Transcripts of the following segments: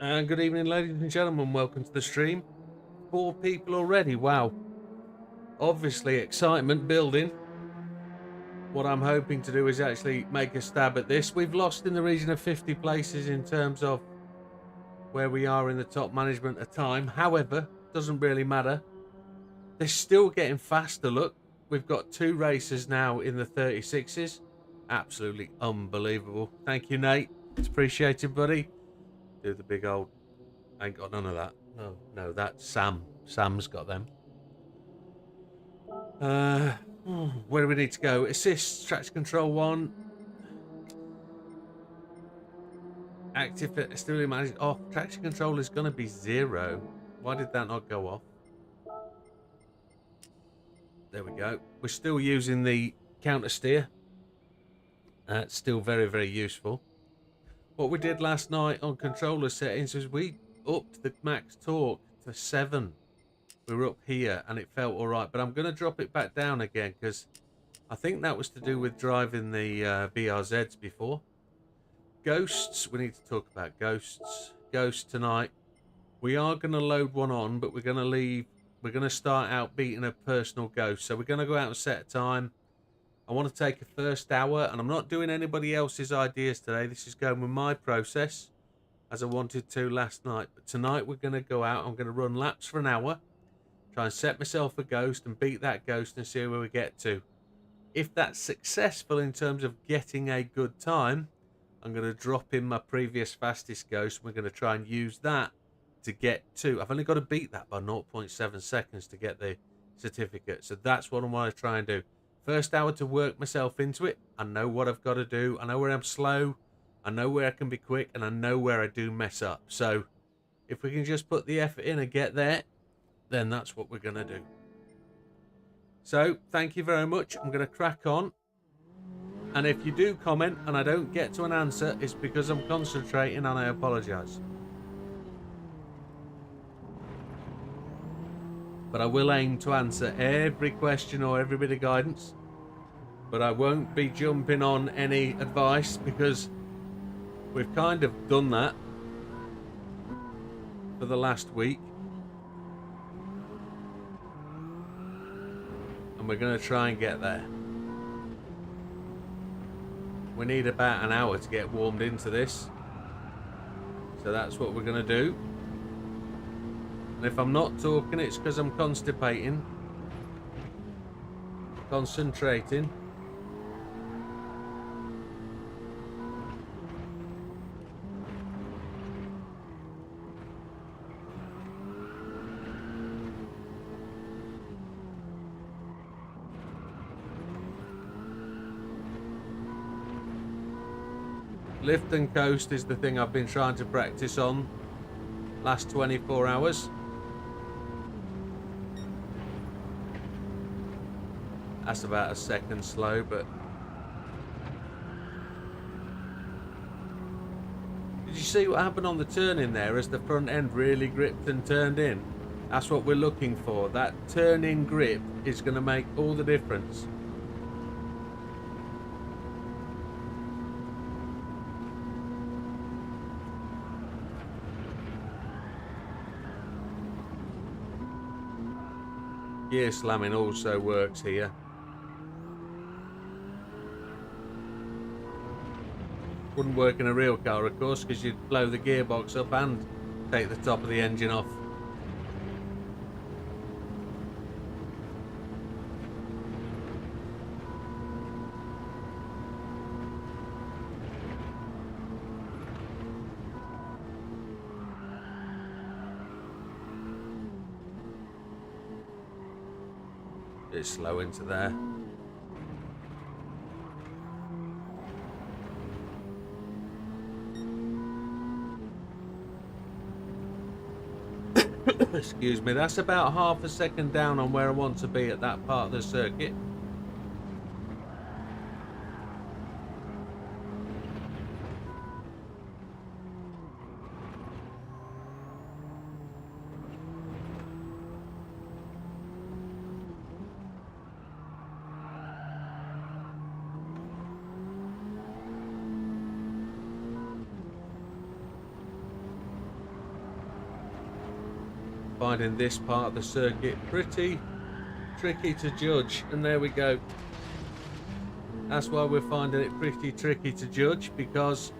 And good evening, ladies and gentlemen. Welcome to the stream. 4 people already. Wow. Obviously, excitement building. What I'm hoping to do is actually make a stab at this. We've lost in the region of 50 places in terms of where we are in the top management of time. However, doesn't really matter. They're still getting faster. Look, we've got 2 racers now in the 36s. Absolutely unbelievable. Thank you, Nate. It's appreciated, buddy. Do the big old. I ain't got none of that. No, that's Sam. Sam's got them. Uh, where do we need to go? Assist, traction control 1. Active, still managed off. Traction control is going to be 0. Why did that not go off? There we go. We're still using the counter steer. That's still very, very useful. What we did last night on controller settings was we upped the max torque to 7. We were up here and it felt all right, but I'm going to drop it back down again because I think that was to do with driving the BRZs before. Ghosts, we need to talk about ghosts. Ghosts tonight. We are going to load one on, but we're going to start out beating a personal ghost. So we're going to go out and set a time. I want to take a first hour, and I'm not doing anybody else's ideas today. This is going with my process, as I wanted to last night. But tonight we're going to go out. I'm going to run laps for an hour, try and set myself a ghost and beat that ghost and see where we get to. If that's successful in terms of getting a good time, I'm going to drop in my previous fastest ghost. We're going to try and use that to get to. I've only got to beat that by 0.7 seconds to get the certificate. So that's what I want to try and do. First hour to work myself into it. I know what I've got to do. I know where I'm slow. I know where I can be quick. And I know where I do mess up. So if we can just put the effort in and get there, then that's what we're going to do. So thank you very much. I'm going to crack on. And if you do comment and I don't get to an answer, it's because I'm concentrating and I apologise. But I will aim to answer every question or every bit of guidance. But I won't be jumping on any advice because we've kind of done that for the last week. And we're going to try and get there. We need about an hour to get warmed into this. So that's what we're going to do. And if I'm not talking, it's because I'm constipating. Concentrating. Lift and coast is the thing I've been trying to practice on last 24 hours. That's about a second slow, but did you see what happened on the turn in there as the front end really gripped and turned in? That's what we're looking for. That turn in grip is going to make all the difference. Gear slamming also works here. Wouldn't work in a real car, of course, because you'd blow the gearbox up and take the top of the engine off. Bit slow into there. Excuse me, that's about half a second down on where I want to be at that part of the circuit. finding this part of the circuit pretty tricky to judge. And there we go. That's why we're finding it pretty tricky to judge, because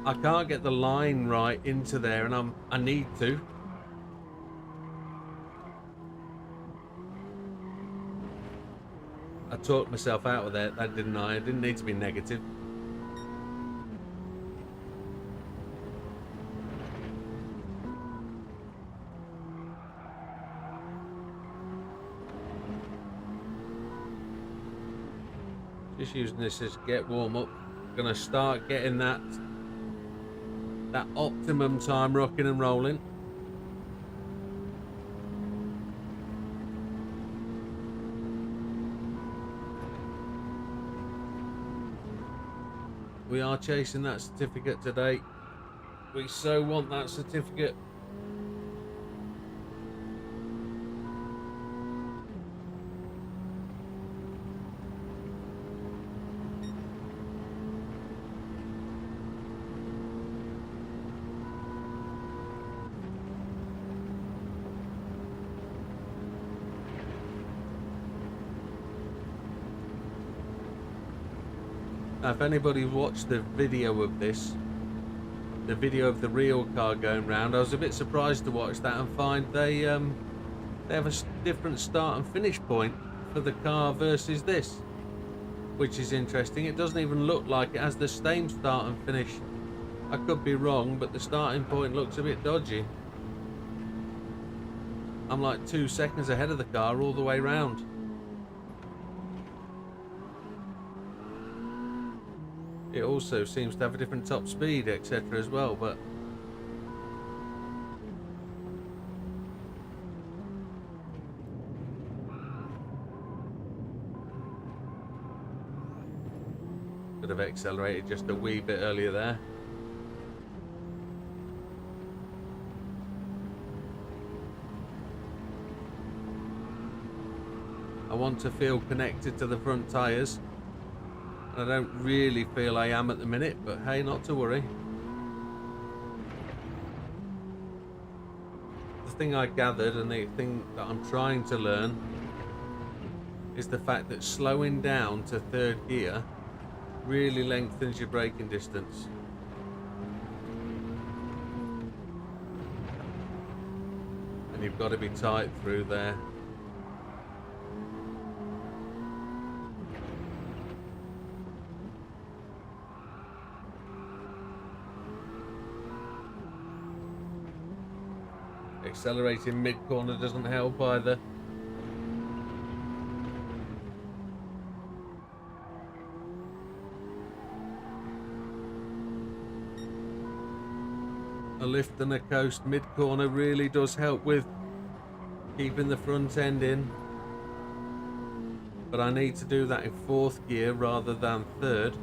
I can't get the line right into there, and I need to. I talked myself out of that, didn't I? I didn't need to be negative. Just using this as get warm up. Gonna start getting that optimum time rocking and rolling. We are chasing that certificate today. We so want that certificate. Now, if anybody watched the video of this, the video of the real car going round, I was a bit surprised to watch that and find they have a different start and finish point for the car versus this, which is interesting. It doesn't even look like it has the same start and finish. I could be wrong, but the starting point looks a bit dodgy. I'm like 2 seconds ahead of the car all the way round. It also seems to have a different top speed, etc. as well, but could have accelerated just a wee bit earlier there. I want to feel connected to the front tyres. I don't really feel I am at the minute, but hey, not to worry. The thing I gathered, and the thing that I'm trying to learn, is the fact that slowing down to third gear really lengthens your braking distance. And you've got to be tight through there. Accelerating mid-corner doesn't help either. A lift and a coast mid-corner really does help with keeping the front end in. But I need to do that in fourth gear rather than third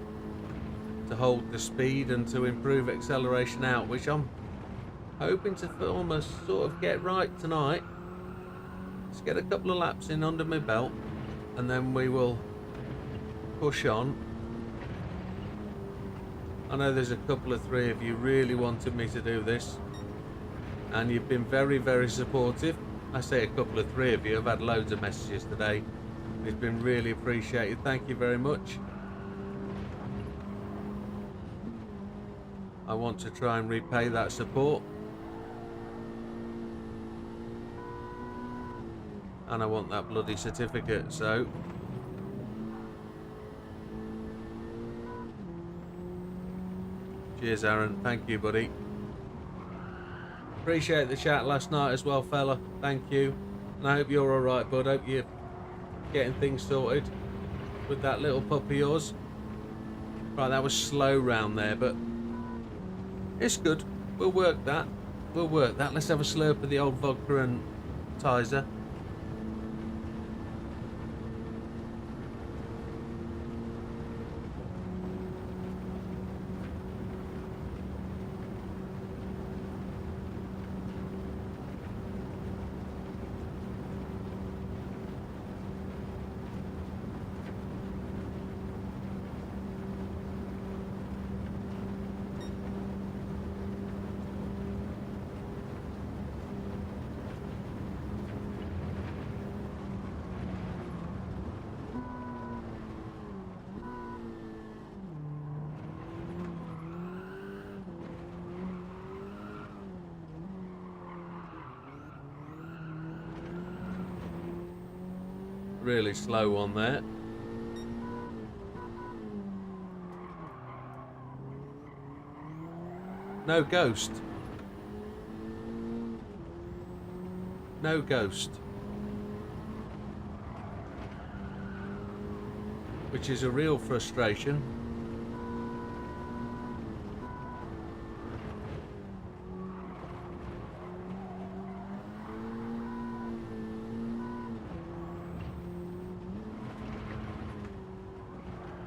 to hold the speed and to improve acceleration out, which I'm hoping to almost sort of get right tonight. Let's get a couple of laps in under my belt and then we will push on. I know there's a couple of three of you really wanted me to do this, and you've been very, very supportive. I say a couple of three of you. I've had loads of messages today. It's been really appreciated. Thank you very much. I want to try and repay that support. And I want that bloody certificate, so cheers, Aaron. Thank you, buddy. Appreciate the chat last night as well, fella. Thank you. And I hope you're alright, bud. Hope you're getting things sorted with that little pup of yours. Right, that was slow round there, but it's good. We'll work that. We'll work that. Let's have a slurp of the old vodka and Tizer. really slow on there. No ghost. No ghost. Which is a real frustration.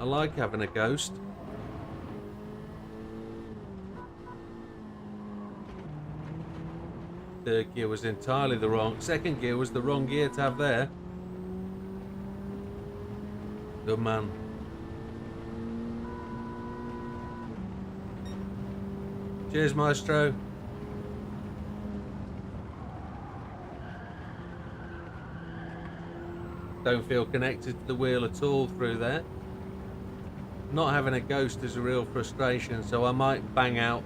I like having a ghost. Third gear was entirely the wrong. Second gear was the wrong gear to have there. Good man. Cheers, Maestro. Don't feel connected to the wheel at all through there. Not having a ghost is a real frustration, so I might bang out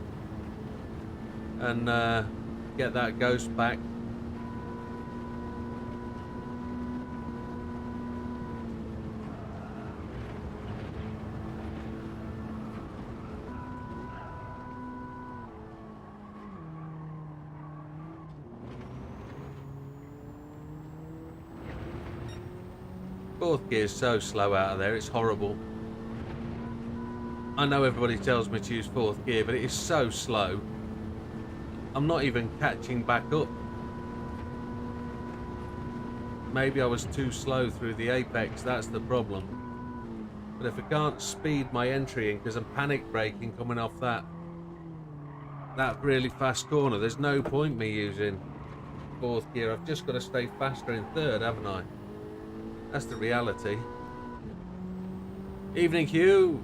and get that ghost back. Fourth gear is so slow out of there, it's horrible. I know everybody tells me to use fourth gear, but it is so slow. I'm not even catching back up. Maybe I was too slow through the apex, that's the problem. But if I can't speed my entry in because I'm panic braking coming off that really fast corner, there's no point me using fourth gear. I've just got to stay faster in third, haven't I? That's the reality. Evening, Hugh.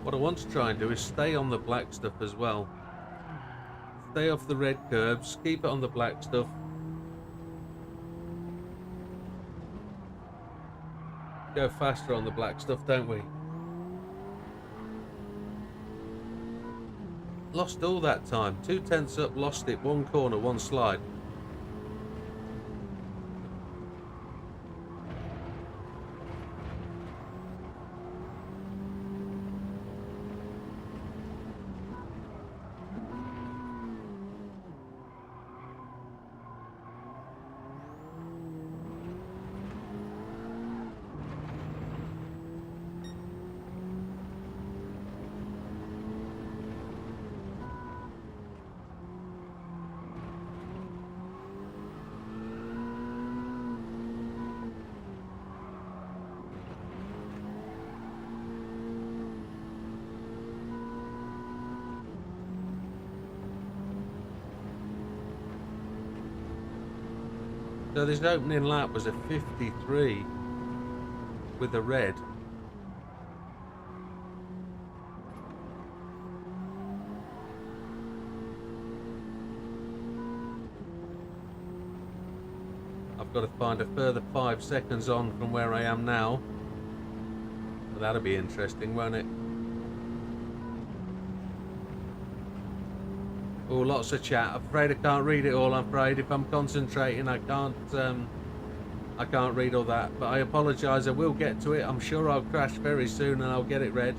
What I want to try and do is stay on the black stuff as well. Stay off the red curbs, keep it on the black stuff. Go faster on the black stuff, don't we? Lost all that time. 2/10 up, lost it. One corner, one slide. So this opening lap was a 53 with the red. I've got to find a further 5 seconds on from where I am now. Well, that'll be interesting, won't it? Oh, lots of chat. I'm afraid I can't read it all. I'm afraid if I'm concentrating, I can't read all that. But I apologise. I will get to it. I'm sure I'll crash very soon and I'll get it read.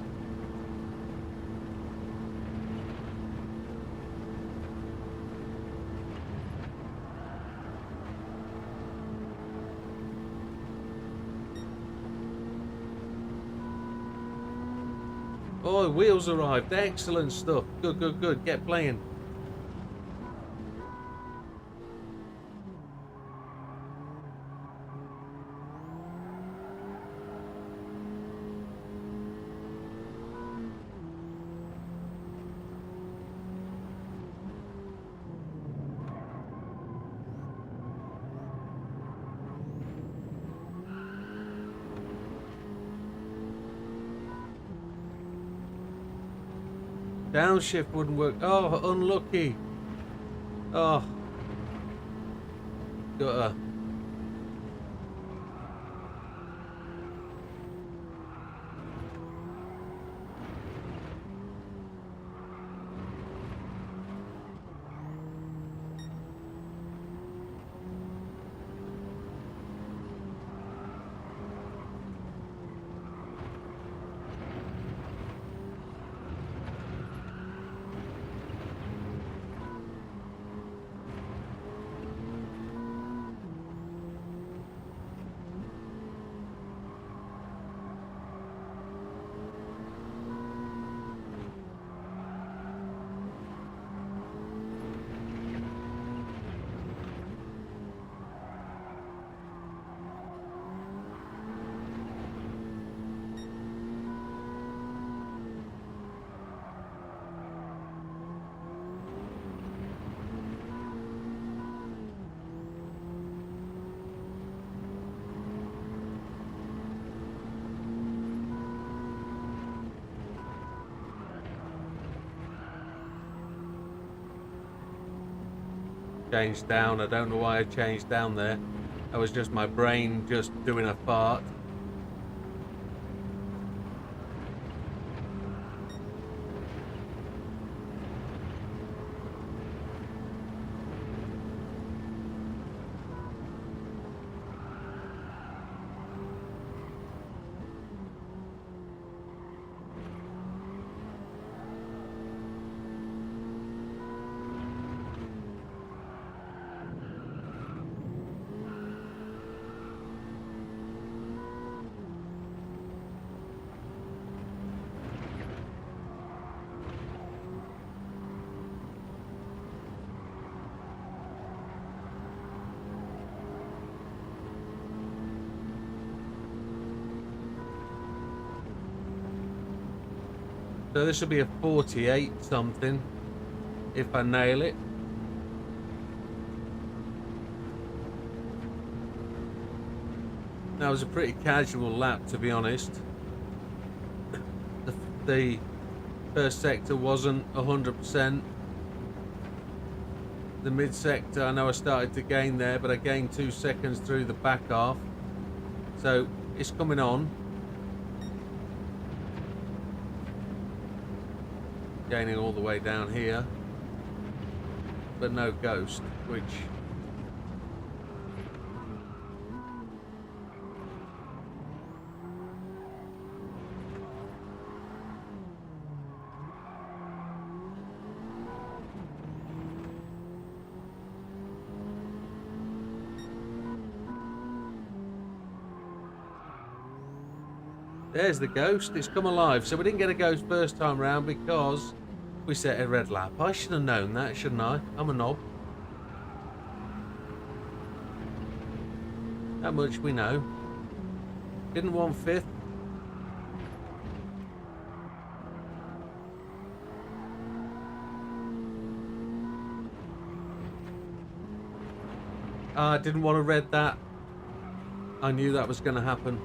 Oh, the wheels arrived. Excellent stuff. Good, good, good. Get playing. Downshift wouldn't work. Oh, unlucky. Oh. Gutter. Changed down. I don't know why I changed down there. That was just my brain just doing a fart. So this will be a 48 something if I nail it. That was a pretty casual lap, to be honest. The first sector wasn't 100%. The mid sector, I know I started to gain there, but I gained 2 seconds through the back half. So it's coming on. Gaining all the way down here, but no ghost, which there's the ghost. It's come alive. So we didn't get a ghost first time round because we set a red lap. I should have known that, shouldn't I? I'm a knob. That much we know. Didn't want 5th. I didn't want to red that. I knew that was going to happen.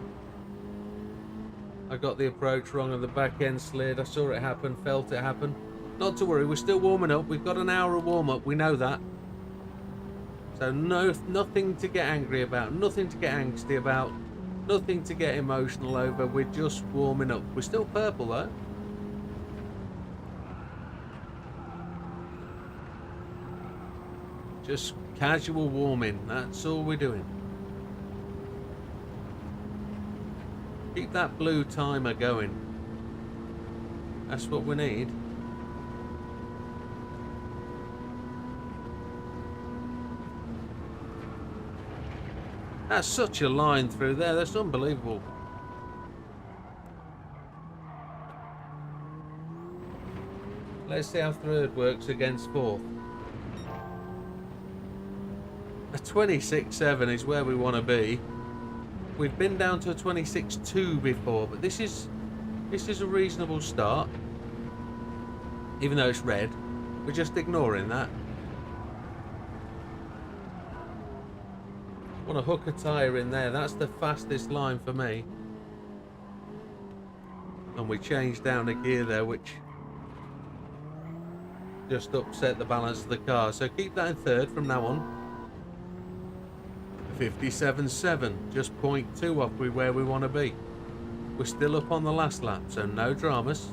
I got the approach wrong and the back end slid. I saw it happen, felt it happen. Not to worry, we're still warming up. We've got an hour of warm up, we know that. So nothing to get angry about, nothing to get angsty about, nothing to get emotional over. We're just warming up. We're still purple though. Just casual warming, that's all we're doing. Keep that blue timer going. That's what we need. That's such a line through there, that's unbelievable. Let's see how 3rd works against 4th. A 26.7 is where we want to be. We've been down to a 26.2 before, but this is a reasonable start. Even though it's red, we're just ignoring that. Want to hook a tyre in there, that's the fastest line for me. And we changed down a gear there, which just upset the balance of the car. So keep that in 3rd from now on. 57.7, just 0.2 off where we want to be. We're still up on the last lap, so no dramas.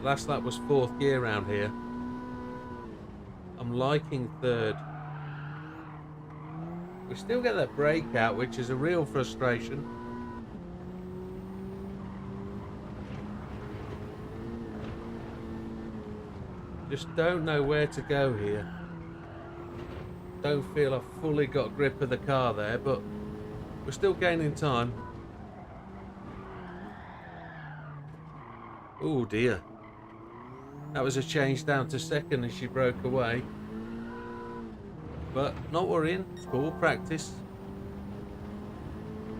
Last lap was 4th gear round here. I'm liking 3rd. We still get that breakout, which is a real frustration. Just don't know where to go here. Don't feel I've fully got grip of the car there, but we're still gaining time. Oh dear. That was a change down to 2nd as she broke away. But not worrying, it's all practice.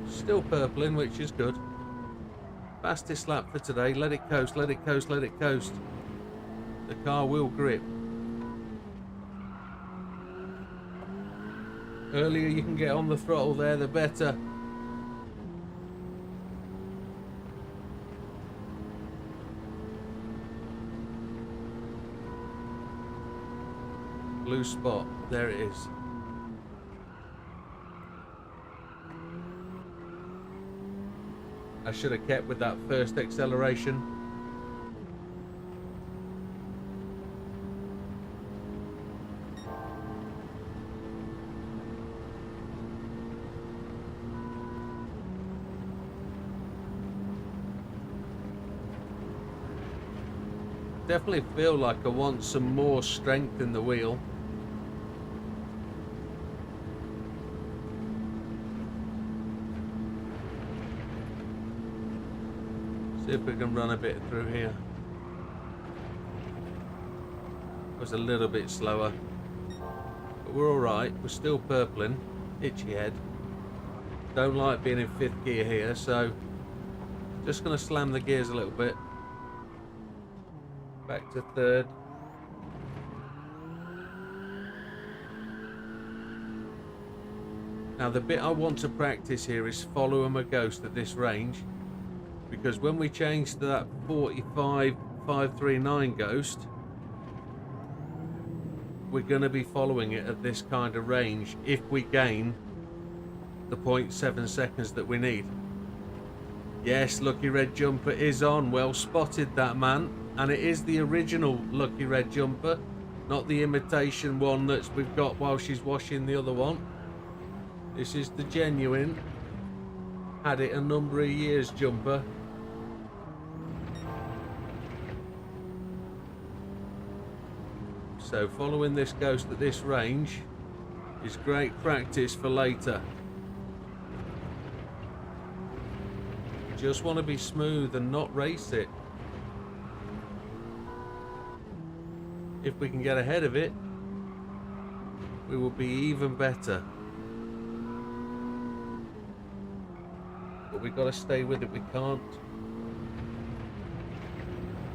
Still purpling, which is good. Fastest lap for today. Let it coast, let it coast, let it coast. The car will grip. Earlier you can get on the throttle there, the better. Blue spot. There it is. I should have kept with that first acceleration. Definitely feel like I want some more strength in the wheel. See if we can run a bit through here. It was a little bit slower, but we're all right. We're still purpling. Itchy head. Don't like being in 5th gear here, so just going to slam the gears a little bit. Back to 3rd. Now the bit I want to practice here is following a ghost at this range, because when we change to that 45-539 ghost, we're going to be following it at this kind of range if we gain the 0.7 seconds that we need. Yes, Lucky Red Jumper is on. Well spotted, that man. And it is the original Lucky Red Jumper, not the imitation one that we've got while she's washing the other one. This is the genuine. Had it a number of years jumper. So following this ghost at this range is great practice for later. Just want to be smooth and not race it. If we can get ahead of it, we will be even better. But we've got to stay with it. We can't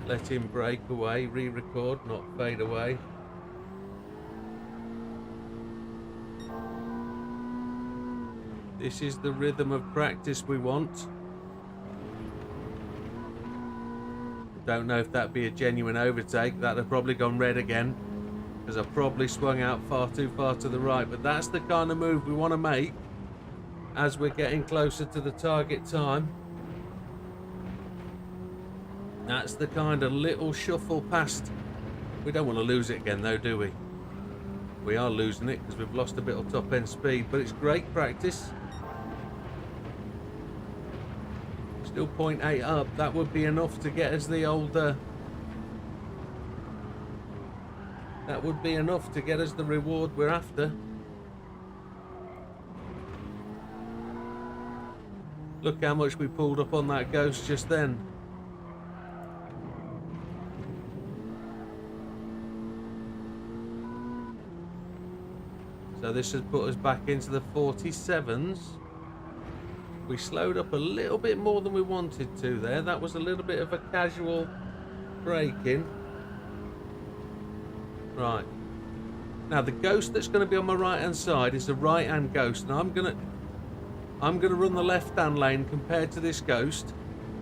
let him break away, re-record, not fade away. This is the rhythm of practice we want. Don't know if that'd be a genuine overtake. That'd have probably gone red again, because I probably swung out far too far to the right. But that's the kind of move we want to make as we're getting closer to the target time. That's the kind of little shuffle past. We don't want to lose it again though, do we? We are losing it because we've lost a bit of top end speed, but it's great practice. Still 0.8 up. That would be enough to get us the older. That would be enough to get us the reward we're after. Look how much we pulled up on that ghost just then. So this has put us back into the 47s. We slowed up a little bit more than we wanted to there. That was a little bit of a casual braking. Right. Now the ghost that's going to be on my right hand side is the right hand ghost. And I'm gonna run the left hand lane compared to this ghost,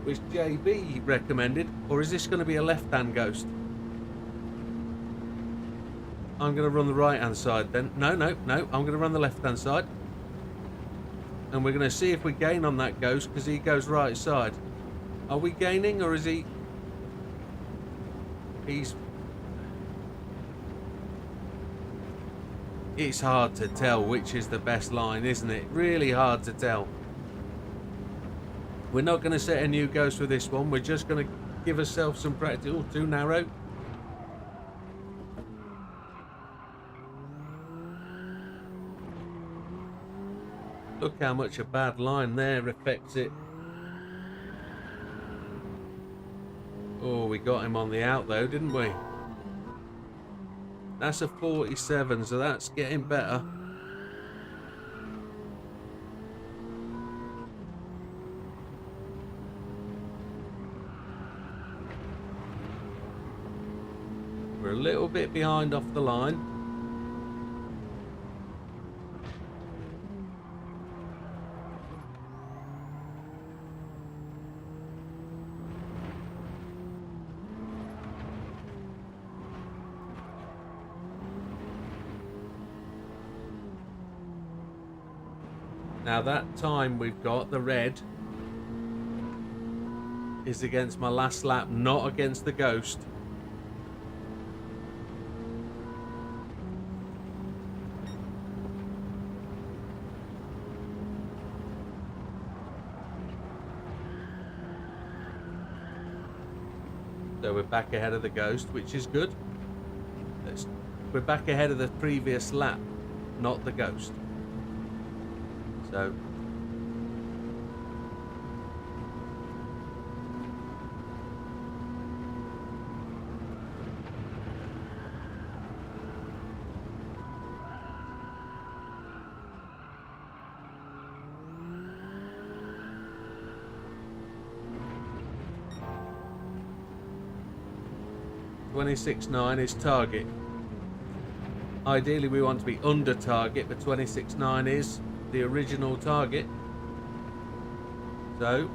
which JB recommended. Or is this going to be a left hand ghost? I'm going to run the right hand side then. No. I'm going to run the left hand side. And we're going to see if we gain on that ghost, because he goes right side. Are we gaining, or is he... He's... It's hard to tell which is the best line, isn't it? Really hard to tell. We're not going to set a new ghost with this one. We're just going to give ourselves some practice. Oh, too narrow. Look how much a bad line there affects it. Oh, we got him on the out though, didn't we? That's a 47, so that's getting better. We're a little bit behind off the line. Now that time we've got, the red, is against my last lap, not against the Ghost. So we're back ahead of the Ghost, which is good. We're back ahead of the previous lap, not the Ghost. So .26.9 is target. Ideally we want to be under target, but 26.9 is the original target. So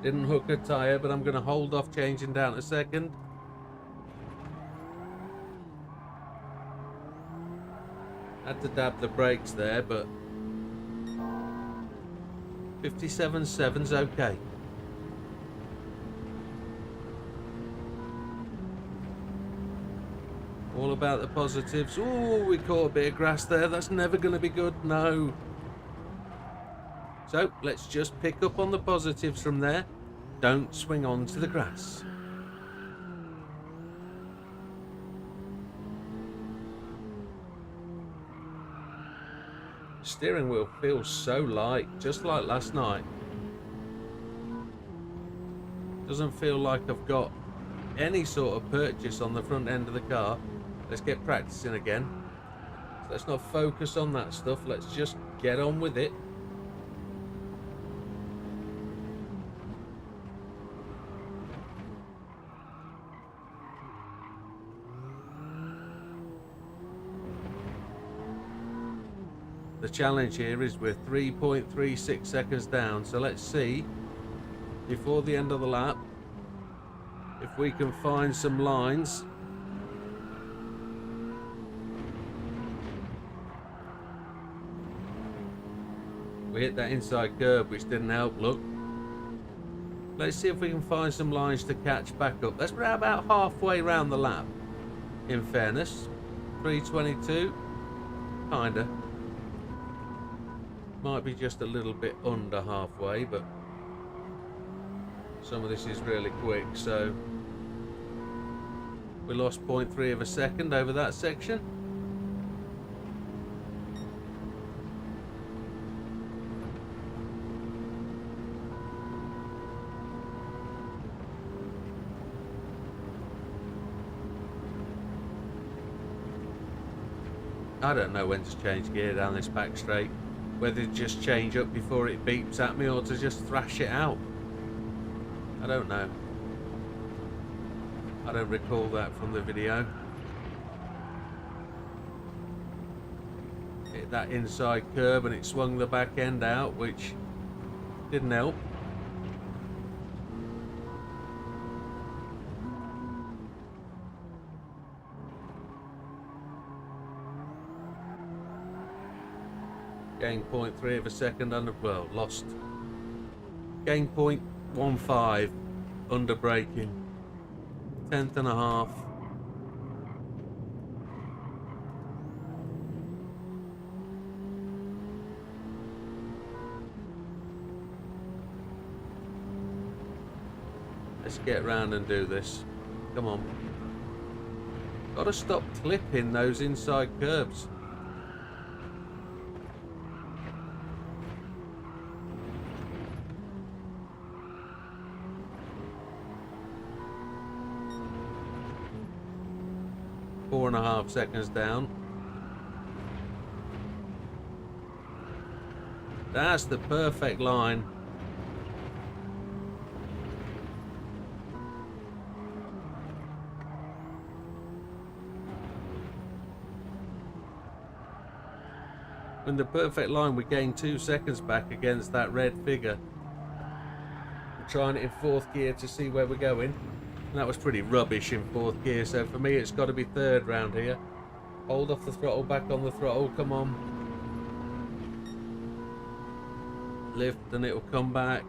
didn't hook a tyre, but I'm going to hold off changing down a second. Had to dab the brakes there, but 57.7's okay. All about the positives. Oh, we caught a bit of grass there. That's never going to be good. No. So let's just pick up on the positives from there. Don't swing on to the grass. Steering wheel feels so light, just like last night. Doesn't feel like I've got any sort of purchase on the front end of the car. Let's get practicing again. So let's not focus on that stuff. Let's just get on with it. The challenge here is we're 3.36 seconds down, so let's see before the end of the lap if we can find some lines. We hit that inside curb, which didn't help. Look, let's see if we can find some lines to catch back up. That's about halfway around the lap, in fairness. 3:22, kinda. Might be just a little bit under halfway, but some of this is really quick, so we lost 0.3 of a second over that section. I don't know when to change gear down this back straight. Whether to just change up before it beeps at me or to just thrash it out. I don't know. I don't recall that from the video. Hit that inside curb and it swung the back end out, which didn't help. Gained 0.3 of a second under, well, lost. Gained 0.15 under braking. 10th and a half. Let's get round and do this. Come on. Gotta stop clipping those inside curbs. Four and a half seconds down. That's the perfect line. In the perfect line, we gain 2 seconds back against that red figure. I'm trying it in fourth gear to see where we're going. And that was pretty rubbish in fourth gear, so for me it's got to be third round here. Hold off the throttle, back on the throttle, come on. Lift and it'll come back.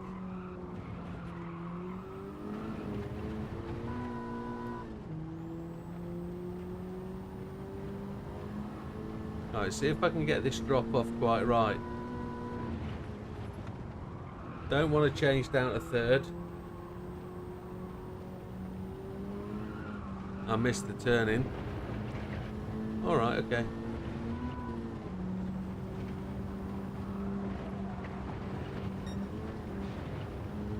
Alright, see if I can get this drop off quite right. Don't want to change down to third. I missed the turn in. Alright, okay.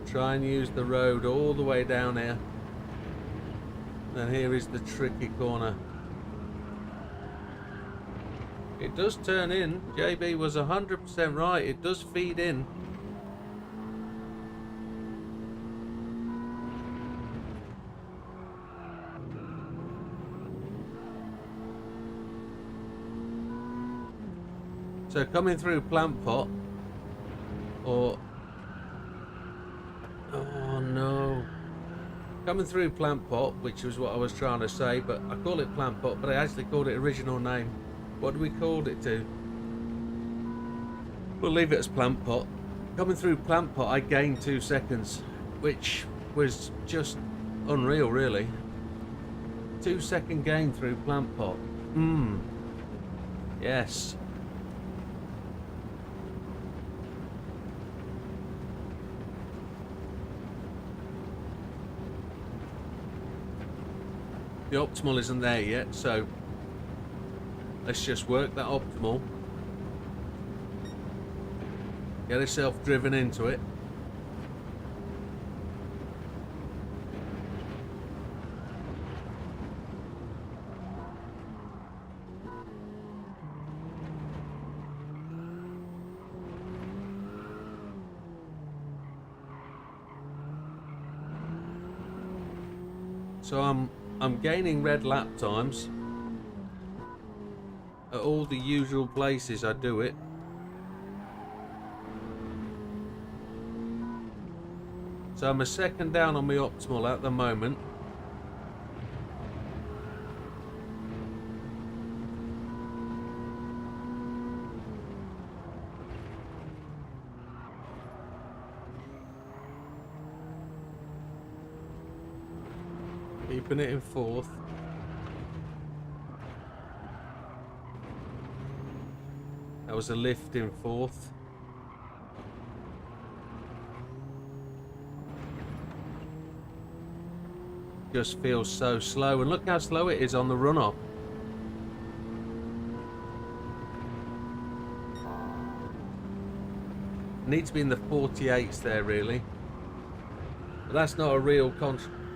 Try and use the road all the way down here. And here is the tricky corner. It does turn in. JB was 100% right. It does feed in. So coming through Plant Pot, or oh no, coming through Plant Pot, which was what I was trying to say, but I call it Plant Pot, but I actually called it original name. What do we called it to? We'll leave it as Plant Pot. Coming through Plant Pot, I gained 2 seconds, which was just unreal, really. 2-second gain through Plant Pot. Yes. The optimal isn't there yet, so let's just work that optimal. Get yourself driven into it. So I'm gaining red lap times at all the usual places I do it. So I'm a second down on my optimal at the moment. Keeping it in fourth. That was a lift in fourth. Just feels so slow, and look how slow it is on the run-up. Need to be in the 48s there, really. But that's not a real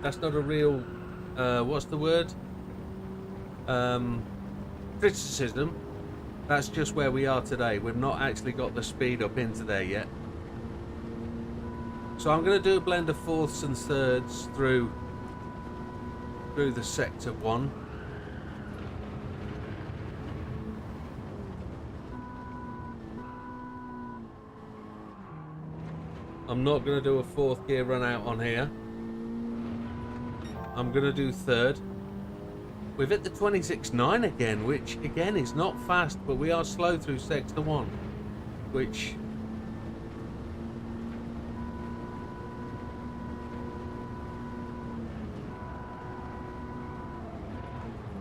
that's not a real what's the word? Criticism. That's just where we are today. We've not actually got the speed up into there yet. So I'm going to do a blend of fourths and thirds through the sector 1. I'm not going to do a fourth gear run out on here. I'm going to do third. We've hit the 26.9 again, which again is not fast, but we are slow through sector 1, which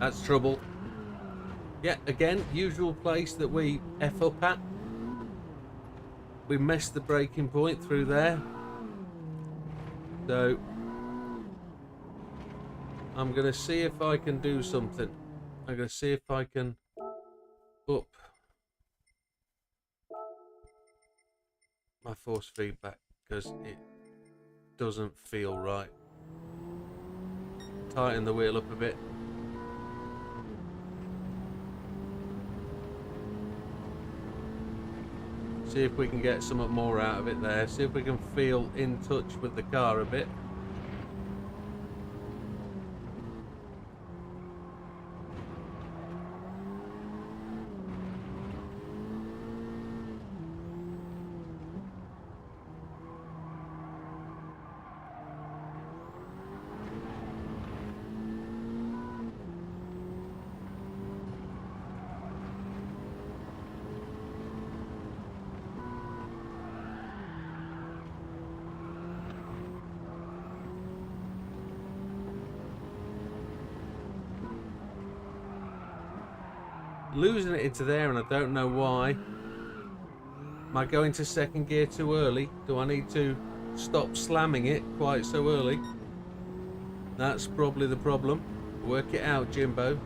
that's trouble. Yeah, again, usual place that we F up at. We missed the braking point through there. So I'm going to see if I can do something. I'm going to see if I can up my force feedback, because it doesn't feel right. Tighten the wheel up a bit. See if we can get something more out of it there. See if we can feel in touch with the car a bit. losing it into there, and I don't know why. Am I going to second gear too early? Do I need to stop slamming it quite so early? That's probably the problem. Work it out, Jimbo.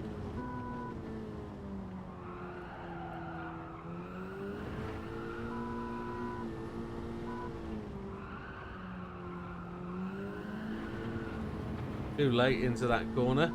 Too late into that corner.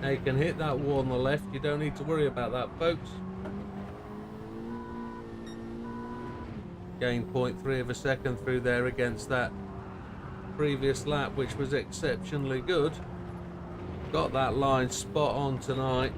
Now you can hit that wall on the left. You don't need to worry about that, folks. Gained 0.3 of a second through there against that previous lap, which was exceptionally good. Got that line spot on tonight.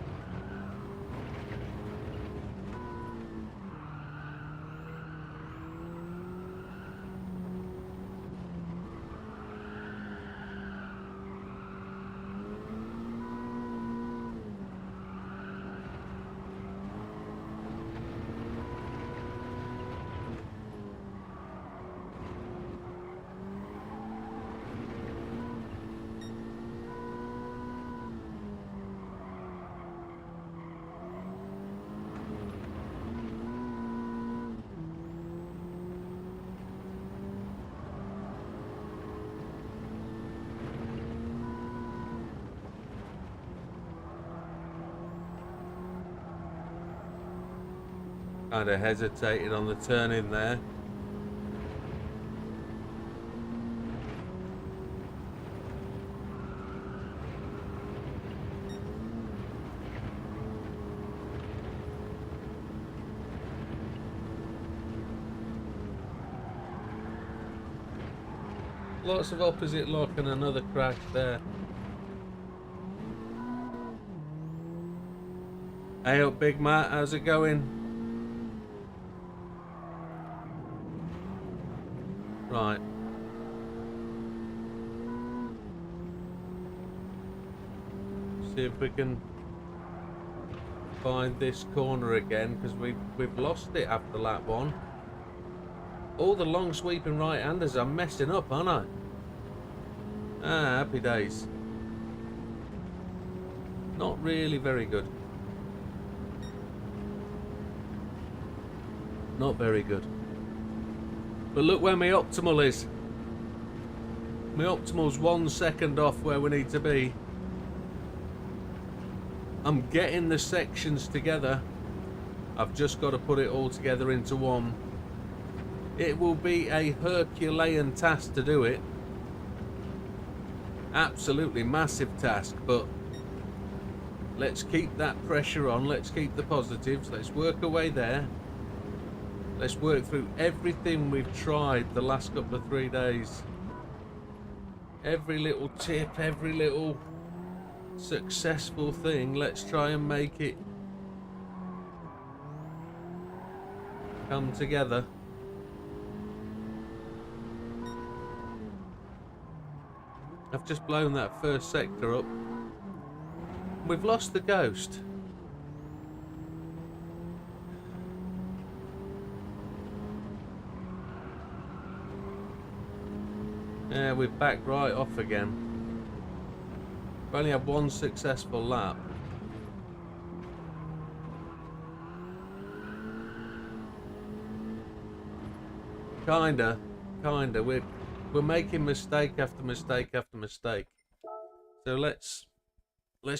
Kind of hesitated on the turn in there. Lots of opposite lock and another crash there. Hey up, Big Matt, how's it going? Right. See if we can find this corner again, because we've lost it after lap one. All the long sweeping right-handers are messing up, aren't I? Ah, happy days. Not really very good. Not very good. But look where my optimal is. My optimal's 1 second off where we need to be. I'm getting the sections together. I've just got to put it all together into one. It will be a Herculean task to do it. Absolutely massive task, but let's keep that pressure on. Let's keep the positives. Let's work away there. Let's work through everything we've tried the last couple of 3 days. Every little tip, every little successful thing, let's try and make it come together. I've just blown that first sector up. We've lost the ghost. Yeah, we're back right off again. We've only had one successful lap. Kinda. We're making mistake after mistake after mistake. So let's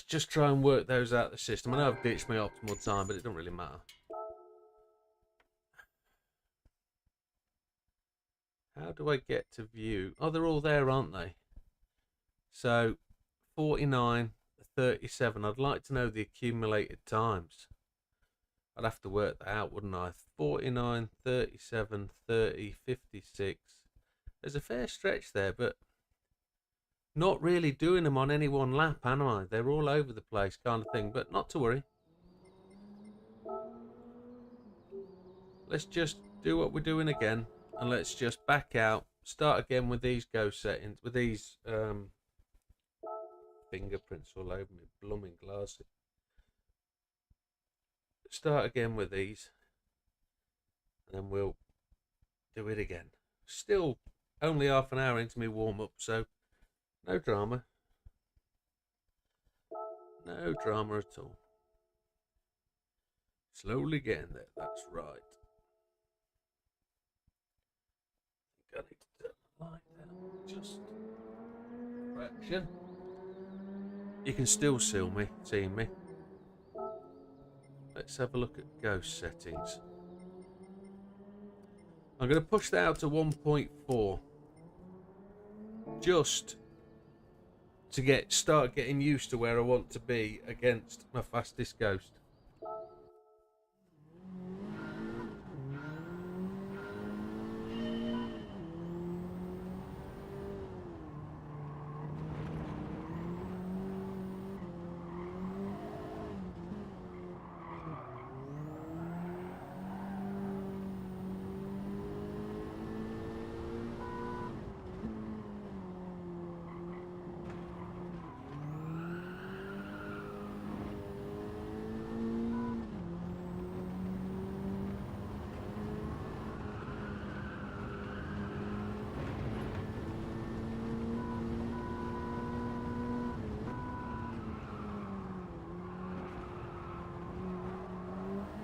just try and work those out of the system. I know I've ditched my optimal time, but it doesn't really matter. How do I get to view? Oh, they're all there, aren't they? So 49, 37. I'd like to know the accumulated times. I'd have to work that out, wouldn't I? 49, 37, 30, 56. There's a fair stretch there, but not really doing them on any one lap, am I? They're all over the place kind of thing, but not to worry. Let's just do what we're doing again, and let's just back out, start again with these ghost settings, with these fingerprints all over me, blooming glasses. Start again with these, and then we'll do it again. Still only half an hour into my warm-up, so no drama. No drama at all. Slowly getting there, that's right. I need to turn the light down just a fraction. You can still see me. Let's have a look at ghost settings. I'm going to push that out to 1.4. Just to start getting used to where I want to be against my fastest ghost.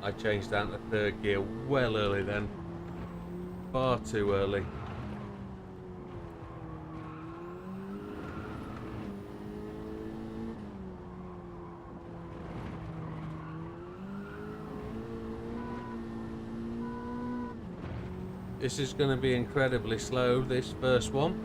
I changed down to third gear well early then. Far too early. This is going to be incredibly slow, this first one.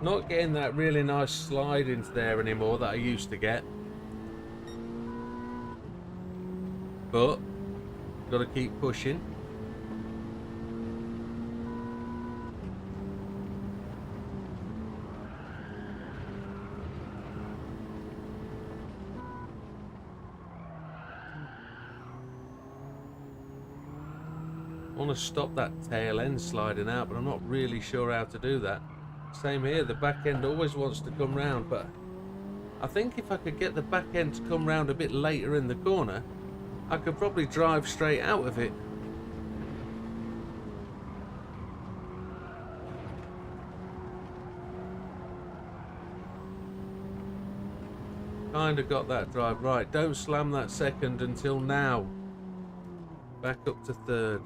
Not getting that really nice slide into there anymore that I used to get. But, gotta keep pushing. I want to stop that tail end sliding out, but I'm not really sure how to do that. Same here, the back end always wants to come round, but I think if I could get the back end to come round a bit later in the corner, I could probably drive straight out of it. Kind of got that drive right. Don't slam that second until now. Back up to third.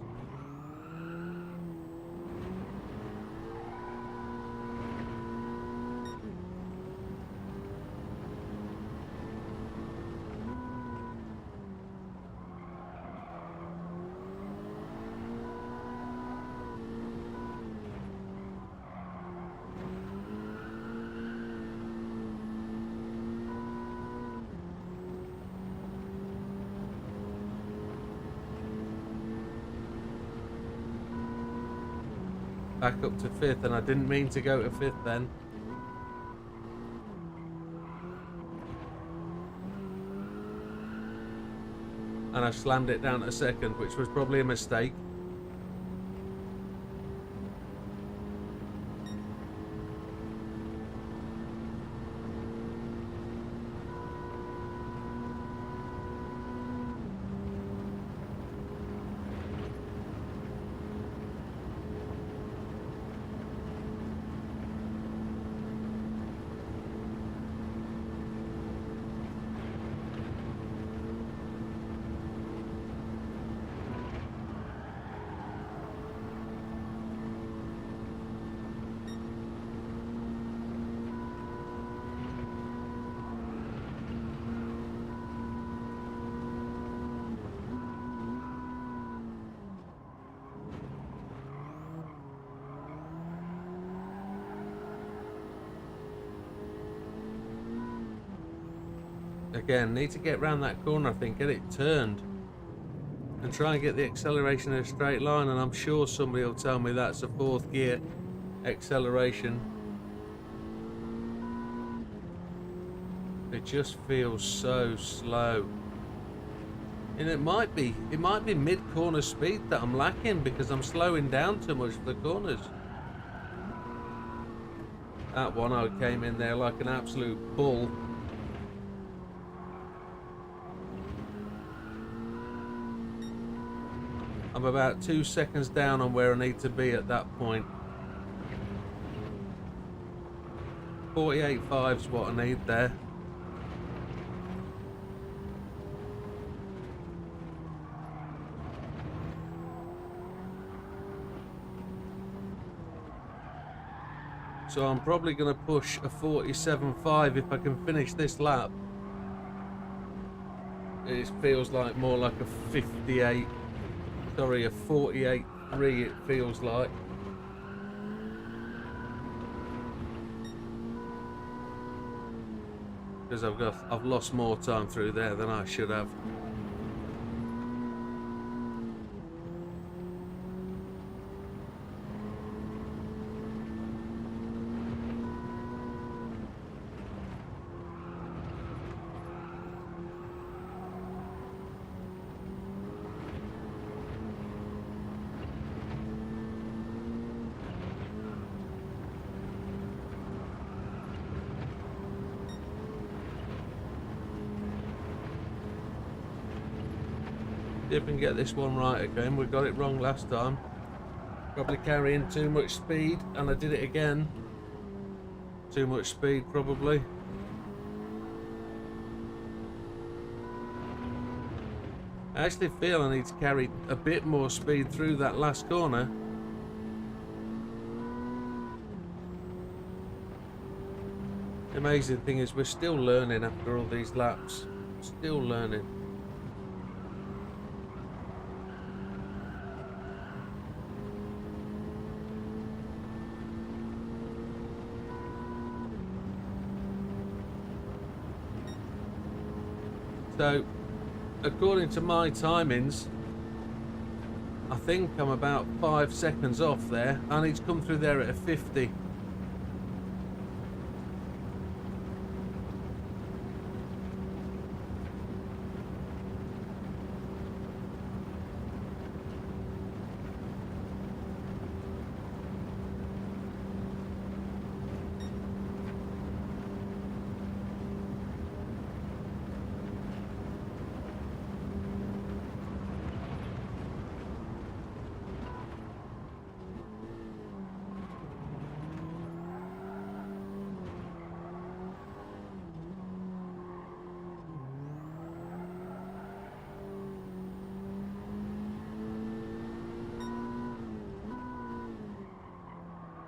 Back up to fifth, and I didn't mean to go to fifth then. And I slammed it down to second, which was probably a mistake. Again, need to get around that corner, I think, get it turned. And try and get the acceleration in a straight line, and I'm sure somebody will tell me that's a fourth gear acceleration. It just feels so slow. And it might be mid-corner speed that I'm lacking because I'm slowing down too much for the corners. That one, I came in there like an absolute bull. I'm about 2 seconds down on where I need to be at that point. 48.5 is what I need there. So I'm probably going to push a 47.5 if I can finish this lap. It feels like more like a 58. Sorry, a 48.3 it feels like. Because I've lost more time through there than I should have. See if we can get this one right again. We got it wrong last time. Probably carrying too much speed, and I did it again. Too much speed, probably. I actually feel I need to carry a bit more speed through that last corner. The amazing thing is we're still learning after all these laps. Still learning. So, according to my timings, I think I'm about 5 seconds off there. I need to come through there at a 50.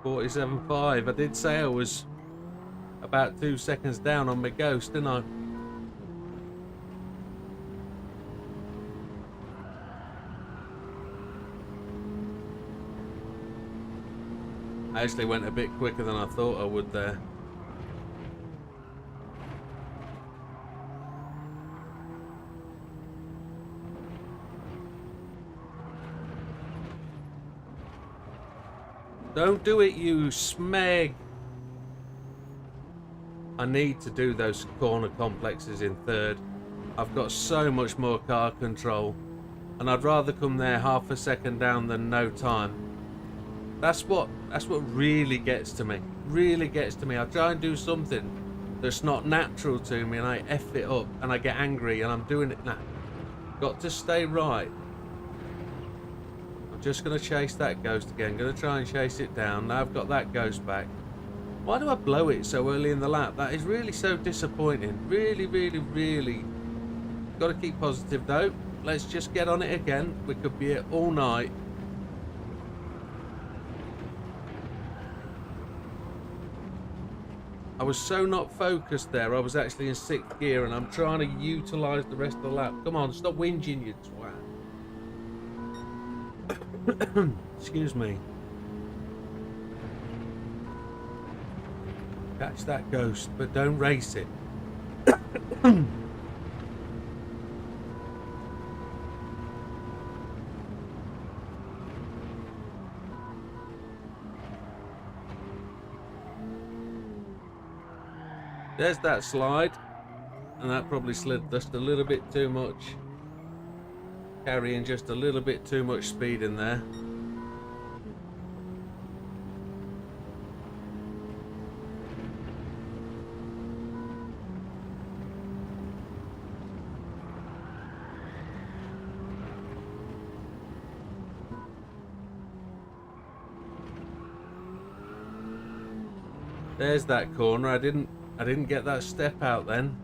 47.5. I did say I was about 2 seconds down on my Ghost, didn't I? I actually went a bit quicker than I thought I would there. Don't do it, you smeg. I need to do those corner complexes in third. I've got so much more car control, and I'd rather come there half a second down than no time. That's what really gets to me. Really gets to me. I try and do something that's not natural to me, and I F it up, and I get angry, and I'm doing it now. Got to stay right. I'm just going to chase that Ghost again. Going to try and chase it down. Now I've got that Ghost back. Why do I blow it so early in the lap? That is really so disappointing. Really, really, really. Got to keep positive though. Let's just get on it again. We could be here all night. I was so not focused there. I was actually in 6th gear, and I'm trying to utilise the rest of the lap. Come on, stop whinging, you twat. Excuse me. Catch that Ghost, but don't race it. There's that slide, and that probably slid just a little bit too much, carrying just a little bit too much speed in there. There's that corner. I didn't get that step out then.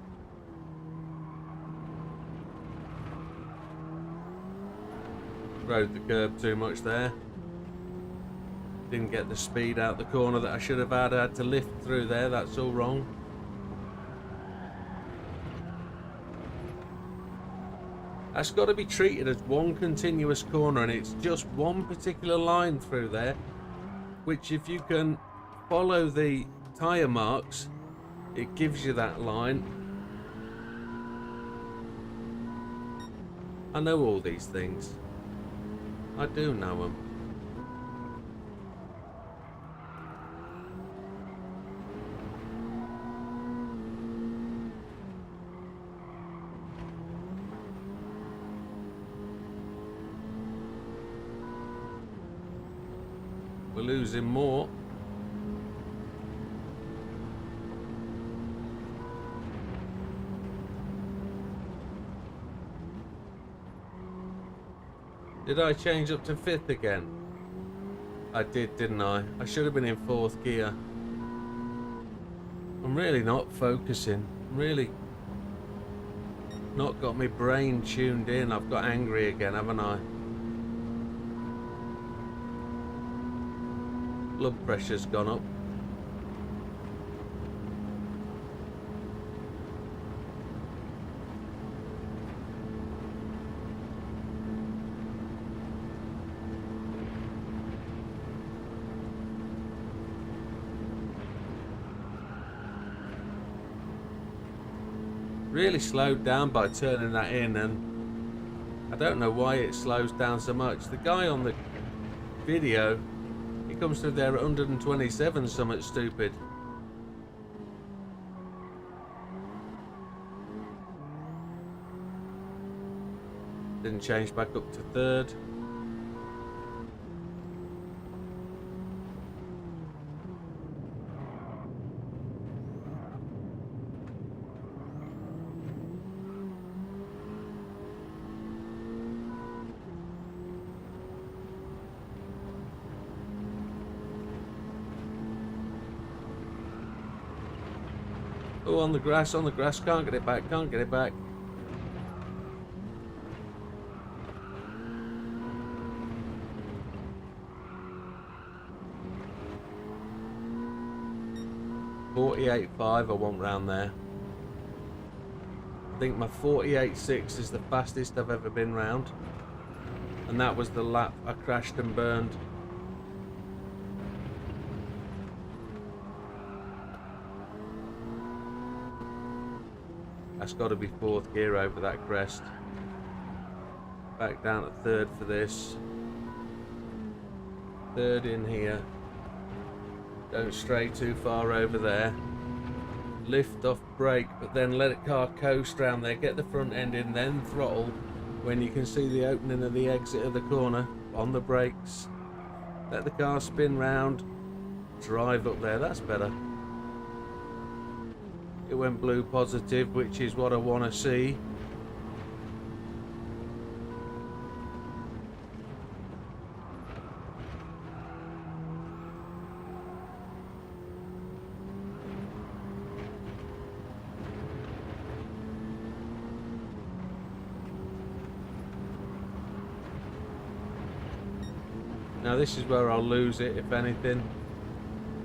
Rode the curb too much there. Didn't get the speed out the corner that I should have had. I had to lift through there. That's all wrong. That's got to be treated as one continuous corner, and it's just one particular line through there, which if you can follow the tyre marks, it gives you that line. I know all these things. I do know them. We're losing more. Did I change up to 5th again? I did, didn't I? I should have been in 4th gear. I'm really not focusing. Really not got my brain tuned in. I've got angry again, haven't I? Blood pressure's gone up. Really slowed down by turning that in, and I don't know why it slows down so much. The guy on the video, he comes through there at 127, something stupid. Didn't change back up to 3rd. Oh, on the grass, can't get it back, can't get it back. 48.5 I want round there. I think my 48.6 is the fastest I've ever been round. And that was the lap I crashed and burned. That's got to be fourth gear over that crest. Back down to third for this. Third in here. Don't stray too far over there. Lift off brake, but then let the car coast round there. Get the front end in, then throttle when you can see the opening of the exit of the corner. On the brakes. Let the car spin round. Drive up there. That's better. It went blue positive, which is what I want to see. Now this is where I'll lose it, if anything.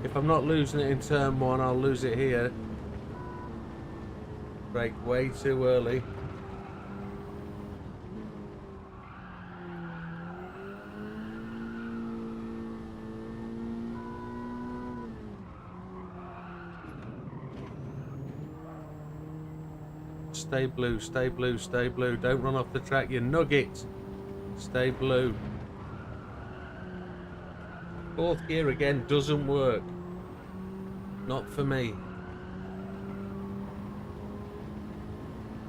If I'm not losing it in turn one, I'll lose it here. Brake way too early. Stay blue, stay blue, stay blue. Don't run off the track, you nugget. Stay blue. Fourth gear again doesn't work. Not for me.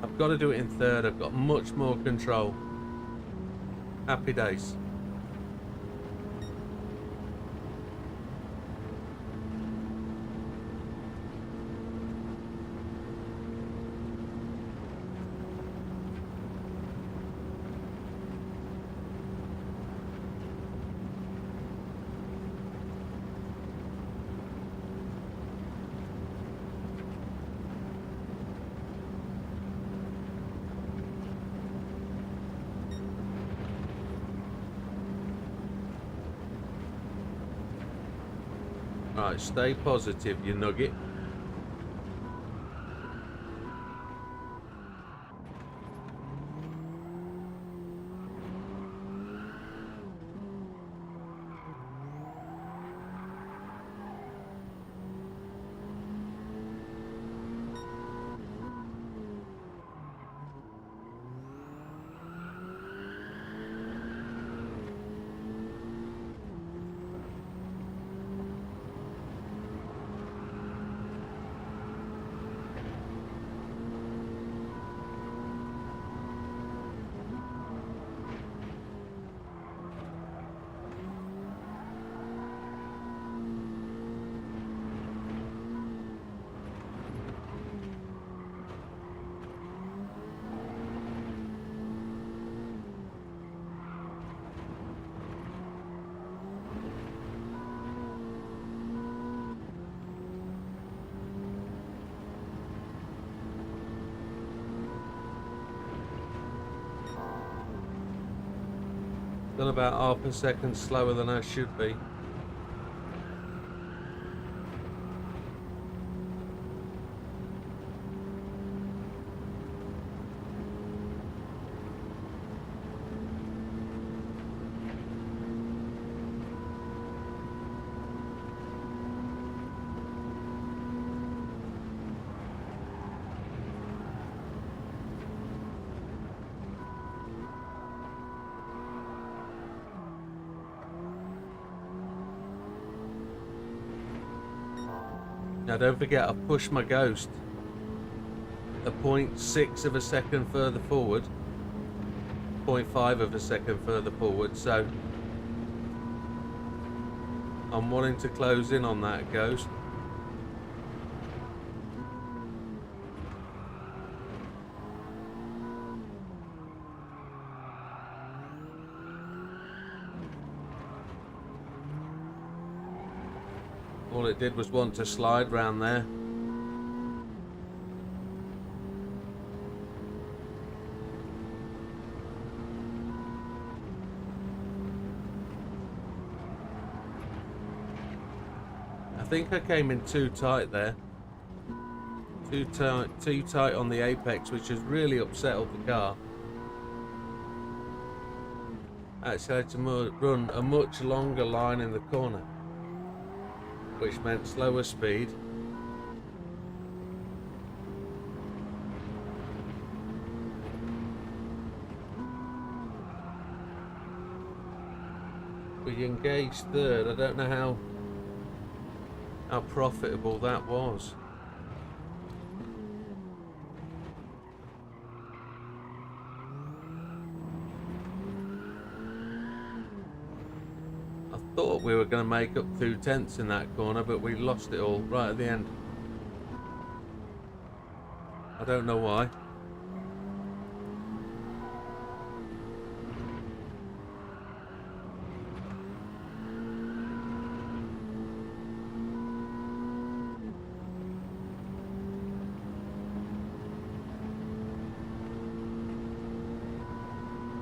I've got to do it in third. I've got much more control. Happy days. Right, stay positive, you nugget. Done about half a second slower than I should be. Now don't forget, I've pushed my Ghost a 0.6 of a second further forward, 0.5 of a second further forward, so I'm wanting to close in on that Ghost. All it did was want to slide round there. I think I came in too tight there. too tight on the apex, which has really upset the car. Actually had to run a much longer line in the corner, which meant slower speed. We engaged third. I don't know how profitable that was. I thought we were going to make up 2/10 in that corner, but we lost it all right at the end. I don't know why.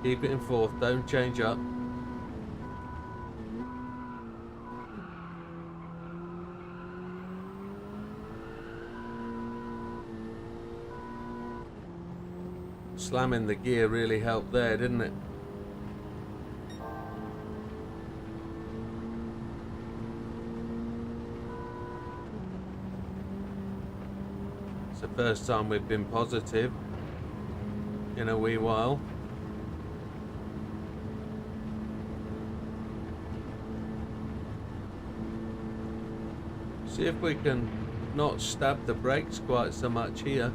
Keep it in fourth, don't change up. Slamming the gear really helped there, didn't it? It's the first time we've been positive in a wee while. See if we can not stab the brakes quite so much here.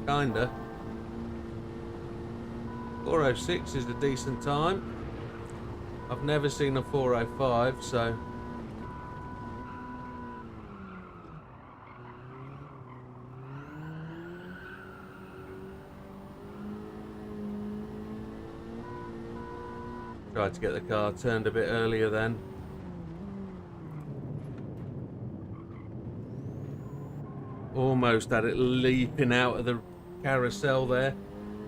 Kinda. 4:06 is a decent time. I've never seen a 4:05, so tried to get the car turned a bit earlier then. Almost had it leaping out of the carousel there.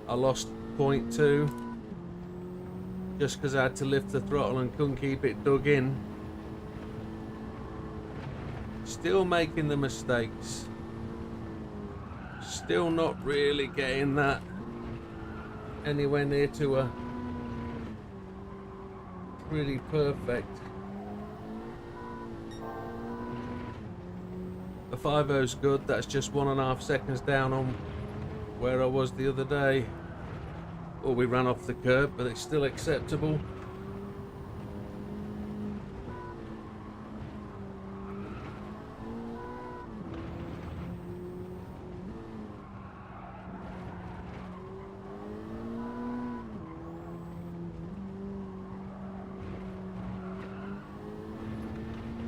I lost 0.2 just because I had to lift the throttle and couldn't keep it dug in. Still making the mistakes. Still not really getting that anywhere near to a pretty perfect. The 5.0's good, that's just 1.5 seconds down on where I was the other day. Or we ran off the curb, but it's still acceptable.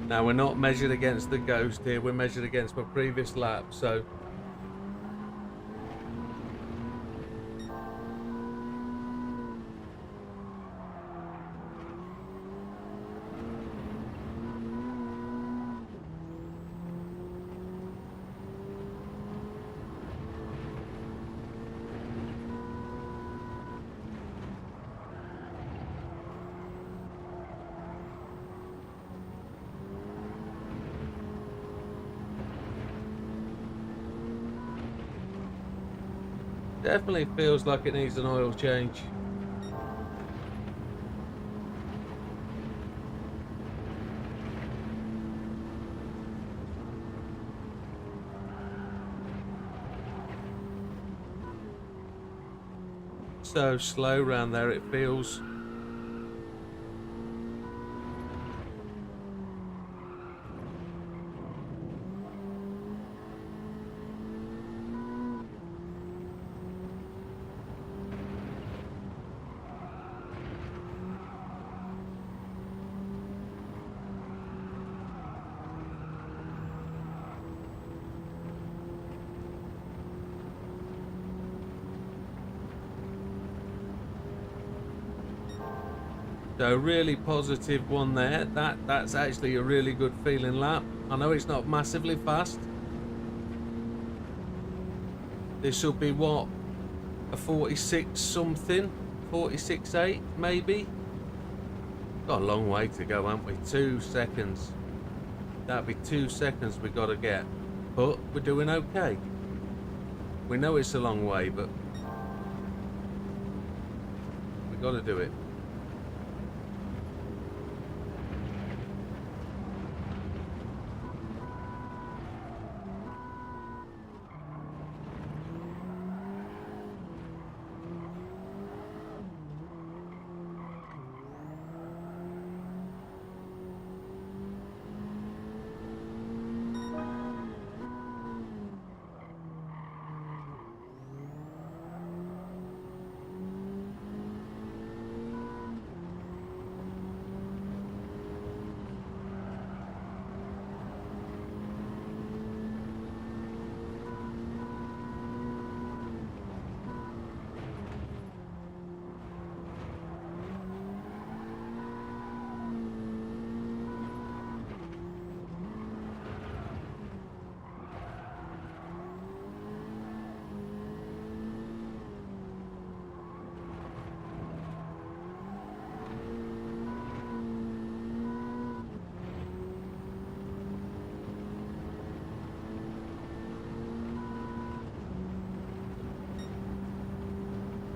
Now we're not measured against the Ghost here, we're measured against my previous lap, so definitely feels like it needs an oil change. So slow around there, it feels. So really positive one there. That's actually a really good feeling lap. I know it's not massively fast. This will be what, a 46 something, 46.8 maybe. Got a long way to go, haven't we? 2 seconds. That'd be 2 seconds we got to get. But we're doing okay. We know it's a long way, but we got to do it.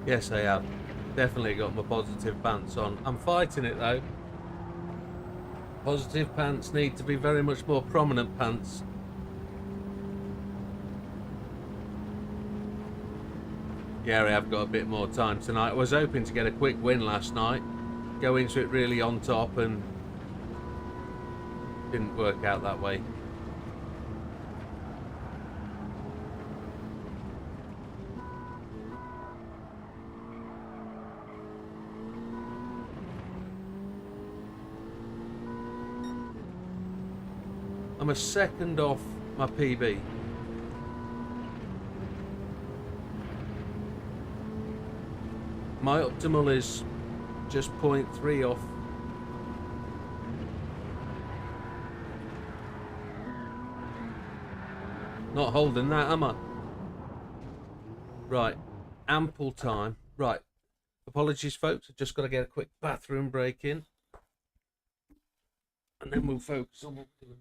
Yes, I have. Definitely got my positive pants on. I'm fighting it though. Positive pants need to be very much more prominent pants. Yeah, I have got a bit more time tonight. I was hoping to get a quick win last night. Go into it really on top and didn't work out that way. I'm a second off my PB. My optimal is just 0.3 off. Not holding that, am I? Right, ample time. Right, apologies folks, I've just got to get a quick bathroom break in. And then we'll focus on what we're doing.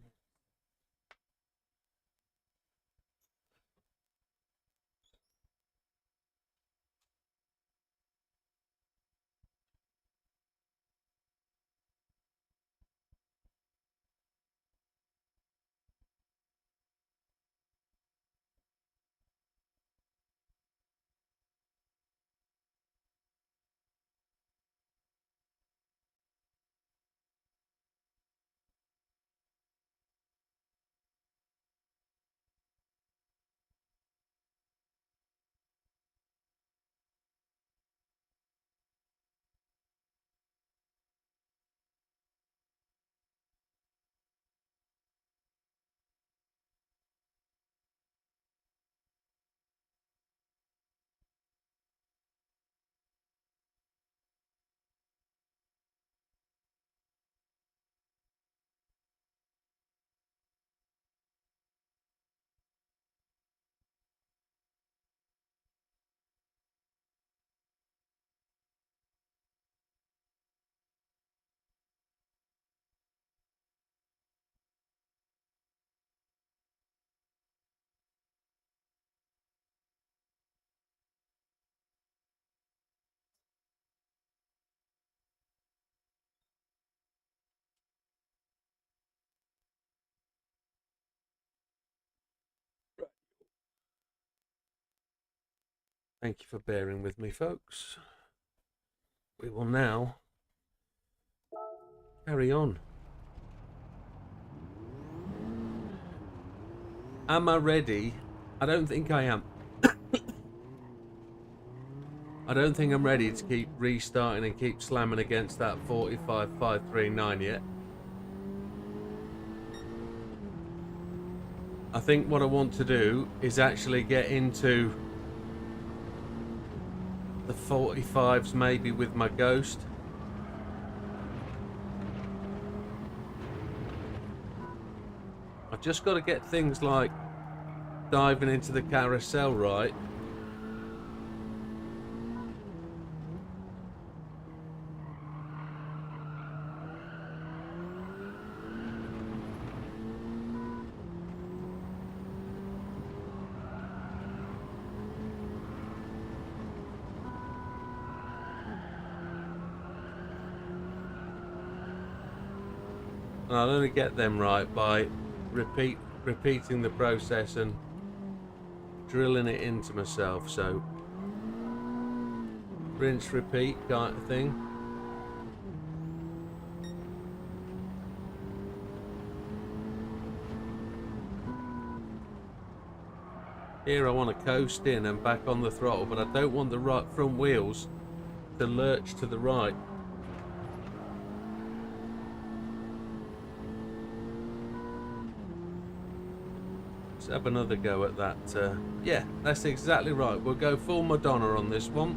Thank you for bearing with me, folks. We will now carry on. Am I ready? I don't think I am. I don't think I'm ready to keep restarting and keep slamming against that 45,539 yet. I think what I want to do is actually get into the 45s maybe with my Ghost. I've just got to get things like diving into the carousel right. And I'll only get them right by repeating the process and drilling it into myself. So rinse, repeat kind of thing. Here I want to coast in and back on the throttle, but I don't want the right front wheels to lurch to the right. Let's have another go at that. Yeah, that's exactly right. We'll go full Madonna on this one.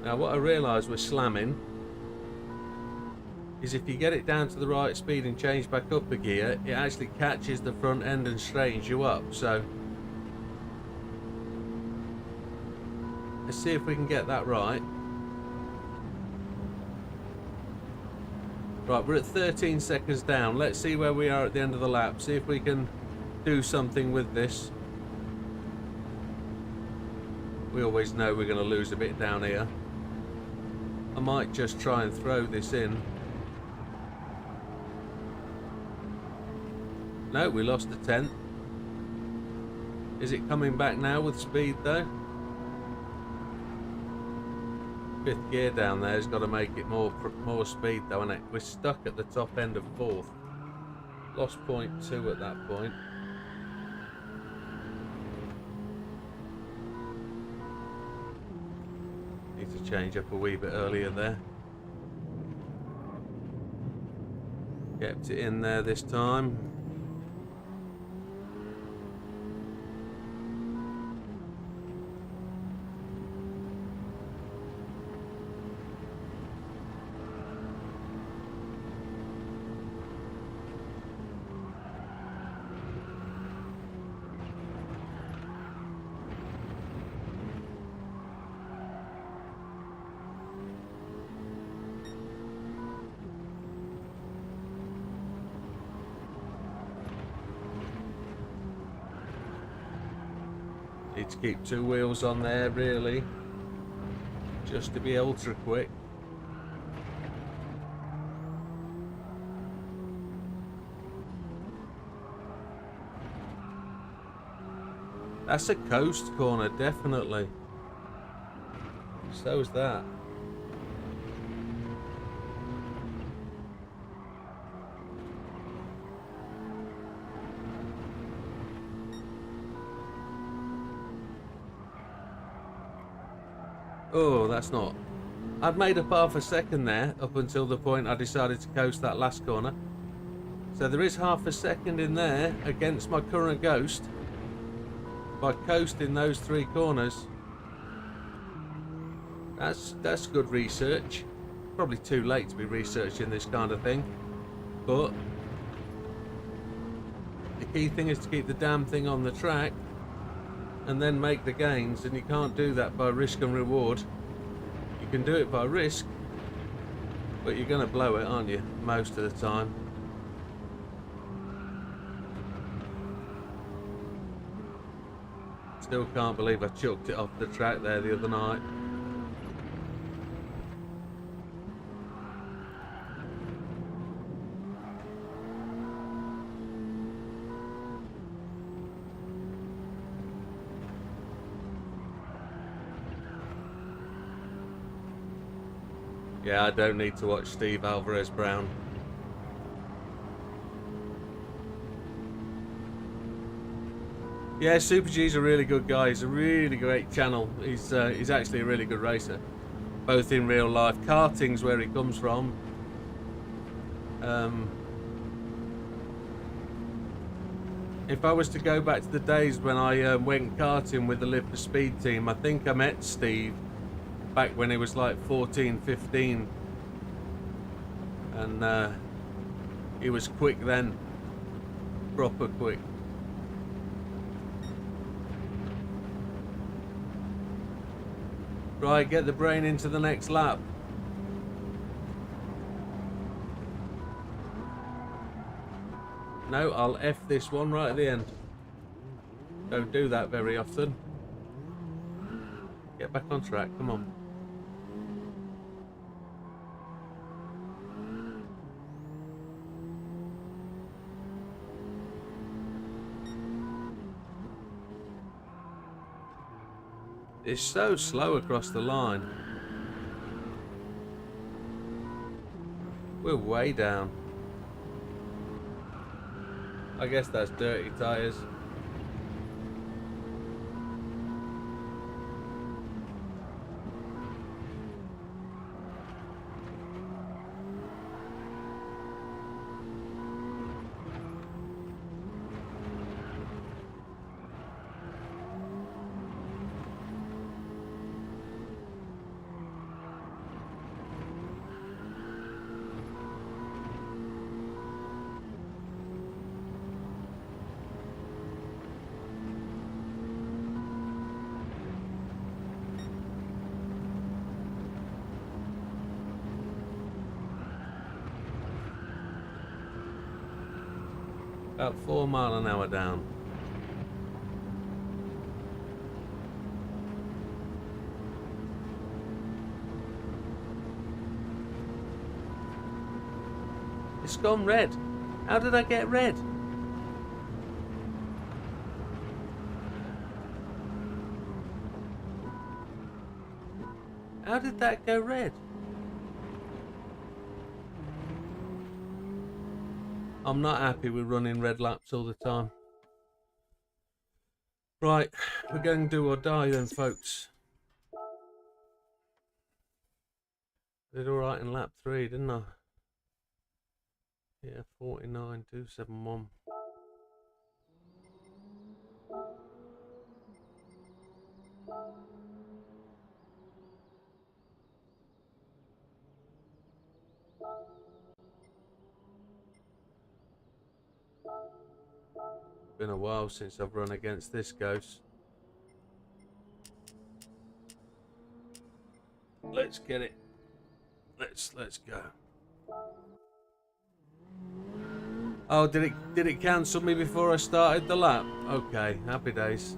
Now what I realised with slamming is if you get it down to the right speed and change back up a gear, it actually catches the front end and straightens you up. So let's see if we can get that right. Right, we're at 13 seconds down. Let's see where we are at the end of the lap. See if we can do something with this. We always know we're going to lose a bit down here. I might just try and throw this in. No, we lost the 10th. Is it coming back now with speed though? 5th gear down there has got to make it more speed though, isn't it? We're stuck at the top end of 4th. Lost 0.2 at that point. Need to change up a wee bit earlier there. Kept it in there this time. Need to keep 2 wheels on there really, just to be ultra quick. That's a coast corner, definitely. So's that. Oh, that's not. I'd made up half a second there up until the point I decided to coast that last corner. So there is half a second in there against my current ghost by coasting those 3 corners. That's good research. Probably too late to be researching this kind of thing, but the key thing is to keep the damn thing on the track and then make the gains, and you can't do that by risk and reward. You can do it by risk, but you're going to blow it, aren't you, most of the time. Still can't believe I chucked it off the track there the other night. Yeah, I don't need to watch Steve Alvarez Brown. Yeah, Super G's a really good guy. He's a really great channel. He's actually a really good racer, both in real life. Karting's where he comes from. If I was to go back to the days when I went karting with the Live for Speed team, I think I met Steve back when he was like 14, 15, and he was quick then, proper quick. Right, get the brain into the next lap. No, I'll F this one right at the end. Don't do that very often. Get back on track, come on. It's so slow across the line. We're way down. I guess that's dirty tyres. About 4 miles an hour down. It's gone red. How did I get red? How did that go red? I'm not happy with running red laps all the time. Right, we're going to do or die then, folks. I did alright in lap 3, didn't I? Yeah, 49.271. Been a while since I've run against this ghost. Let's get it. Let's go. Oh, did it cancel me before I started the lap? Okay, happy days.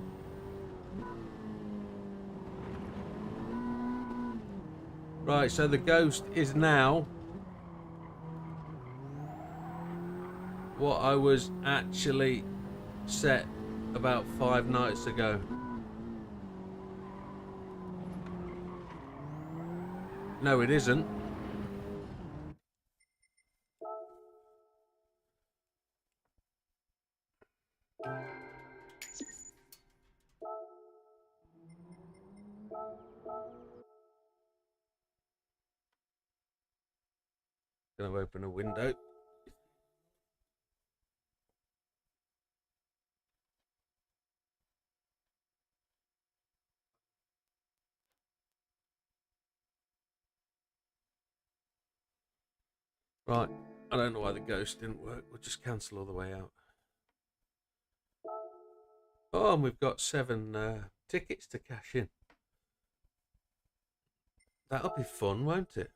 Right, so the ghost is now what I was actually set about 5 nights ago. No, it isn't. Gonna open a window. Right, I don't know why the ghost didn't work. We'll just cancel all the way out. Oh, and we've got 7 tickets to cash in. That'll be fun, won't it?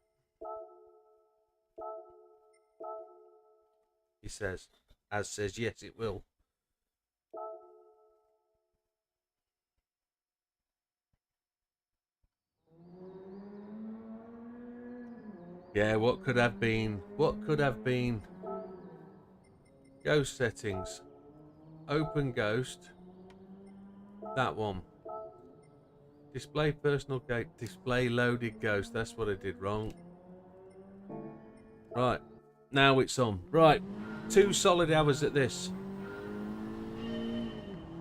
He says, as says, yes, it will. Yeah, what could have been? What could have been? Ghost settings. Open ghost. That one. Display personal gate. Display loaded ghost. That's what I did wrong. Right. Now it's on. Right. 2 solid hours at this.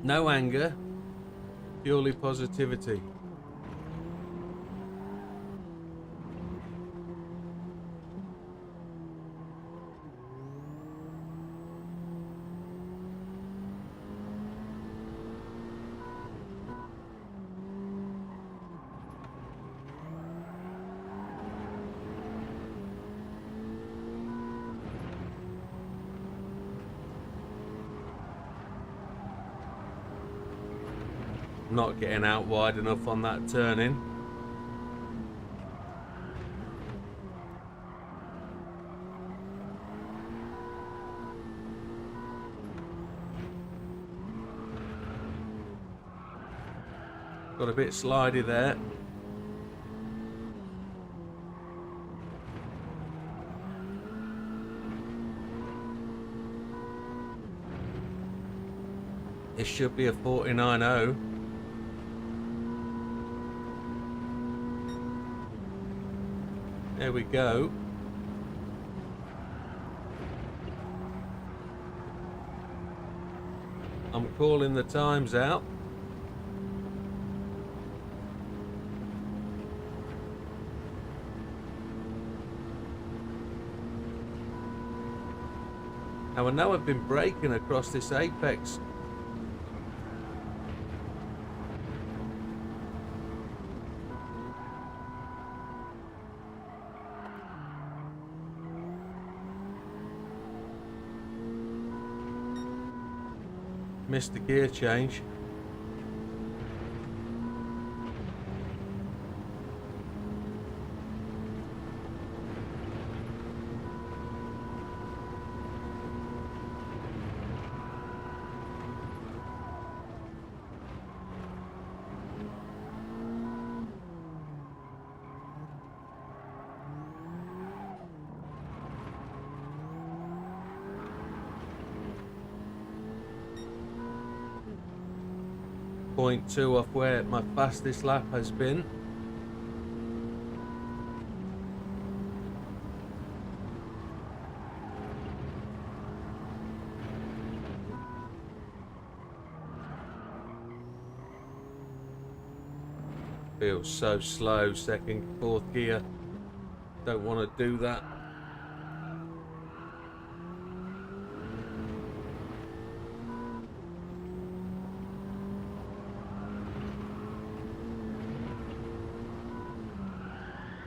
No anger. Purely positivity. Not getting out wide enough on that turning. Got a bit slidey there. It should be a 49.0. There we go. I'm calling the times out. Now I know I've been braking across this apex. Missed the gear change. .2 off where my fastest lap has been. Feels so slow, second, fourth gear. Don't want to do that.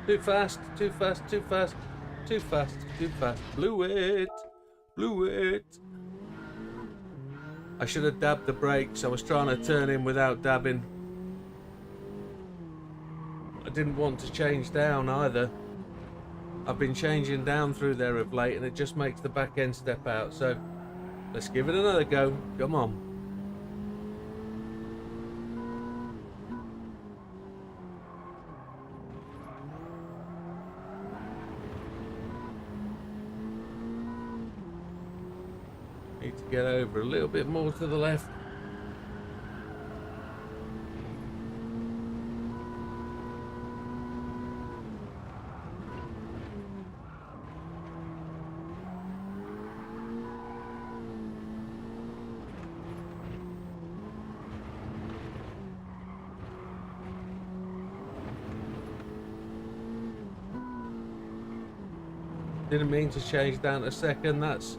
Too fast, too fast, too fast, too fast, too fast. Blew it, blew it. I should have dabbed the brakes. I was trying to turn in without dabbing. I didn't want to change down either. I've been changing down through there of late and it just makes the back end step out. So let's give it another go. Come on. Need to get over a little bit more to the left. Didn't mean to change down to second. That's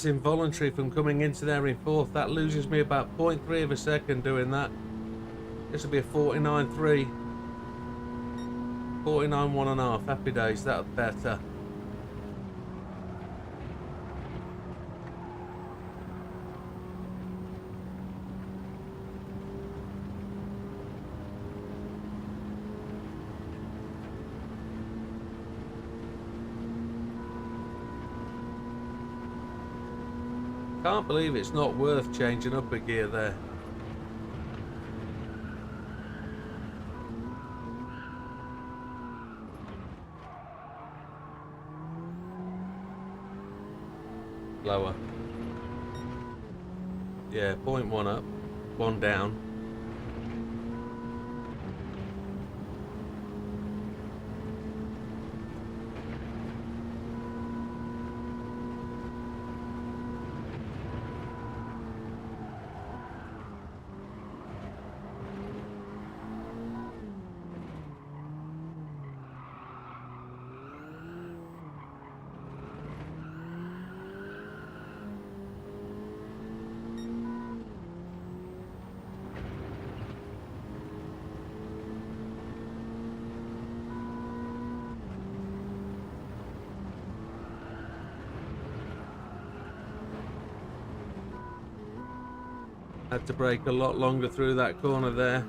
involuntary from coming into there in fourth. That loses me about 0.3 of a second doing that. This will be a 49.3. 49.1.5. Happy days. That's better. Can't believe it's not worth changing up a gear there. Lower. Yeah, 0.1 up, 1 down. Had to brake a lot longer through that corner there.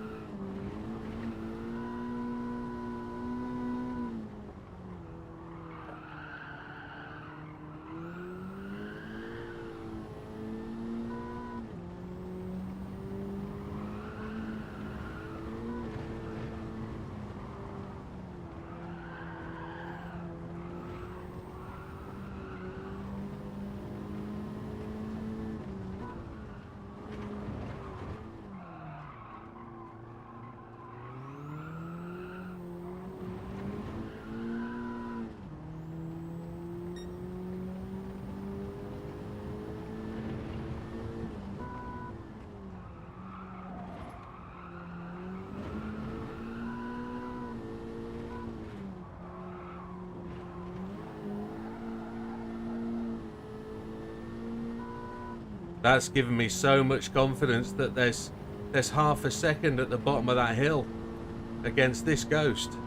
That's given me so much confidence that there's half a second at the bottom of that hill against this Ghost.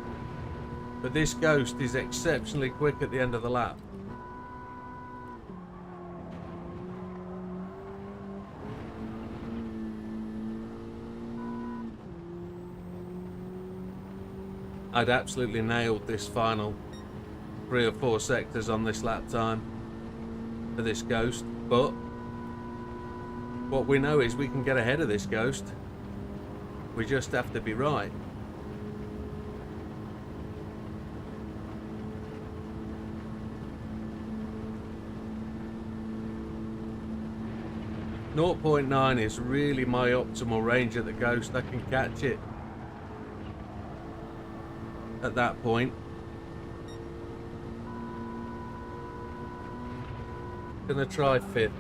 But this Ghost is exceptionally quick at the end of the lap. I'd absolutely nailed this final 3 or 4 sectors on this lap time for this Ghost, but what we know is we can get ahead of this Ghost. We just have to be right. .9 is really my optimal range at the Ghost. I can catch it at that point. Gonna try 5th.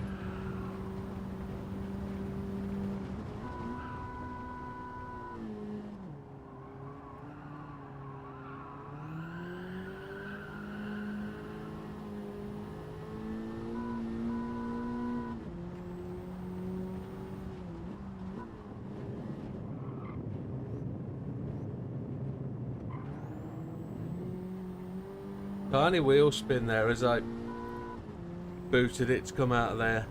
Tiny wheel spin there as I booted it to come out of there.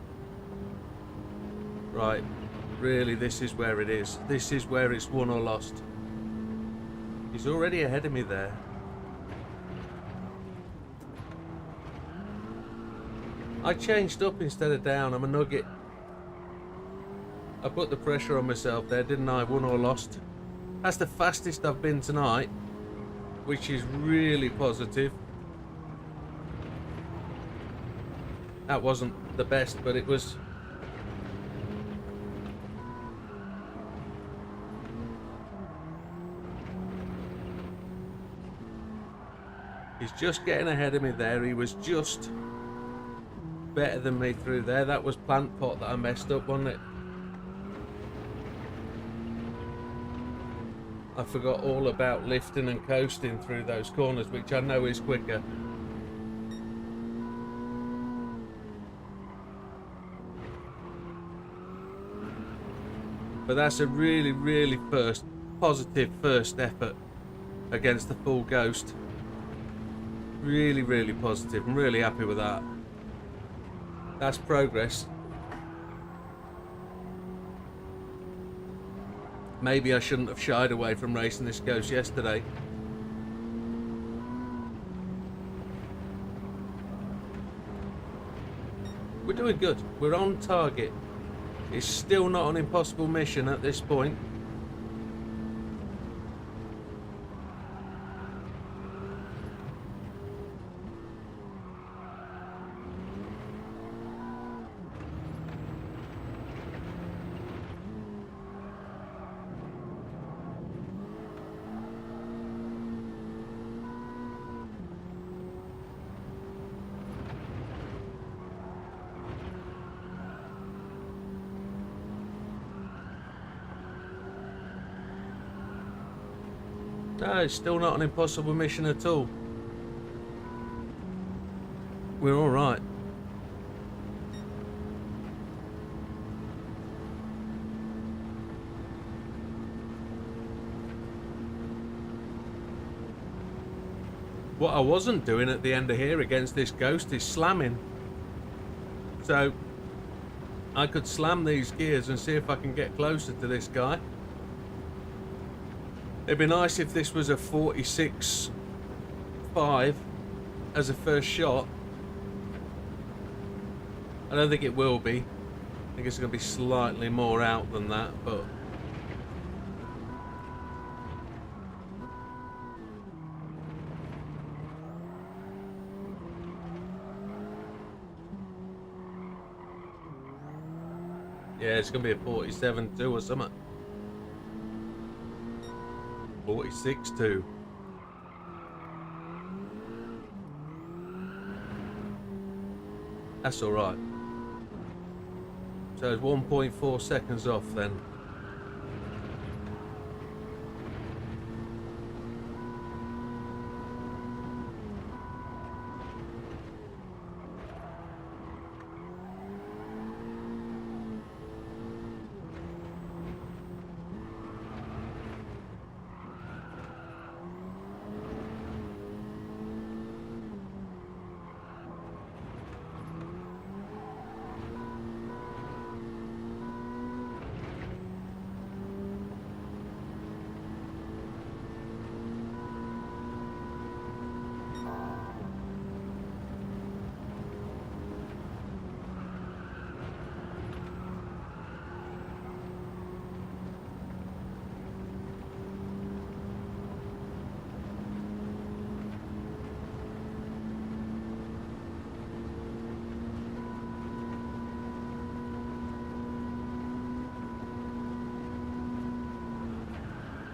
Right, really, this is where it is. This is where it's won or lost. He's already ahead of me there. I changed up instead of down. I'm a nugget. I put the pressure on myself there, didn't I? Won or lost. That's the fastest I've been tonight, which is really positive. That wasn't the best, but it was. He's just getting ahead of me there. He was just better than me through there. That was plant pot that I messed up, wasn't it? I forgot all about lifting and coasting through those corners, which I know is quicker. But that's a really, really positive first effort against the full Ghost. Really, really positive. I'm really happy with that. That's progress. Maybe I shouldn't have shied away from racing this Ghost yesterday. We're doing good. We're on target. It's still not an impossible mission at this point. No, it's still not an impossible mission at all. We're all right. What I wasn't doing at the end of here against this Ghost is slamming. So I could slam these gears and see if I can get closer to this guy. It'd be nice if this was a 46.5 as a first shot. I don't think it will be. I think it's going to be slightly more out than that, but yeah, it's going to be a 47.2 or something. 46.2. That's all right. So it's 1.4 seconds off then.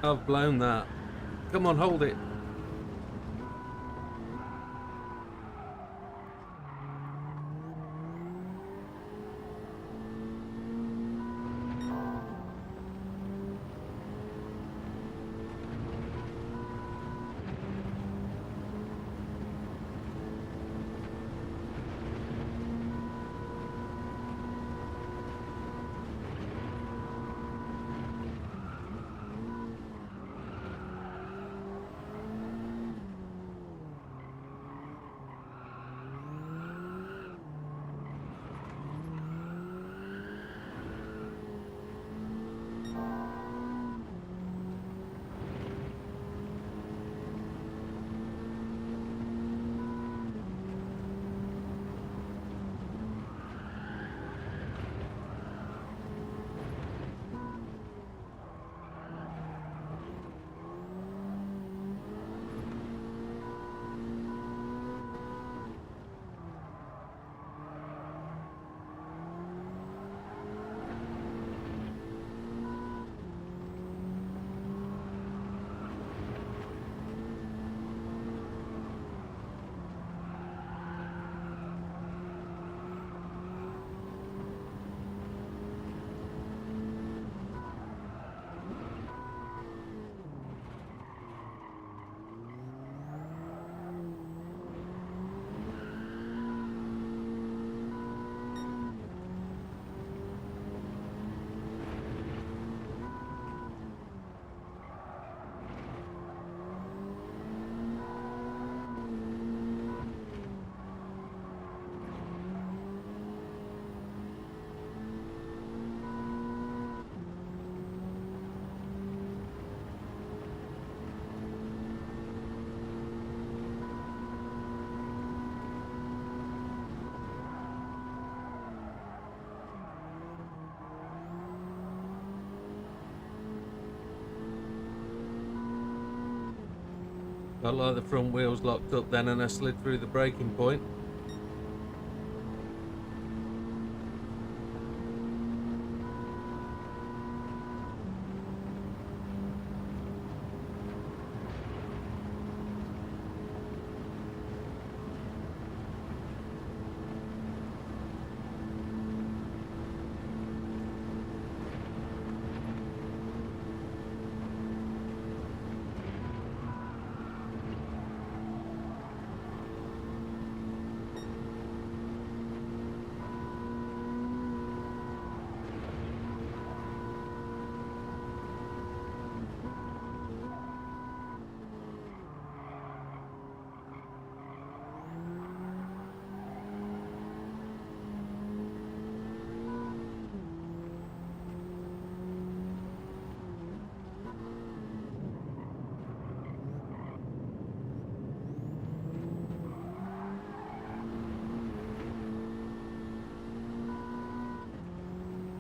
I've blown that. Come on, hold it. Got like the front wheels locked up then, and I slid through the braking point.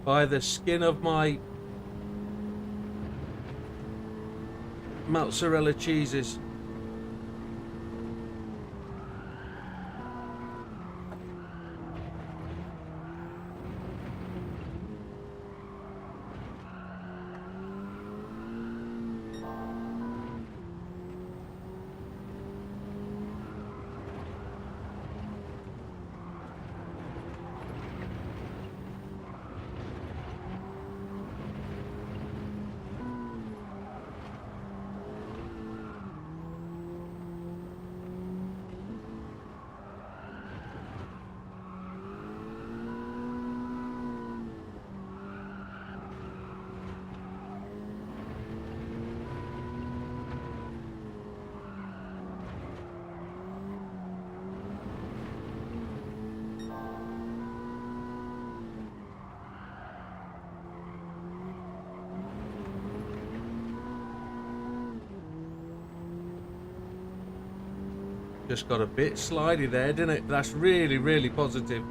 By the skin of my mozzarella cheeses. Just got a bit slidey there, didn't it? That's really, really positive.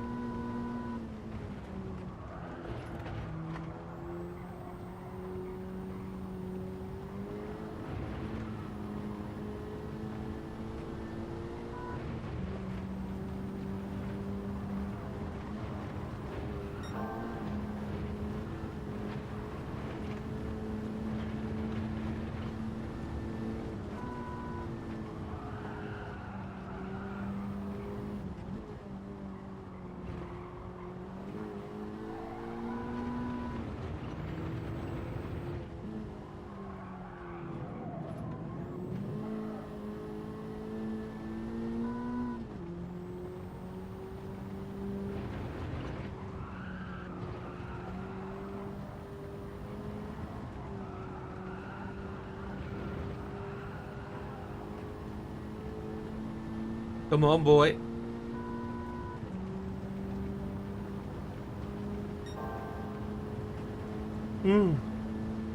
Come on, boy.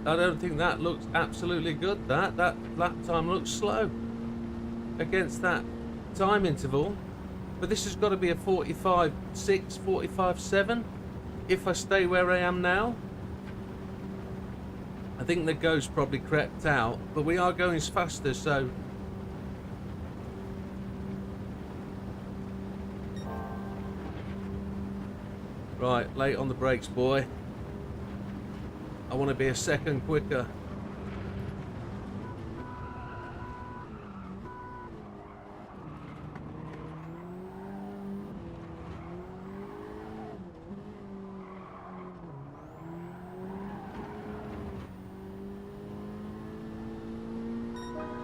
I don't think that looks absolutely good. That lap time looks slow against that time interval. But this has got to be a 45.6, 45.7 if I stay where I am now. I think the ghost probably crept out, but we are going faster, so... Right, late on the brakes, boy. I want to be a second quicker.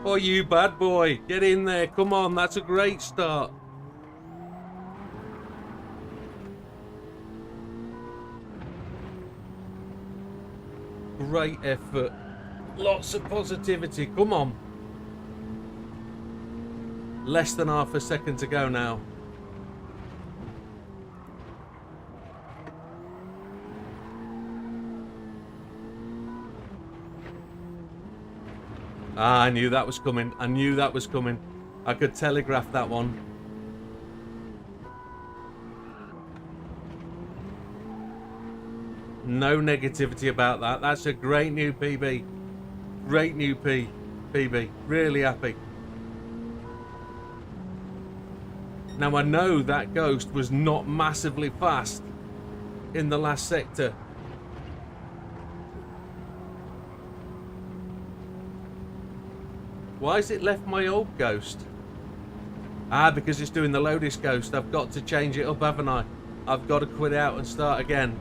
Oh, you bad boy. Get in there. Come on, that's a great start. Great effort. Lots of positivity. Come on. Less than half a second to go now. Ah, I knew that was coming. I knew that was coming. I could telegraph that one. No negativity about that. That's a great new PB. Great new PB. Really happy. Now I know that ghost was not massively fast in the last sector. Why has it left my old ghost? Ah, because it's doing the Lotus ghost. I've got to change it up, haven't I? I've got to quit out and start again.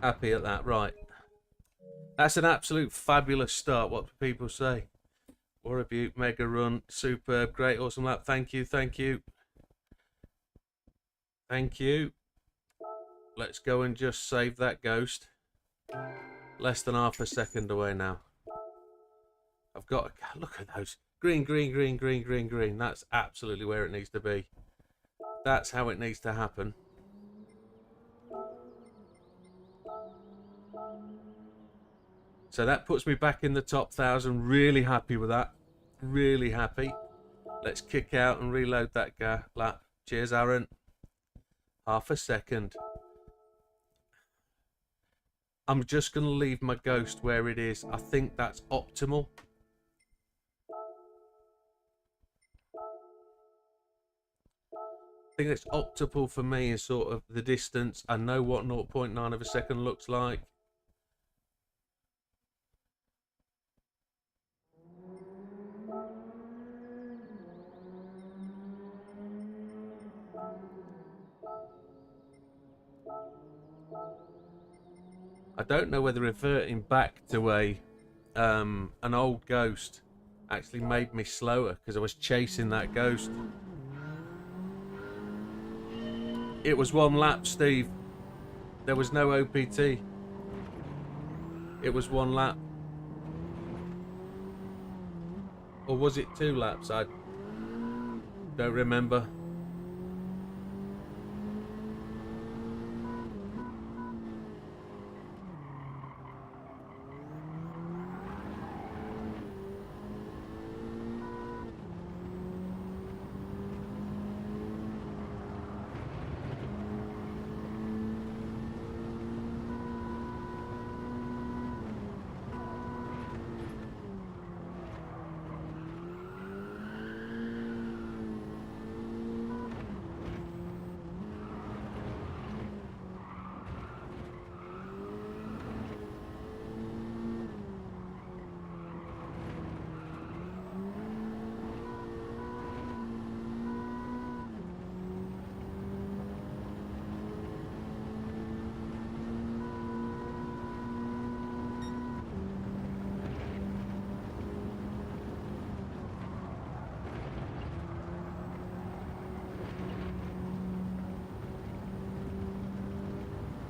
Happy at that, right. That's an absolute fabulous start, what do people say? War of Butte, mega run, superb, great, awesome lap. Thank you, thank you. Thank you. Let's go and just save that ghost. Less than half a second away now. I've got, look at those. Green, green, green, green, green, green. That's absolutely where it needs to be. That's how it needs to happen. So that puts me back in the top 1,000. Really happy with that. Really happy. Let's kick out and reload that lap. Cheers, Aaron. Half a second. I'm just going to leave my ghost where it is. I think that's optimal. I think that's optimal for me is sort of the distance. I know what 0.9 of a second looks like. I don't know whether reverting back to an old ghost actually made me slower because I was chasing that ghost. It was one lap, Steve. There was no OPT. It was one lap. Or was it 2 laps? I don't remember.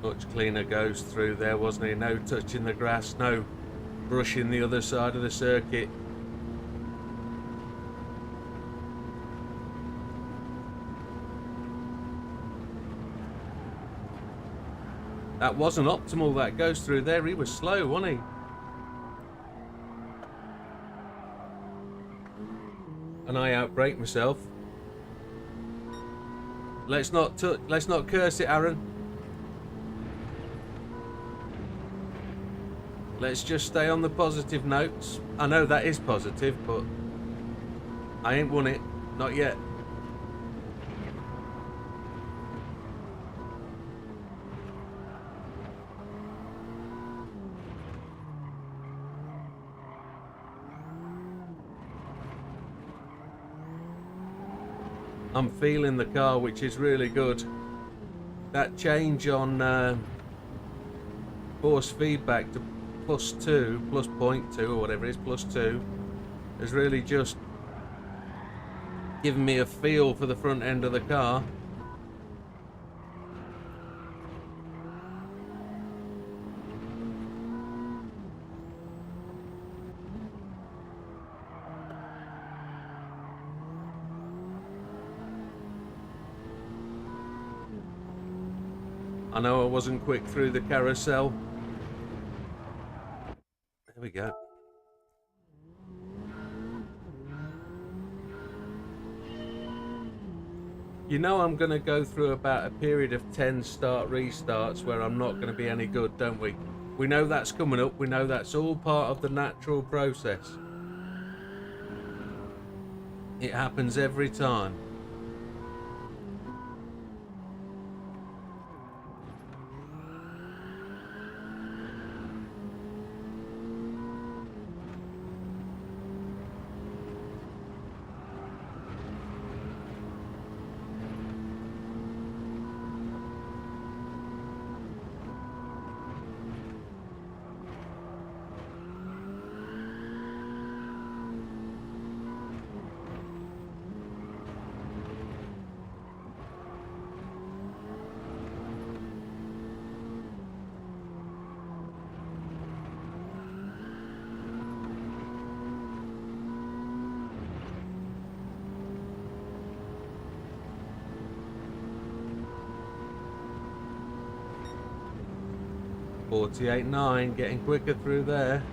Much cleaner goes through there, wasn't he? No touching the grass, no brushing the other side of the circuit. That wasn't optimal, that goes through there. He was slow, wasn't he? And I outbraked myself. Let's not curse it, Aaron. Let's just stay on the positive notes. I know that is positive, but I ain't won it. Not yet. I'm feeling the car, which is really good. That change on force feedback to +2, plus 0.2 or whatever it is, +2, has really just given me a feel for the front end of the car. I know I wasn't quick through the carousel. There we go. You know I'm going to go through about a period of 10 start restarts where I'm not going to be any good, don't we? We know that's coming up. We know that's all part of the natural process. It happens every time. .48.9, getting quicker through there.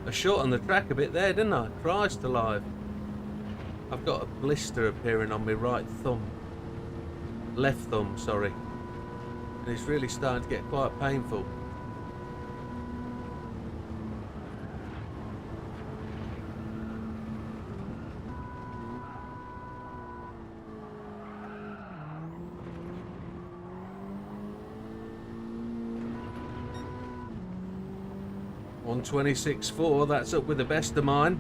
I shot on the track a bit there, didn't I? Christ alive. I've got a blister appearing on my right thumb. Left thumb, sorry. And it's really starting to get quite painful. On 26.4, that's up with the best of mine.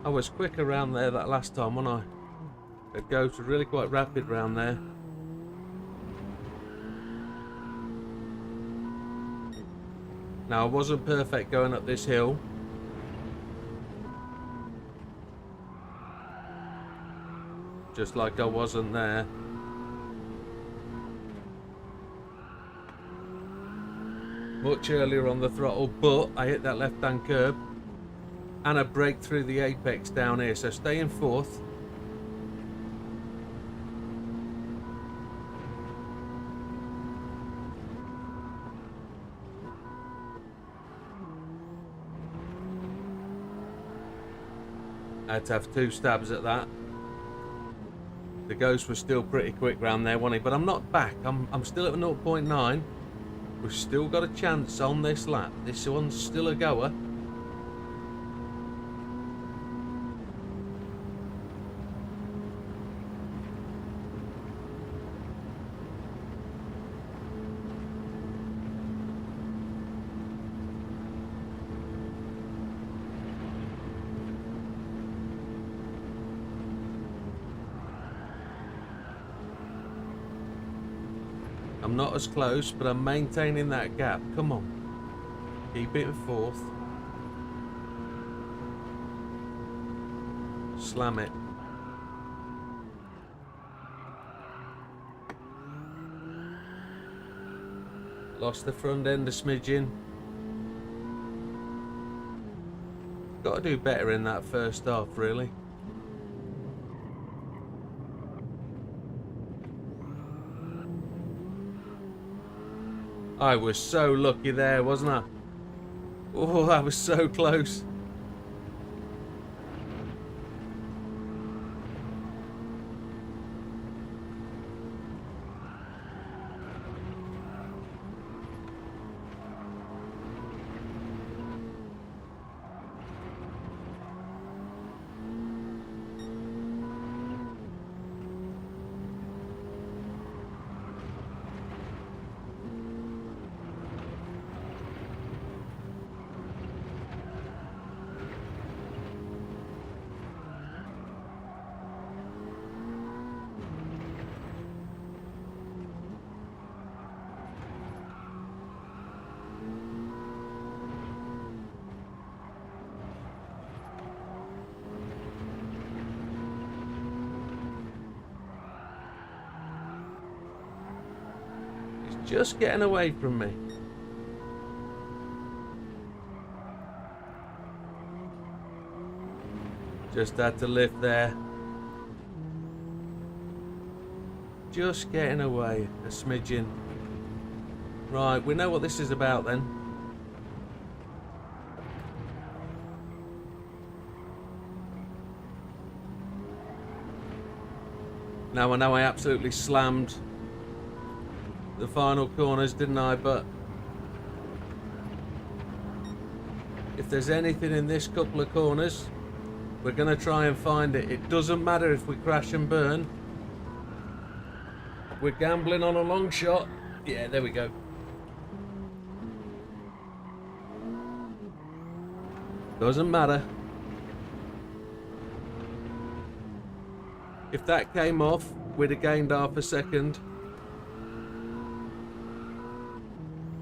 I was quick around there that last time, wasn't I? It goes really quite rapid round there. Now, I wasn't perfect going up this hill. Just like I wasn't there. much earlier on the throttle, but I hit that left-hand curb and I brake through the apex down here, so stay in fourth. I had to have 2 stabs at that. The Ghost was still pretty quick round there, wasn't he? But I'm not back. I'm still at 0.9. We've still got a chance on this lap. This one's still a goer. I'm not as close, but I'm maintaining that gap. Come on. Keep it in fourth. Slam it. Lost the front end a smidgen. Got to do better in that first half, really. I was so lucky there, wasn't I? Oh, that was so close. Just getting away from me. Just had to lift there. Just getting away a smidgen. Right, we know what this is about then. Now I know I absolutely slammed the final corners, didn't I? But if there's anything in this couple of corners, we're going to try and find it. It doesn't matter if we crash and burn. We're gambling on a long shot. Yeah, there we go. Doesn't matter. If that came off, we'd have gained half a second.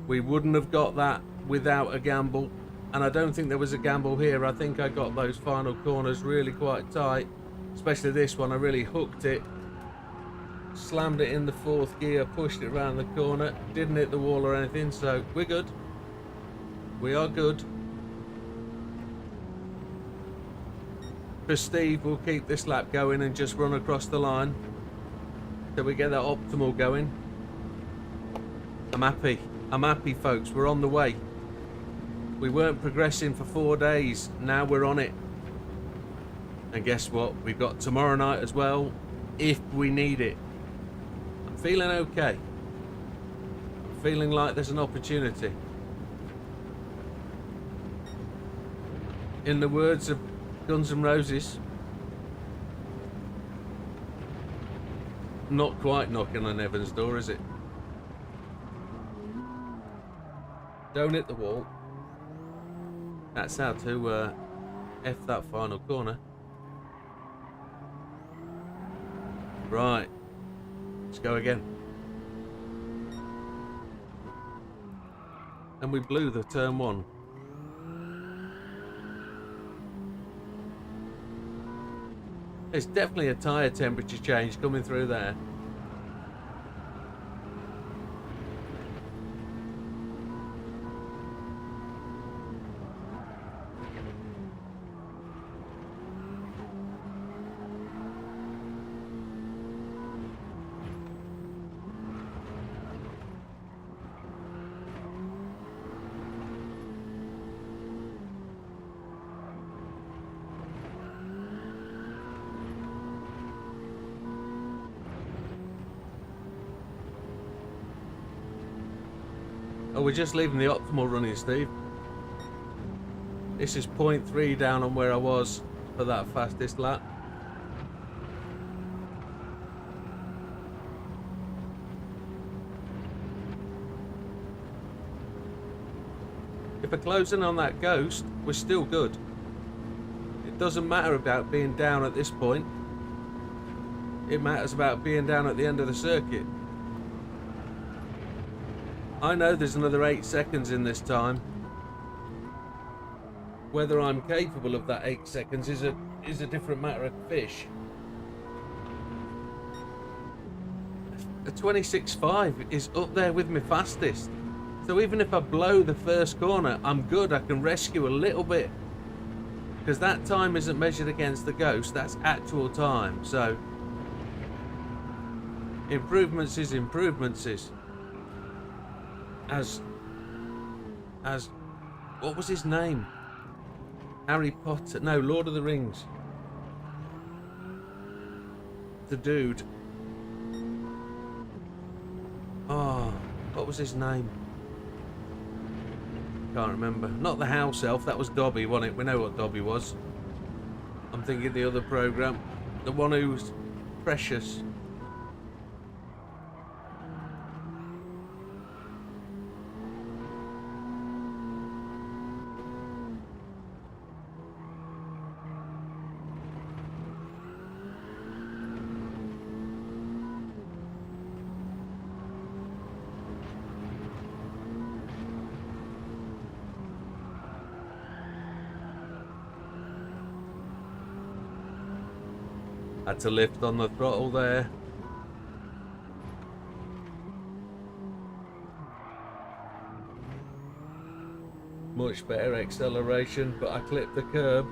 We wouldn't have got that without a gamble. And I don't think there was a gamble here. I think I got those final corners really quite tight. Especially this one, I really hooked it. Slammed it in the fourth gear, pushed it around the corner. Didn't hit the wall or anything, so we're good. We are good. For Steve, we'll keep this lap going and just run across the line till we get that optimal going. I'm happy. I'm happy, folks. We're on the way. We weren't progressing for 4 days. Now we're on it. And guess what? We've got tomorrow night as well, if we need it. I'm feeling okay. I'm feeling like there's an opportunity. In the words of Guns N' Roses, not quite knocking on heaven's door, is it? Don't hit the wall. That's how to F that final corner. Right. Let's go again. And we blew the turn one. There's definitely a tyre temperature change coming through there. Oh, we're just leaving the optimal running, Steve. This is 0.3 down on where I was for that fastest lap. If we're closing on that ghost, we're still good. It doesn't matter about being down at this point. It matters about being down at the end of the circuit. I know there's another 8 seconds in this time. Whether I'm capable of that 8 seconds is a different matter of fish. A 26.5 is up there with my fastest. So even if I blow the first corner, I'm good. I can rescue a little bit. Because that time isn't measured against the ghost. That's actual time. So improvements is improvements is. As what was his name? Harry Potter. No, Lord of the Rings. The dude. Oh, what was his name? Can't remember. Not the house elf, that was Dobby, wasn't it? We know what Dobby was. I'm thinking the other program. The one who's precious. Had to lift on the throttle there. Much better acceleration, but I clipped the curb,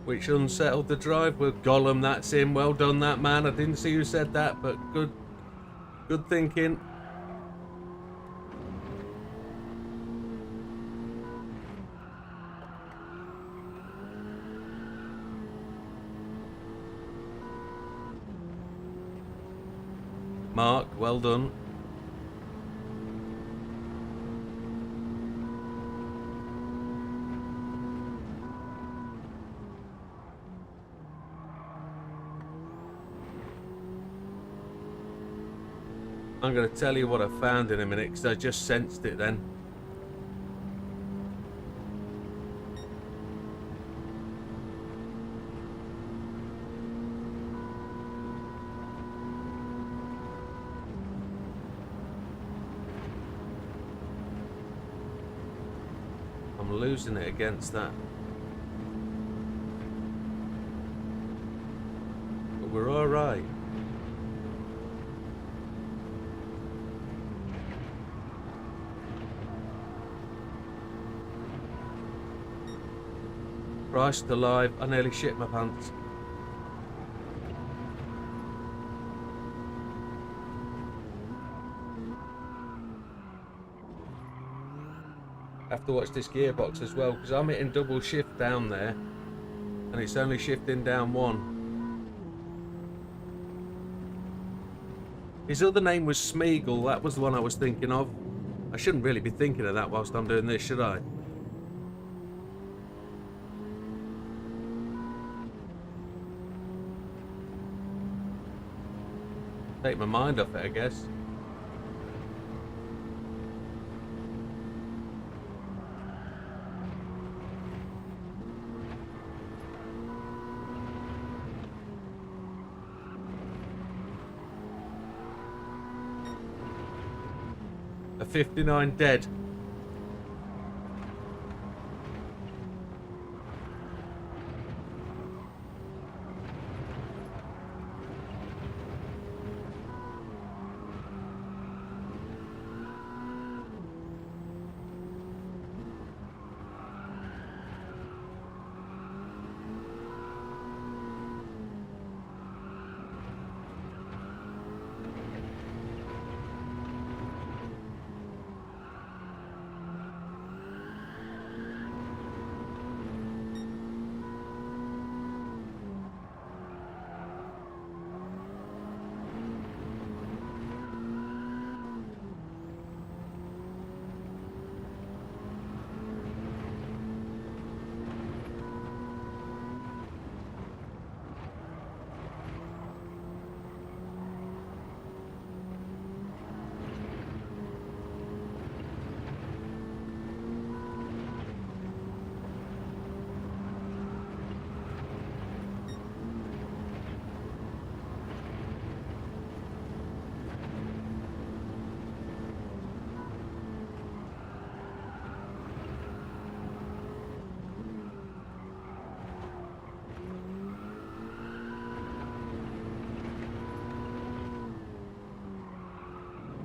which unsettled the drive. Well, Gollum, that's him. Well done, that man. I didn't see who said that, but good thinking. Mark, well done. I'm going to tell you what I found in a minute because I just sensed it then. I'm losing it against that. But we're all right. Christ alive, I nearly shit my pants. I have to watch this gearbox as well because I'm hitting double shift down there and it's only shifting down one. His other name was Smeagol, that was the one I was thinking of. I shouldn't really be thinking of that whilst I'm doing this, should I? Take my mind off it, I guess. A 59 dead.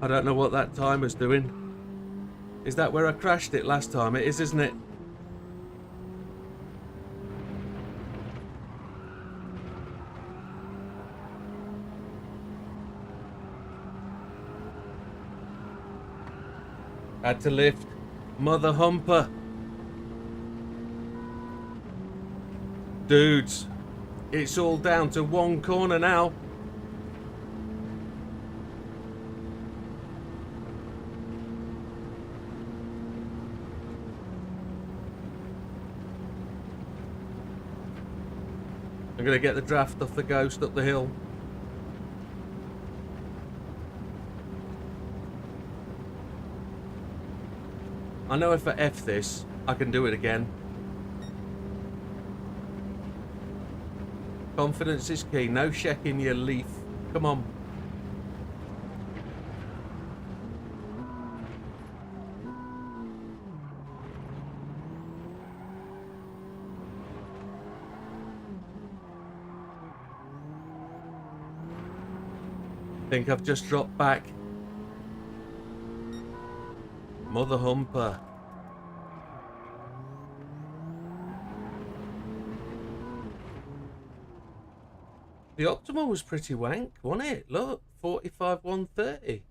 I don't know what that timer's doing. Is that where I crashed it last time? It is, isn't it? Had to lift. Mother humper. Dudes, it's all down to one corner now. I'm going to get the draft off the Ghost up the hill. I know if I F this, I can do it again. Confidence is key. No checking your leaf. Come on. Think I've just dropped back. Mother humper. The optimal was pretty wank, wasn't it? Look, 45 130.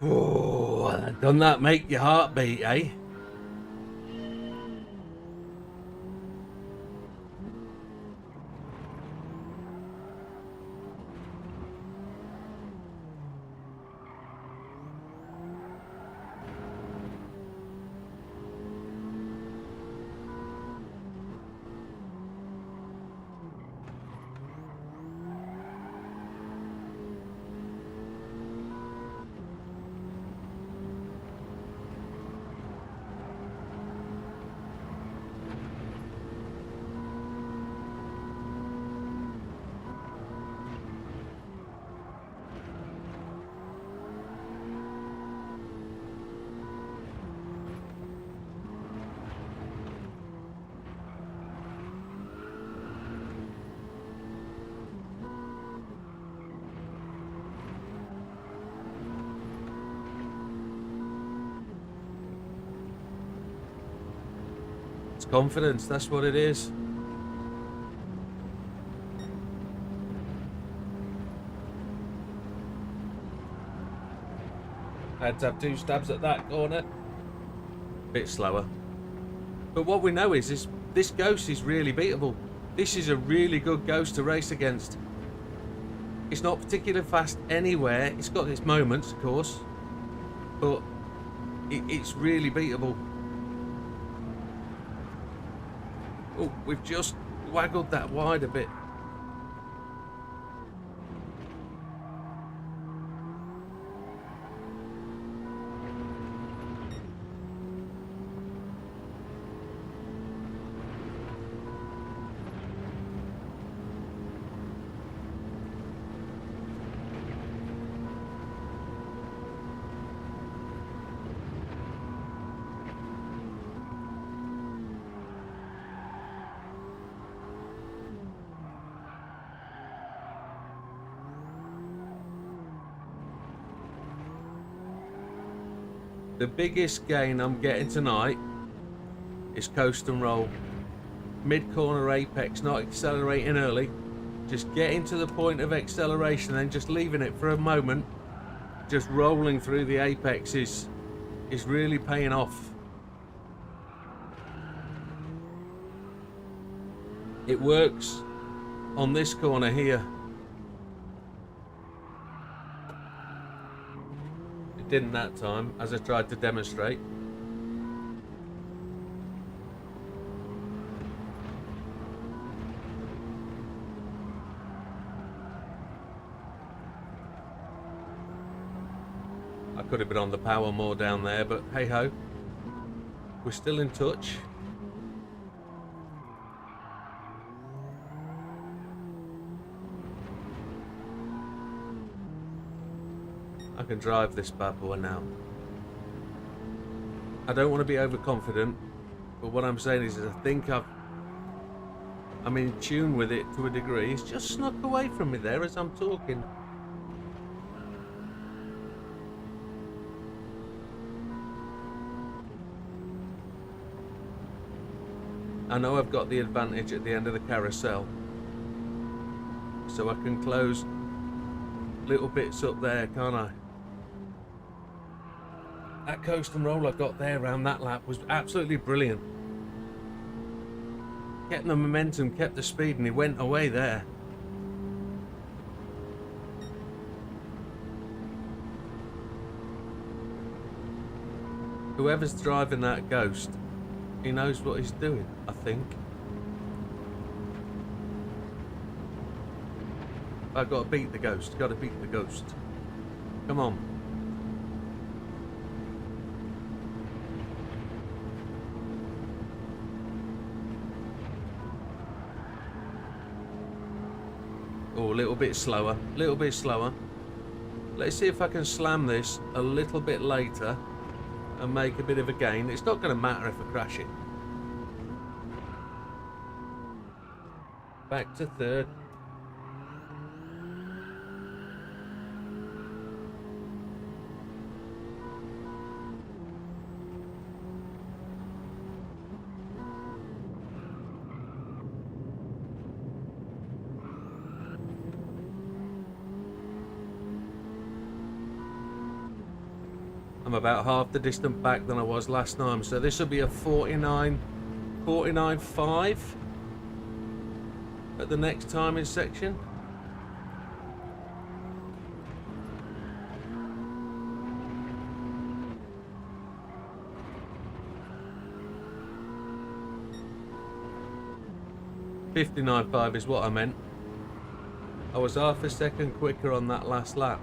Oh, doesn't that make your heart beat, eh? It's confidence, that's what it is. I had to have 2 stabs at that corner. Bit slower. But what we know is this Ghost is really beatable. This is a really good Ghost to race against. It's not particularly fast anywhere. It's got its moments, of course. But it's really beatable. Oh, we've just waggled that wide a bit. The biggest gain I'm getting tonight is coast and roll. Mid-corner apex, not accelerating early. Just getting to the point of acceleration and just leaving it for a moment. Just rolling through the apex is really paying off. It works on this corner here. Didn't that time, as I tried to demonstrate. I could have been on the power more down there, but hey ho, we're still in touch. I can drive this bad boy now. I don't want to be overconfident, but what I'm saying is I think I'm in tune with it to a degree. It's just snuck away from me there as I'm talking. I know I've got the advantage at the end of the carousel, so I can close little bits up there, can't I? That coast and roll I got there around that lap was absolutely brilliant. Kept the momentum, kept the speed, and he went away there. Whoever's driving that Ghost, he knows what he's doing, I think. I've got to beat the Ghost, got to beat the Ghost. Come on. Oh, a little bit slower, a little bit slower. Let's see if I can slam this a little bit later and make a bit of a gain. It's not going to matter if I crash it. Back to third. I'm about half the distance back than I was last time, so this will be a 49.5 at the next timing section. .59.5 is what I meant. I was half a second quicker on that last lap.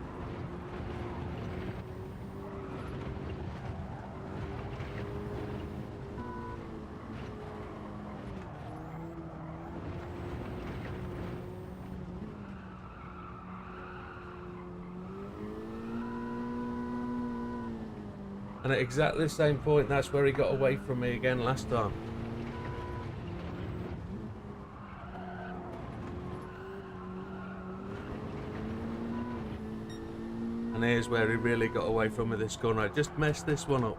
And at exactly the same point, that's where he got away from me again last time. And here's where he really got away from me this corner. I just messed this one up.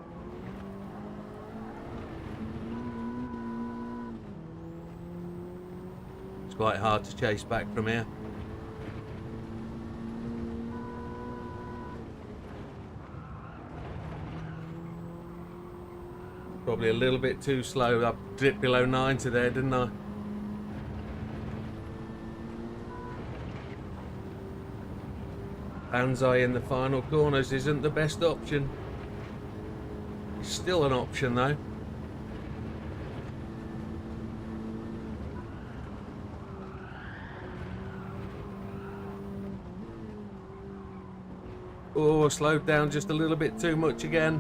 It's quite hard to chase back from here. Probably a little bit too slow. I dipped below 90 there, didn't I? Banzai in the final corners isn't the best option. It's still an option though. Oh, I slowed down just a little bit too much again.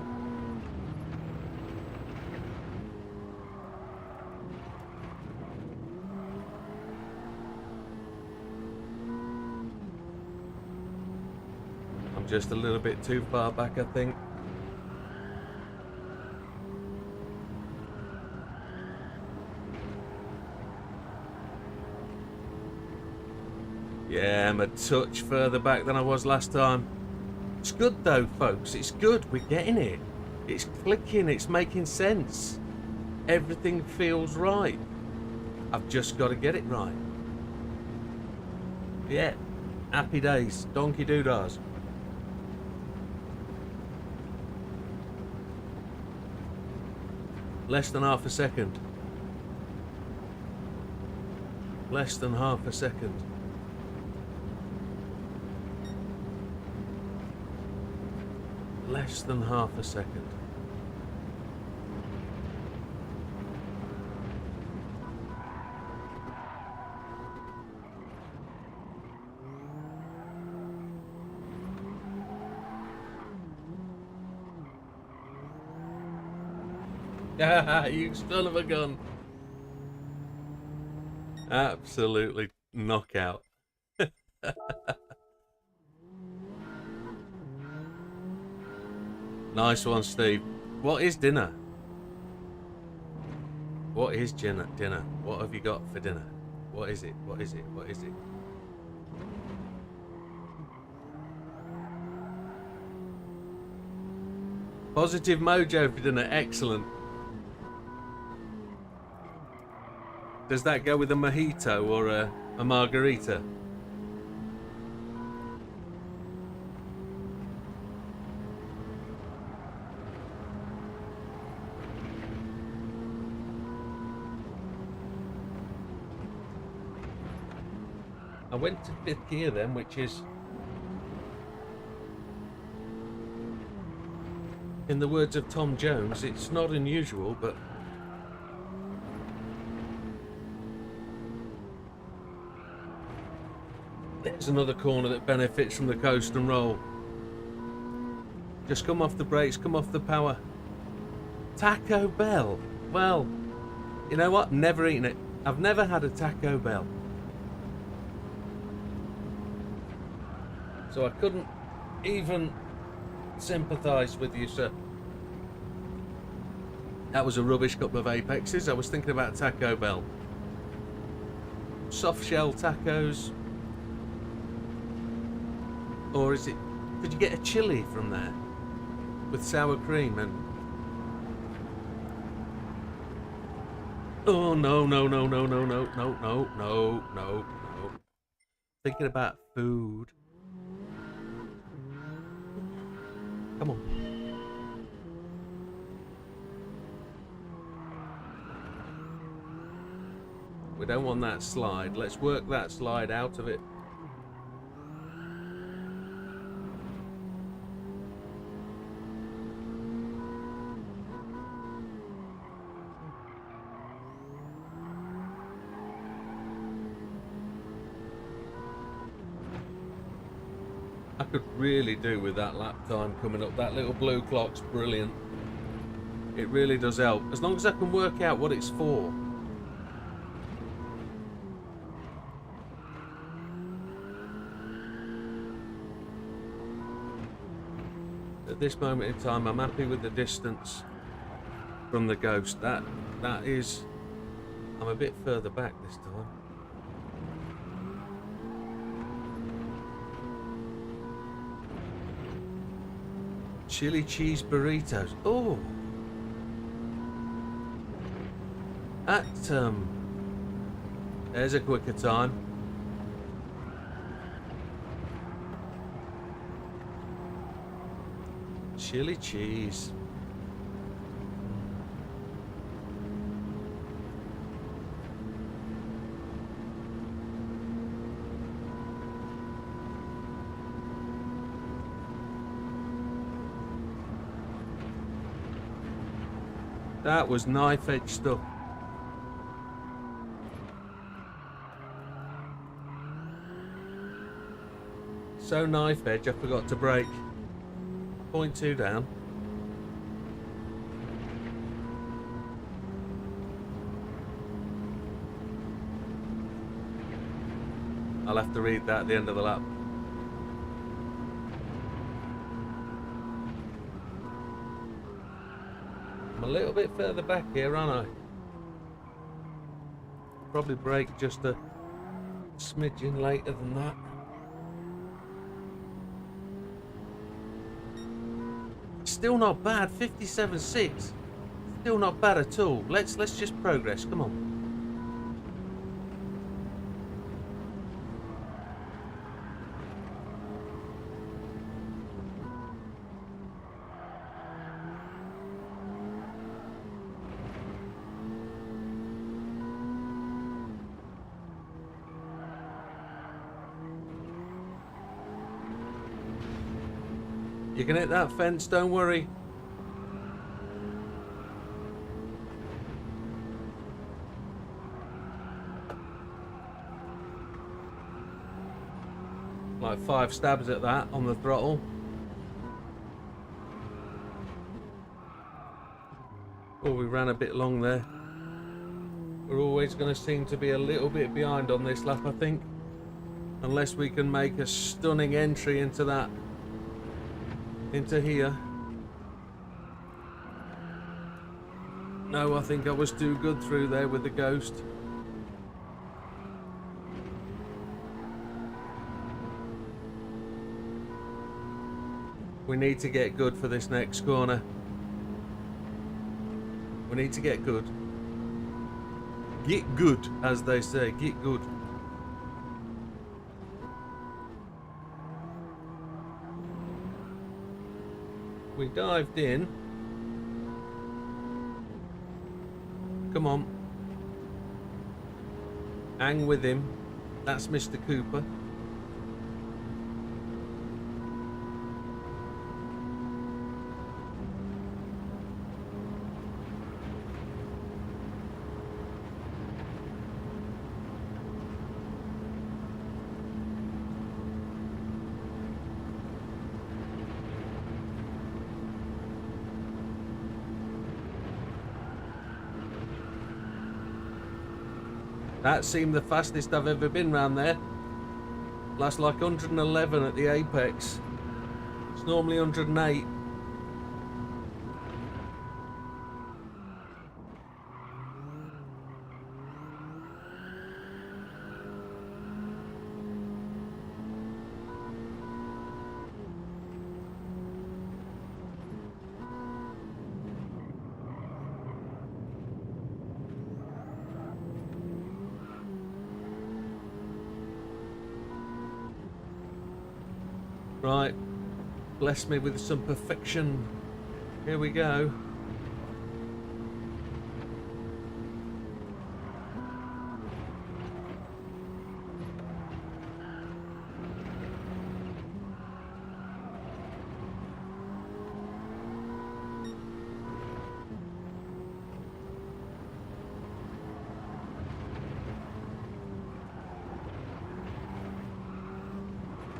Just a little bit too far back, I think. Yeah, I'm a touch further back than I was last time. It's good though, folks. It's good. We're getting it. It's clicking. It's making sense. Everything feels right. I've just got to get it right. Yeah. Happy days. Donkey doodahs. Less than half a second. Less than half a second. Less than half a second. You son of a gun. Absolutely knockout. Nice one, Steve. What is dinner? What is dinner? What have you got for dinner? What is it? What is it? What is it? Positive mojo for dinner. Excellent. Does that go with a mojito or a margarita? I went to 5th gear then, which is, in the words of Tom Jones, it's not unusual, but there's another corner that benefits from the coast and roll. Just come off the brakes, come off the power. Taco Bell. Well, you know what? Never eaten it. I've never had a Taco Bell. So I couldn't even sympathise with you, sir. That was a rubbish couple of Apexes. I was thinking about Taco Bell. Soft shell tacos. Or is it... Could you get a chili from there? With sour cream and... Oh, no. Thinking about food. Come on. We don't want that slide. Let's work that slide out of it. I could really do with that lap time coming up. That little blue clock's brilliant. It really does help. As long as I can work out what it's for. At this moment in time, I'm happy with the distance from the Ghost. That is... I'm a bit further back this time. Chili cheese burritos. Oh, there's a quicker time. Chili cheese. That was knife edge stuff. So knife edge, I forgot to brake. 0.2 down. I'll have to read that at the end of the lap. I'm a little bit further back here, aren't I? Probably brake just a smidgen later than that. Still not bad. 57.6. Still not bad at all. Let's just progress. Come on. You can hit that fence, don't worry. Like 5 stabs at that on the throttle. Oh, we ran a bit long there. We're always going to seem to be a little bit behind on this lap, I think. Unless we can make a stunning entry into that. Into here. No, I think I was too good through there with the Ghost. We need to get good for this next corner. We need to get good. Get good, as they say. Get good. We dived in. Come on. Hang with him. That's Mr. Cooper. That seemed the fastest I've ever been round there. Last like 111 at the apex. It's normally 108. Right, bless me with some perfection. Here we go.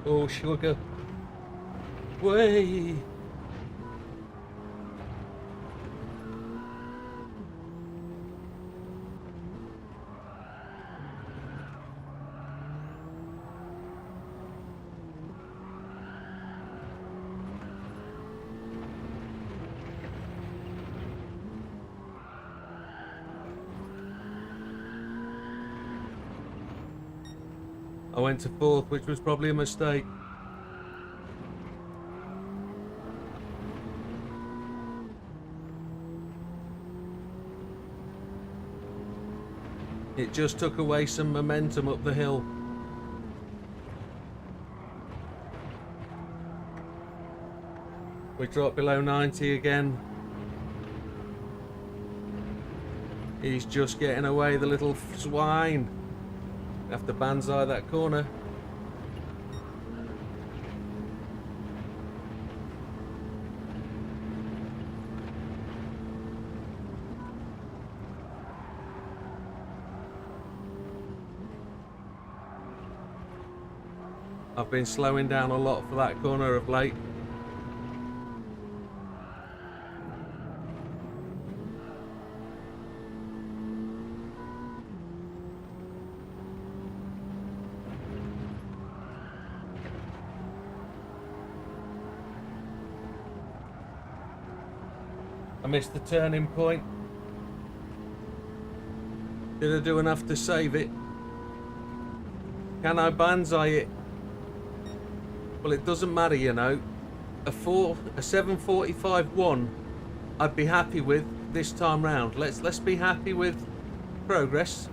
Oh, sugar. Way. I went to fourth, which was probably a mistake. It just took away some momentum up the hill. We dropped below 90 again. He's just getting away, the little swine. Have to banzai that corner. I've been slowing down a lot for that corner of late. I missed the turning point. Did I do enough to save it? Can I banzai it? Well, it doesn't matter, you know. A 745-1 I'd be happy with this time round. Let's be happy with progress.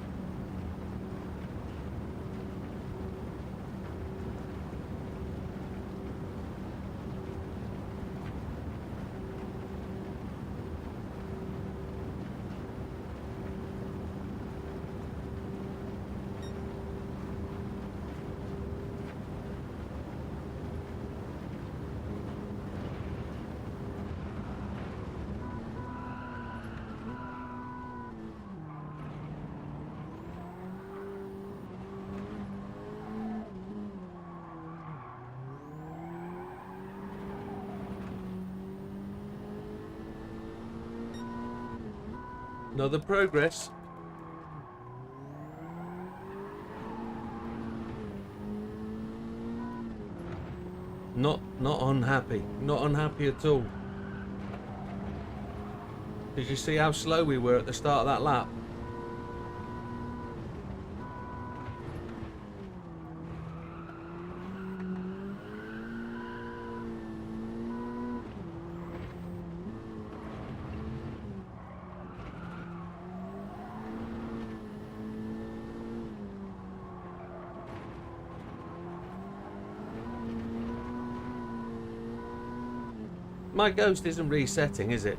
Another progress. Not unhappy. Not unhappy at all. Did you see how slow we were at the start of that lap? My ghost isn't resetting, is it?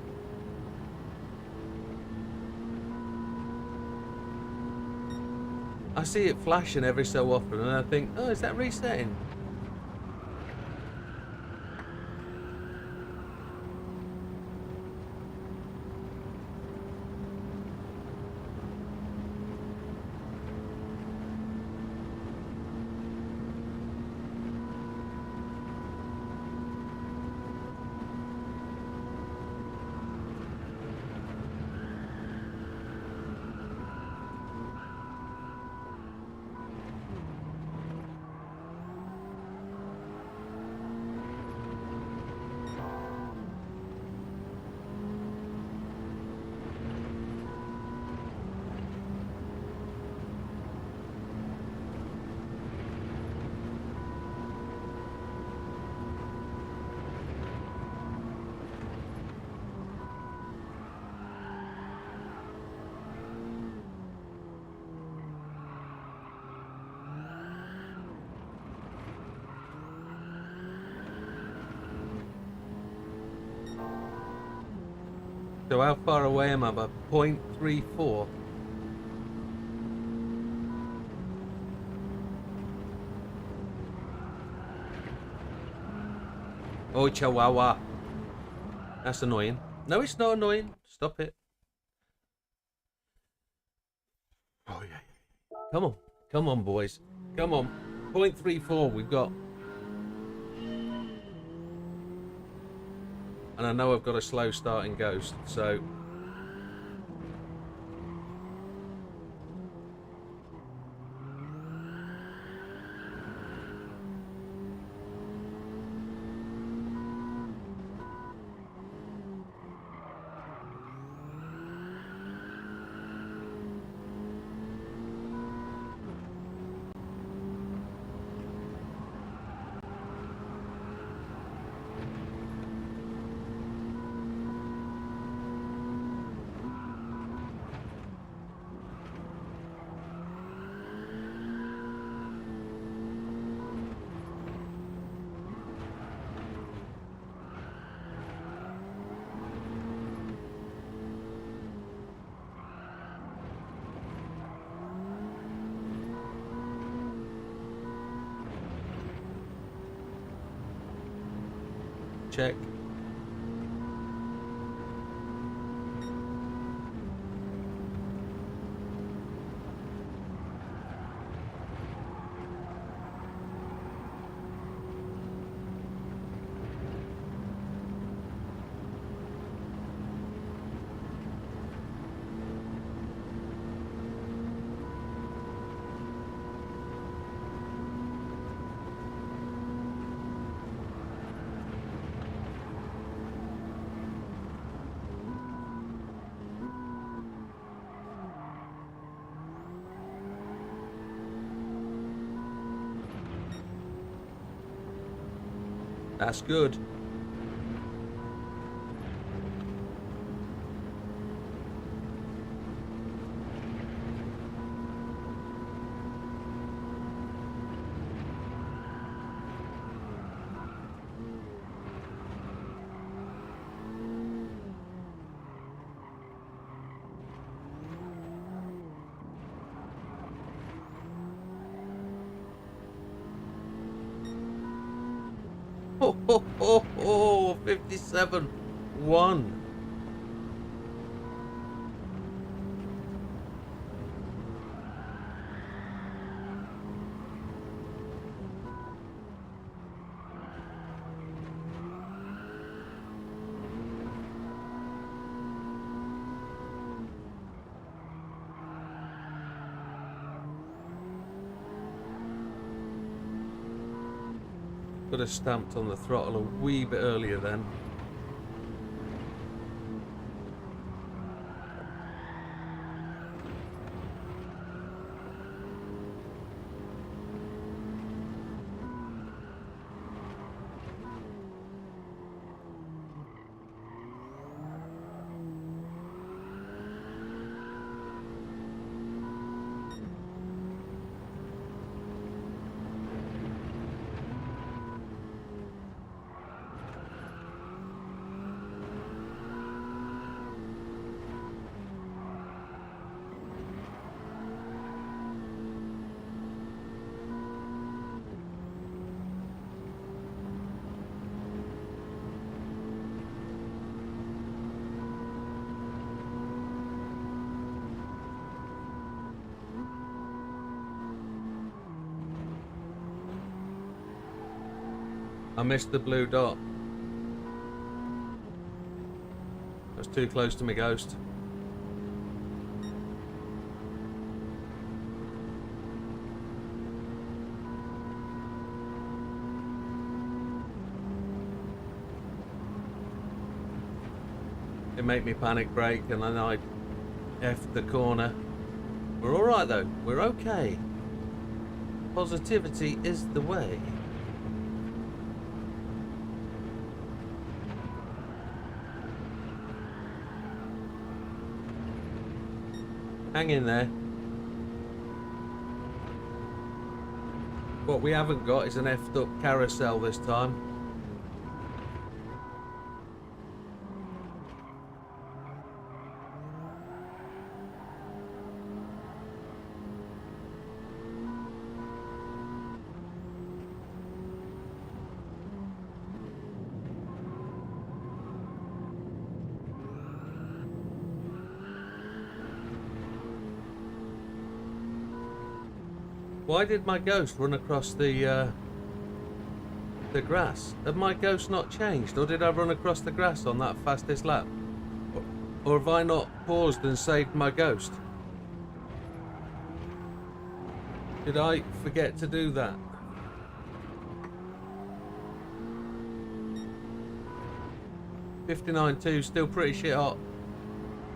I see it flashing every so often and I think, oh, is that resetting? So how far away am I? By 0.34. Oh, Chihuahua. That's annoying. No, it's not annoying. Stop it. Oh, yeah. Come on. Come on, boys. Come on. 0.34 we've got. And I know I've got a slow starting ghost, so... Check. That's good. Oh, 57-1. Could have stamped on the throttle a wee bit earlier then. I missed the blue dot. I was too close to my ghost. It made me panic brake and then I F'd the corner. We're alright though, we're okay. Positivity is the way. Hang in there. What we haven't got is an F'd up carousel this time. Why did my ghost run across the grass? Had my ghost not changed, or did I run across the grass on that fastest lap? Or have I not paused and saved my ghost? Did I forget to do that? $59.2, still pretty shit hot.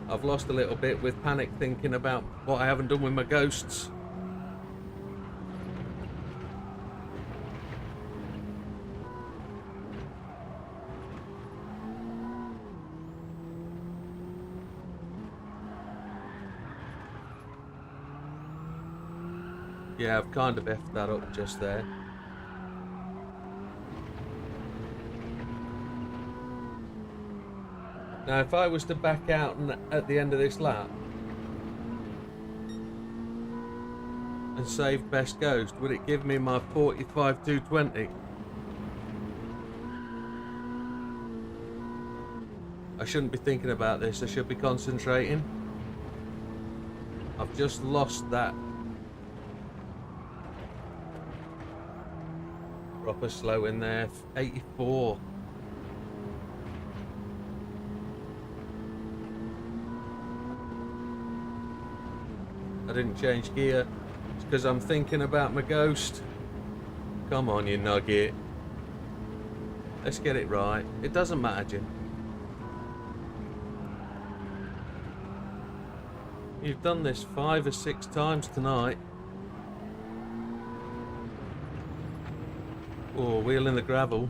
I've lost a little bit with panic thinking about what I haven't done with my ghosts. Yeah, I've kind of effed that up just there. Now, if I was to back out at the end of this lap and save best ghost, would it give me my 45.220? I shouldn't be thinking about this, I should be concentrating. I've just lost that. Proper slow in there, 84. I didn't change gear. It's because I'm thinking about my ghost. Come on, you nugget. Let's get it right. It doesn't matter, Jim. You've done this 5 or 6 times tonight. Oh, wheel in the gravel.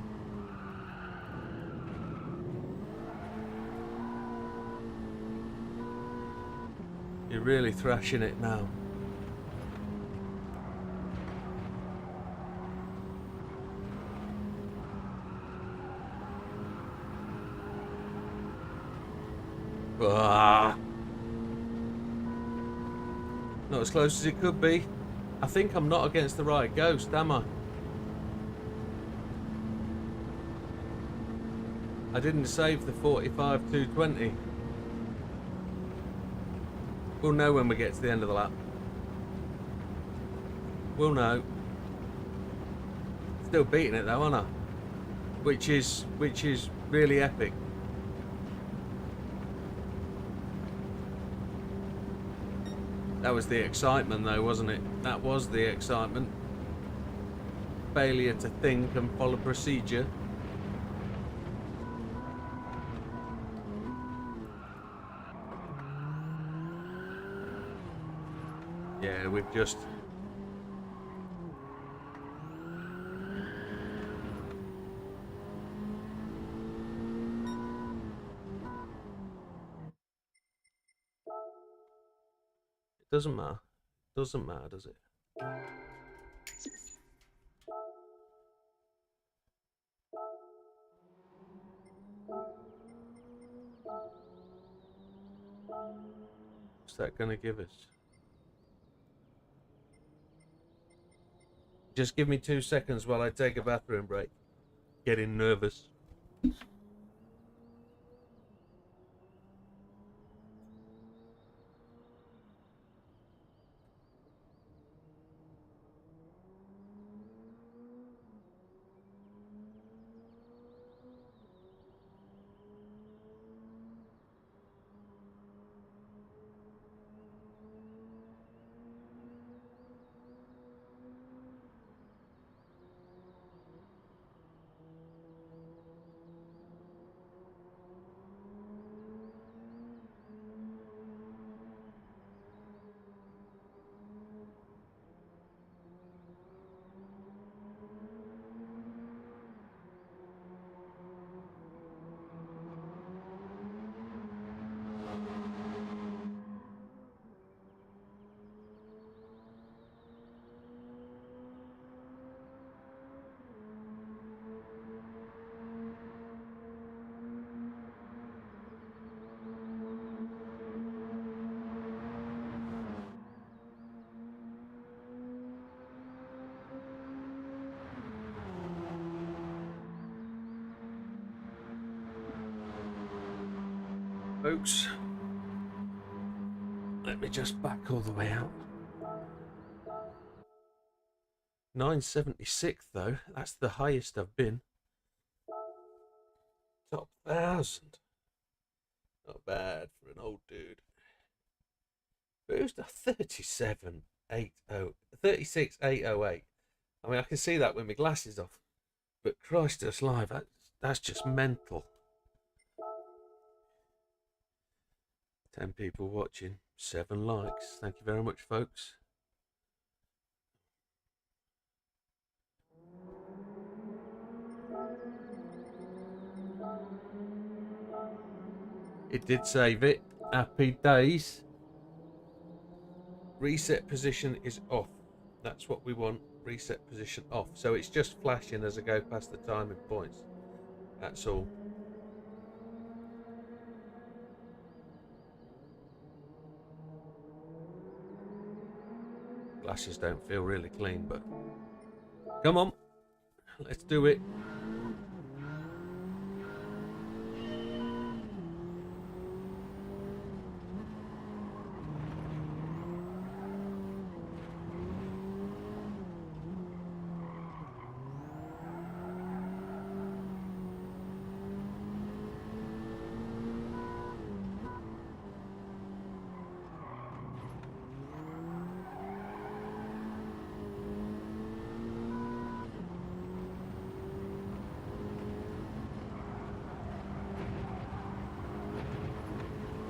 You're really thrashing it now. Ah. Not as close as it could be. I think I'm not against the right ghost, am I? I didn't save the 45.220. We'll know when we get to the end of the lap. We'll know. Still beating it though, aren't I? Which is really epic. That was the excitement though, wasn't it? That was the excitement. Failure to think and follow procedure. Yeah, we've just... It doesn't matter. Doesn't matter, does it? What's that gonna give us? Just give me 2 seconds while I take a bathroom break. Getting nervous. folks. Let me just back all the way out. 976 though, that's the highest I've been. Top 1,000. Not bad for an old dude. But it was the 36,808. I mean, I can see that with my glasses off. But Christ, it's live. That's just mental. 10 people watching, 7 likes. Thank you very much, folks. It did save it. Happy days. Reset position is off. That's what we want. Reset position off. So it's just flashing as I go past the timing points. That's all. Glasses don't feel really clean, but come on. Let's do it.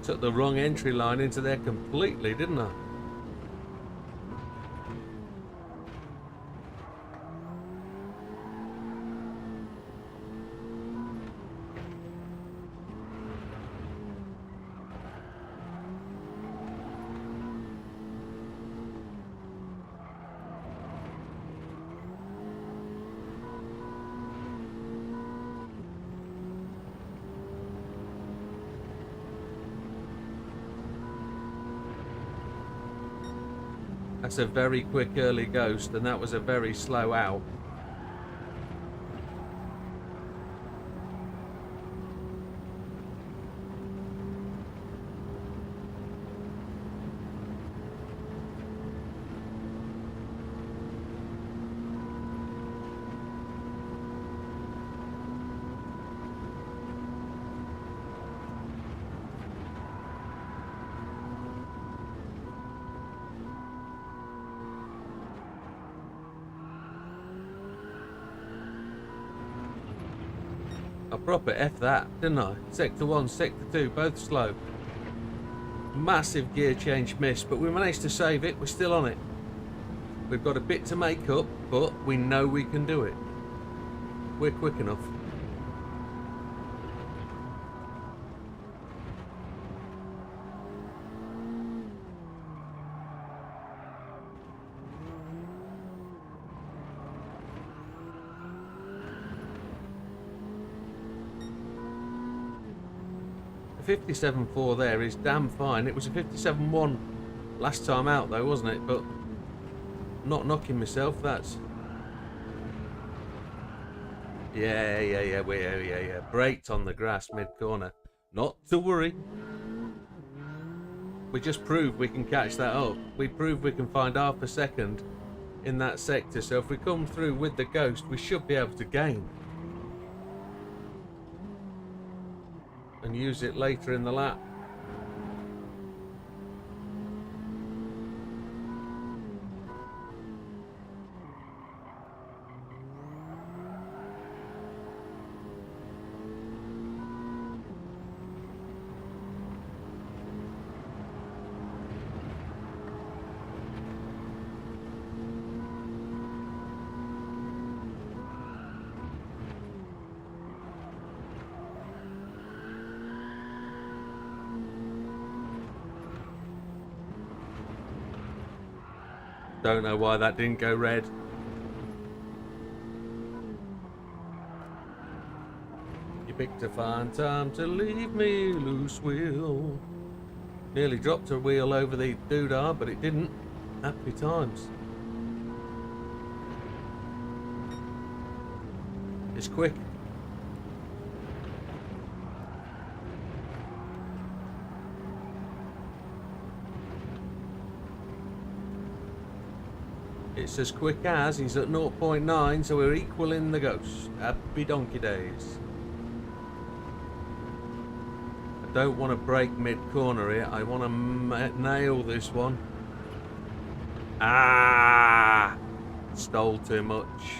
Took the wrong entry line into there completely, didn't I? That's a very quick early ghost, and that was a very slow out. I proper F that, didn't I? Sector 1, Sector 2, both slow. Massive gear change miss, but we managed to save it. We're still on it. We've got a bit to make up, but we know we can do it. We're quick enough. The 57.4 there is damn fine. It was a 57.1 last time out though, wasn't it? But not knocking myself, that's... Yeah. Braked on the grass mid-corner. Not to worry. We just proved we can catch that up. We proved we can find half a second in that sector. So if we come through with the ghost, we should be able to gain. And use it later in the lap. Don't know why that didn't go red. You picked a fine time to leave me loose, Will. Nearly dropped a wheel over the doodah, but it didn't. Happy times. It's quick. It's as quick as he's at 0.9, so we're equaling the ghost. Happy donkey days. I don't want to break mid-corner here. I want to nail this one. Ah! Stole too much.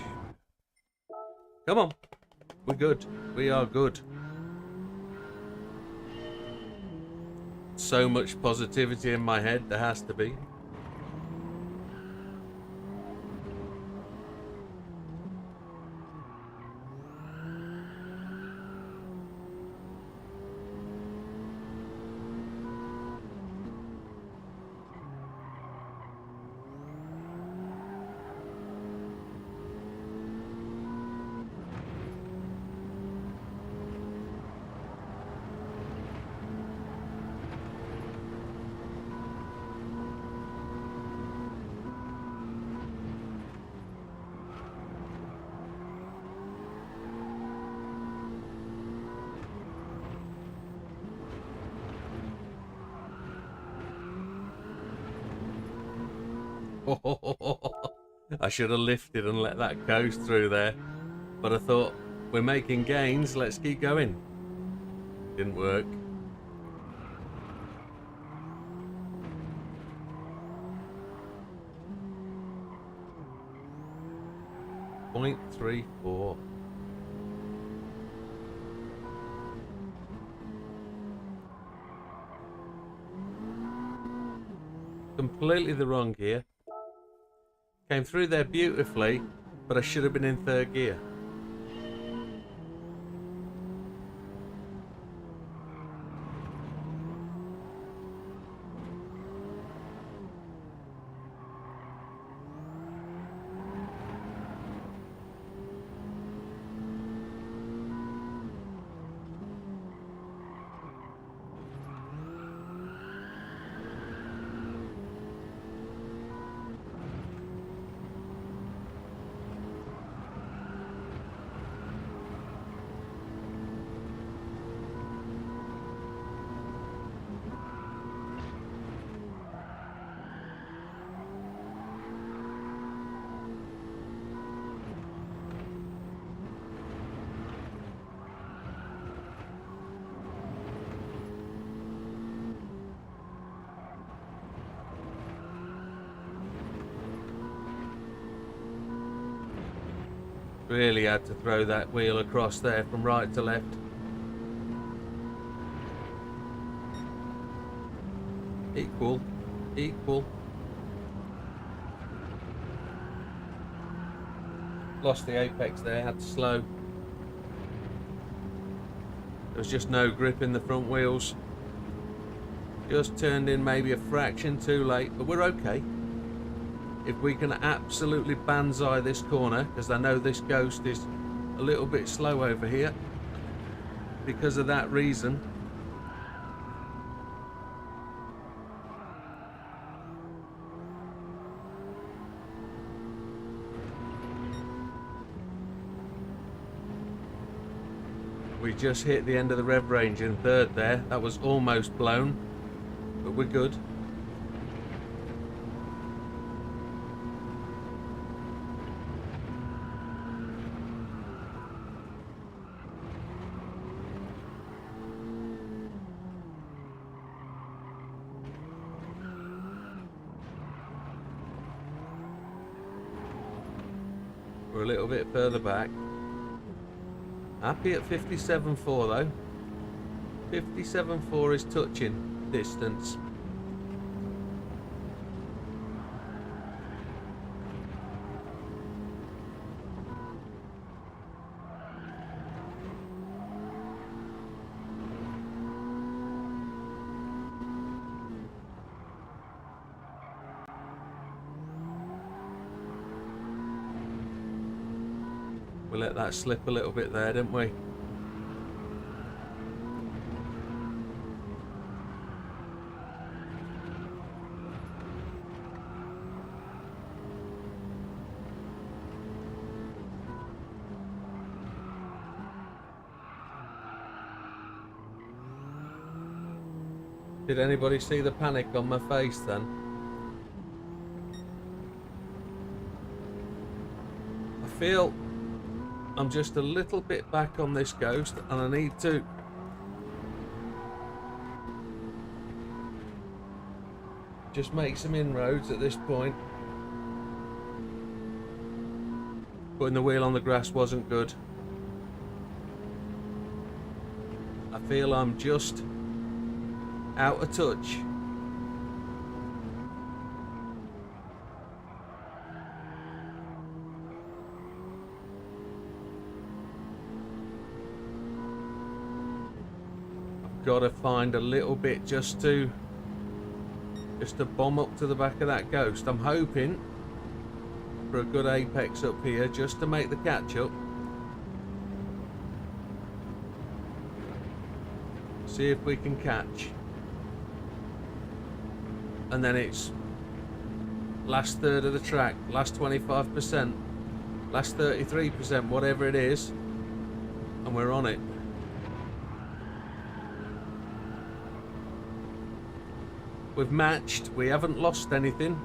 Come on. We're good. We are good. So much positivity in my head, there has to be. I should have lifted and let that coast through there. But I thought, we're making gains, let's keep going. Didn't work. .34. Completely the wrong gear. Came through there beautifully, but I should have been in third gear. Really had to throw that wheel across there from right to left. Equal. Equal. Lost the apex there, had to slow. There was just no grip in the front wheels. Just turned in maybe a fraction too late, but we're okay. If we can absolutely banzai this corner, because I know this ghost is a little bit slow over here because of that reason. We just hit the end of the rev range in third there. That was almost blown, but we're good. We're a little bit further back. Happy at 57.4 though. 57.4 is touching distance. We let that slip a little bit there, didn't we? Did anybody see the panic on my face then? feel I'm just a little bit back on this Ghost, and I need to just make some inroads at this point. Putting the wheel on the grass wasn't good. I feel I'm just out of touch. I've got to find a little bit just to bomb up to the back of that Ghost. I'm hoping for a good apex up here just to make the catch up. See if we can catch. And then it's last third of the track, last 25%, last 33%, whatever it is, and we're on it. We've matched, we haven't lost anything.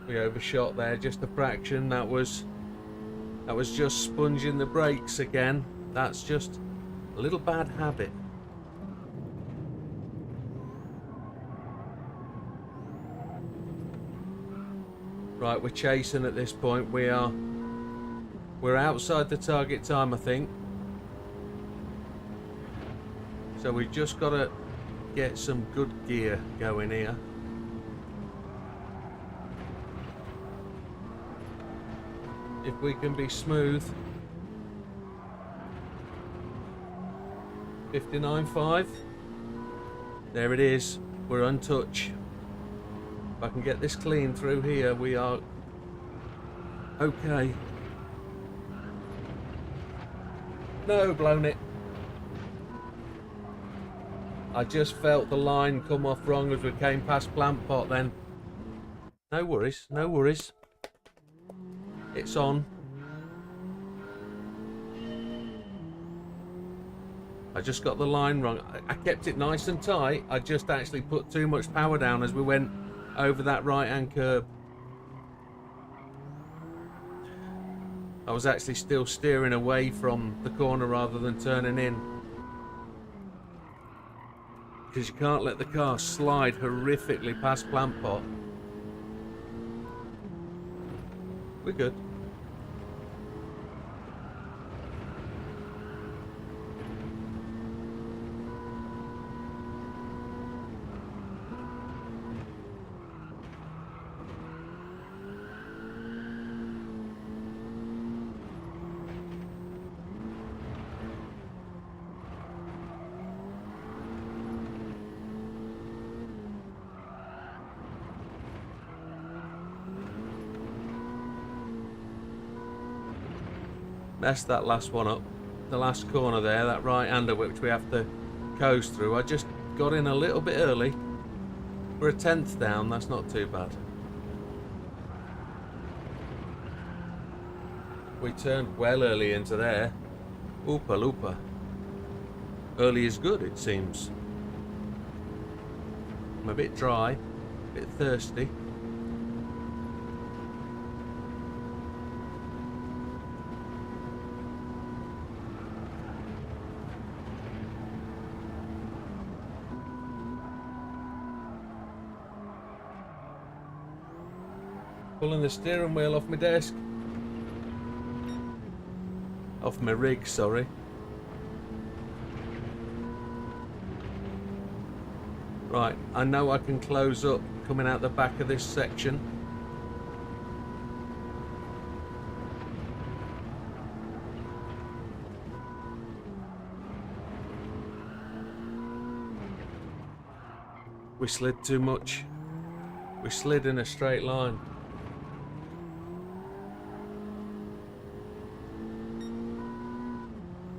We overshot there just a fraction. That was just sponging the brakes again. That's just a little bad habit. Right, we're chasing at this point. We're outside the target time, I think. So we've just got to get some good gear going here. If we can be smooth. 59.5. There it is. We're untouched. If I can get this clean through here, we are okay. No, blown it. I just felt the line come off wrong as we came past Plant Pot then. No worries, no worries. It's on. I just got the line wrong. I kept it nice and tight. I just actually put too much power down as we went over that right-hand curb. I was actually still steering away from the corner rather than turning in. Because you can't let the car slide horrifically past Plant Pot. We're good. Messed that last one up. The last corner there, that right-hander which we have to coast through. I just got in a little bit early. We're a 10th down, that's not too bad. We turned well early into there. Oopa loopa. Early is good, it seems. I'm a bit dry, a bit thirsty. Pulling the steering wheel off my desk. Off my rig, sorry. Right, I know I can close up coming out the back of this section. We slid too much. We slid in a straight line.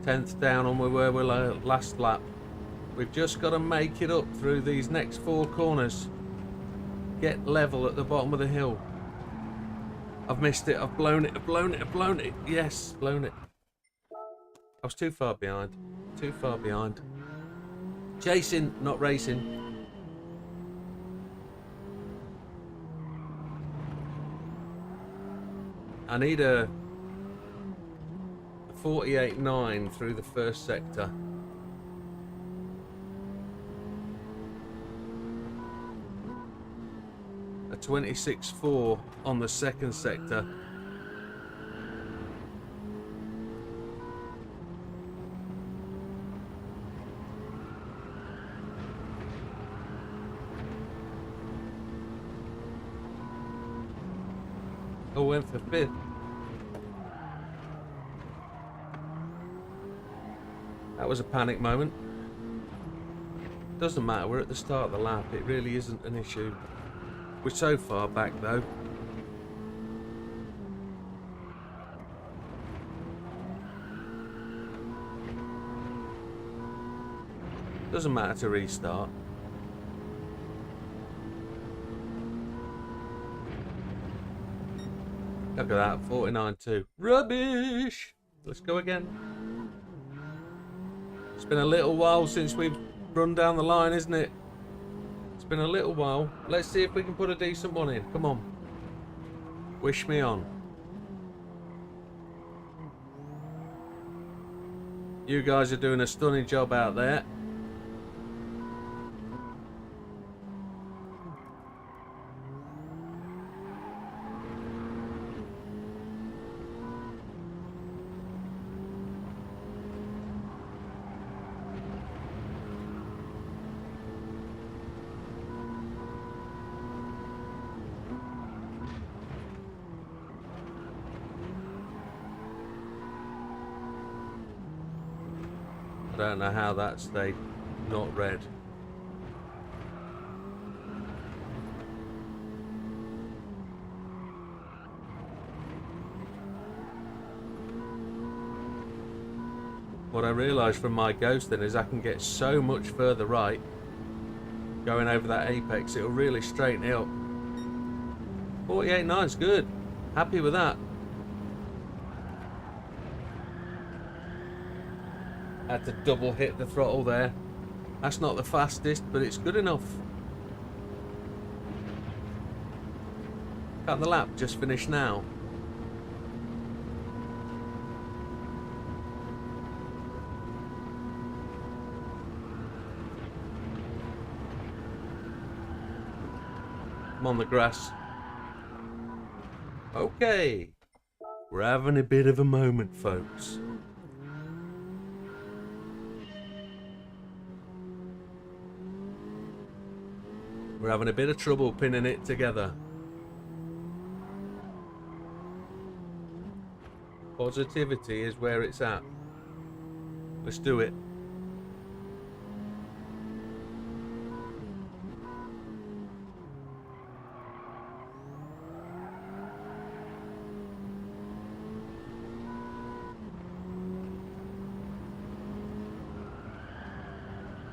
Tenth down on where we were last lap. We've just got to make it up through these next 4 corners. Get level at the bottom of the hill. I've missed it. I've blown it. I've blown it. I've blown it. Yes, blown it. I was too far behind. Too far behind. Chasing, not racing. I need a 48.9 through the first sector. A 26.4 on the second sector. I went for fifth. That was a panic moment. Doesn't matter, we're at the start of the lap. It really isn't an issue. We're so far back though. Doesn't matter to restart. Look at that, 49.2. Rubbish! Let's go again. It's been a little while since we've run down the line, isn't it? It's been a little while. Let's see if we can put a decent one in. Come on. Wish me on. You guys are doing a stunning job out there. I don't know how that stayed not red. What I realised from my ghosting is I can get so much further right going over that apex. It'll really straighten it up. 48.9's good. Happy with that. Had to double hit the throttle there. That's not the fastest, but it's good enough. Can't the lap just finish now? I'm on the grass. Okay. We're having a bit of a moment, folks. We're having a bit of trouble pinning it together. Positivity is where it's at. Let's do it.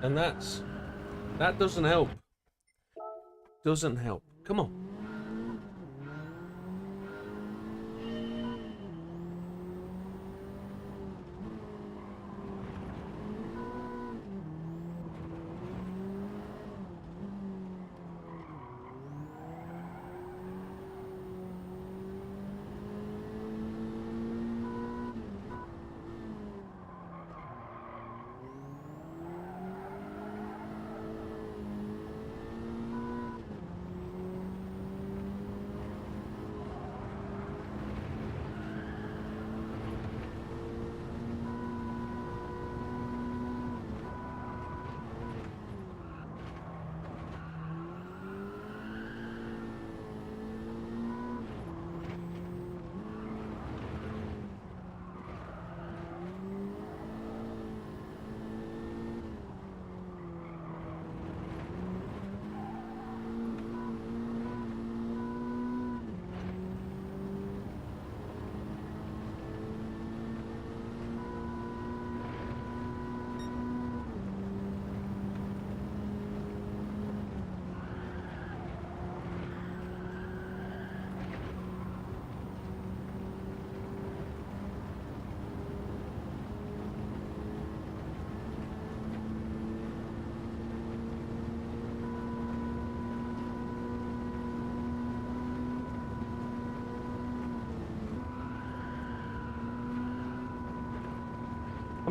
And that doesn't help. Doesn't help. Come on.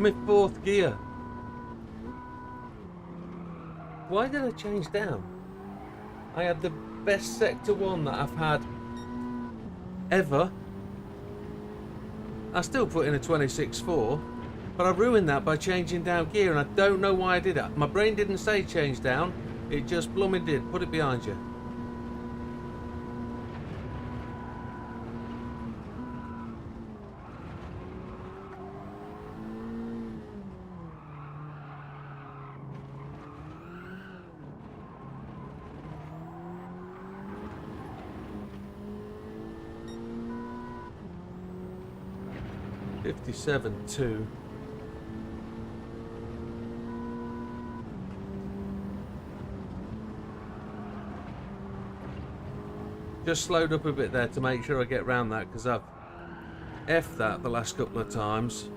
I'm in 4th gear. Why did I change down? I had the best Sector 1 that I've had ever. I still put in a 26.4, but I ruined that by changing down gear, and I don't know why I did it. My brain didn't say change down, it just blooming did. Put it behind you. $57.2. Just slowed up a bit there to make sure I get around that, because I've F'd that the last couple of times.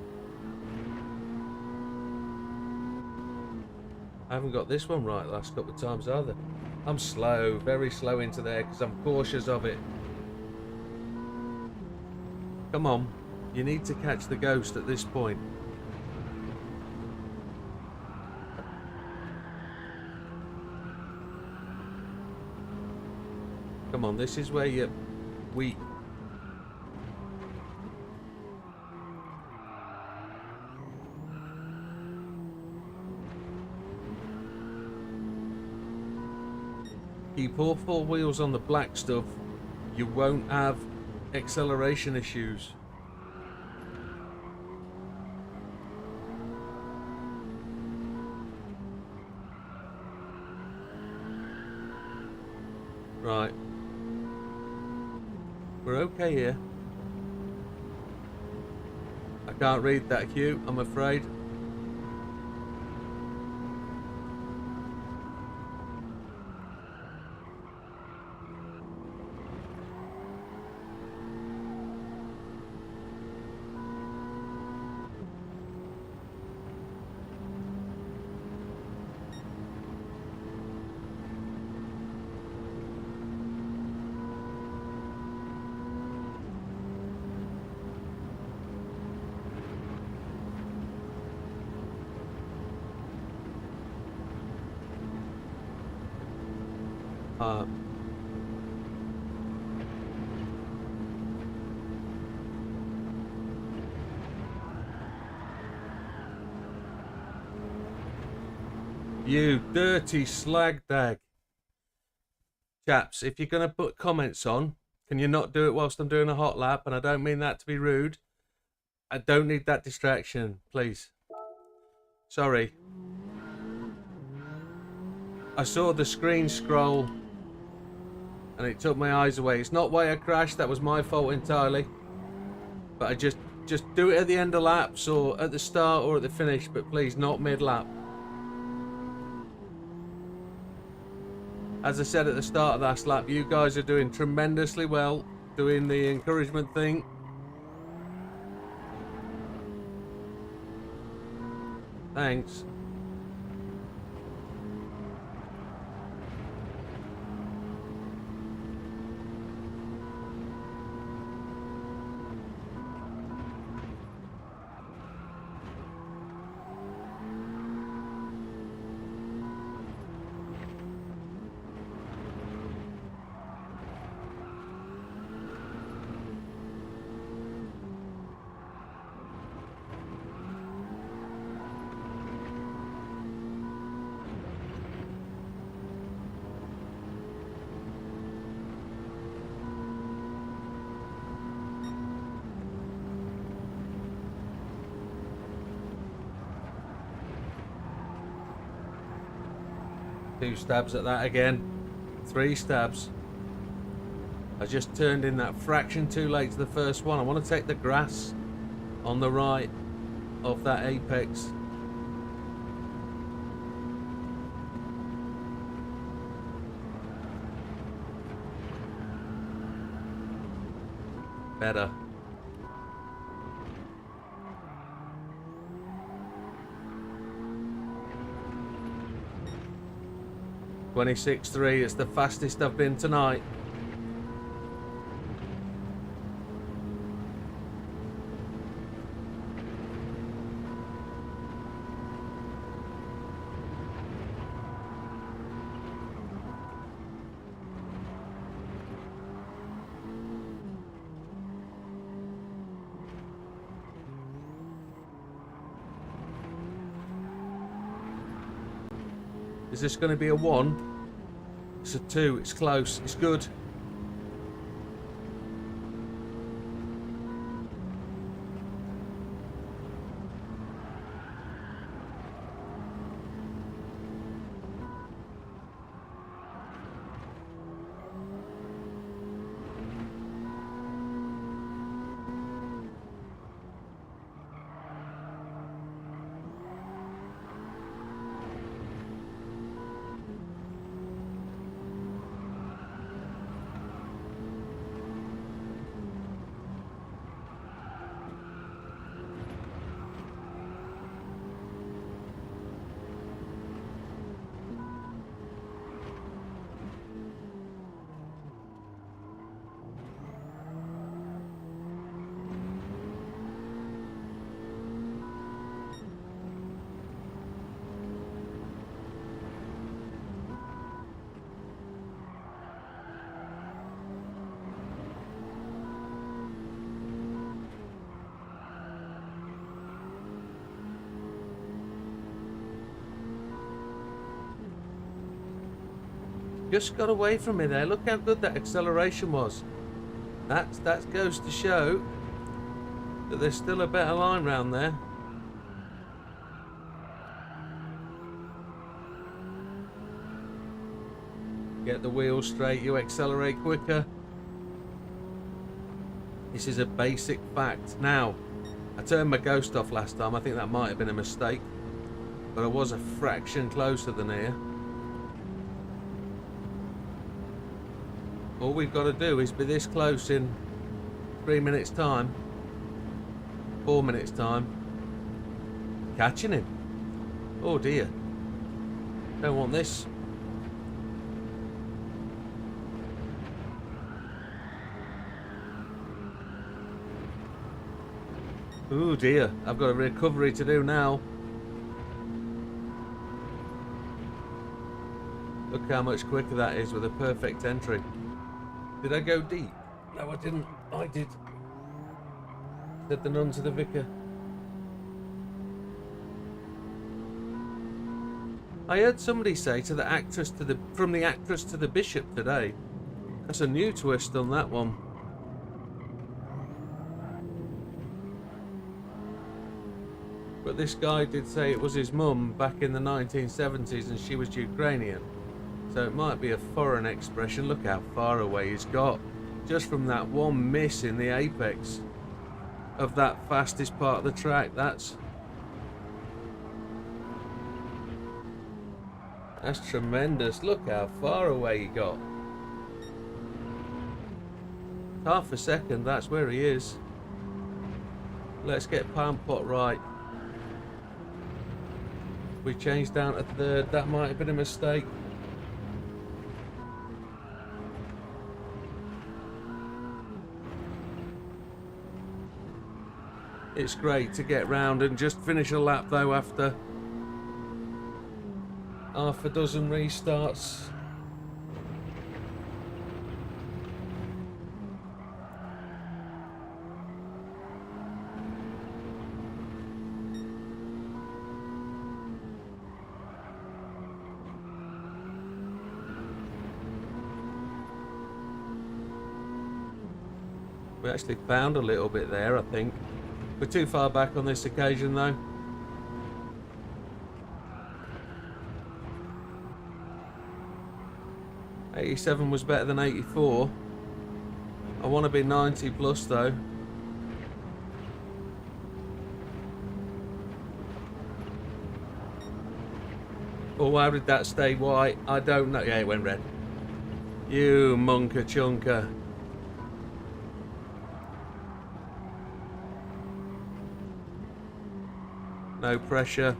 I haven't got this one right the last couple of times either. I'm slow, very slow into there because I'm cautious of it. Come on, you need to catch the ghost at this point. Come on, this is where you're weak. Keep all 4 wheels on the black stuff. You won't have acceleration issues. Right. We're okay here. I can't read that cue, I'm afraid. You dirty slag dag. Chaps, if you're going to put comments on, can you not do it whilst I'm doing a hot lap? And I don't mean that to be rude. I don't need that distraction, please. Sorry. I saw the screen scroll and it took my eyes away. It's not why I crashed, that was my fault entirely. But I just do it at the end of laps or at the start or at the finish, but please not mid-lap. As I said at the start of last lap, you guys are doing tremendously well, doing the encouragement thing. Thanks. Two stabs at that again. 3 stabs. I just turned in that fraction too late to the first one. I want to take the grass on the right of that apex. Better. $26.3, it's the fastest I've been tonight. Is this going to be a 1? It's a 2. It's close. It's good. Just got away from me there. Look how good that acceleration was. That goes to show that there's still a better line round there. Get the wheels straight, you accelerate quicker. This is a basic fact. Now, I turned my ghost off last time. I think that might have been a mistake, but I was a fraction closer than here. All we've got to do is be this close in 3 minutes time, 4 minutes time. Catching him. Oh dear. Don't want this. Oh dear. I've got a recovery to do now. Look how much quicker that is with a perfect entry. Did I go deep? No, I didn't. I did. Said the nun to the vicar. I heard somebody say to the actress to the from the actress to the bishop today. That's a new twist on that one. But this guy did say it was his mum back in the 1970s and she was Ukrainian. So it might be a foreign expression. Look how far away he's got. Just from that one miss in the apex of that fastest part of the track. That's tremendous. Look how far away he got. Half a second, that's where he is. Let's get Palm Pot right. We changed down to third. That might have been a mistake. It's great to get round and just finish a lap though after half a dozen restarts. We actually found a little bit there, I think. We're too far back on this occasion though. '87 was better than '84. I want to be 90 plus though. Oh, how did that stay white? I don't know. Yeah, it went red. You monka chunka. No pressure.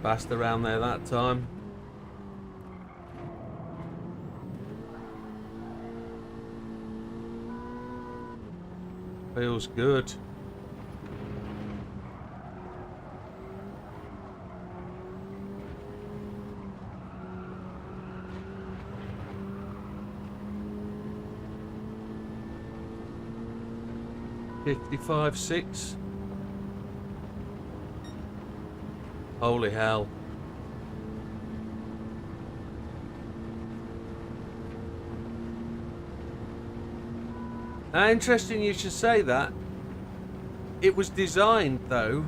Fast around there that time. Feels good. .55.6. Holy hell. Interesting you should say that. It was designed, though.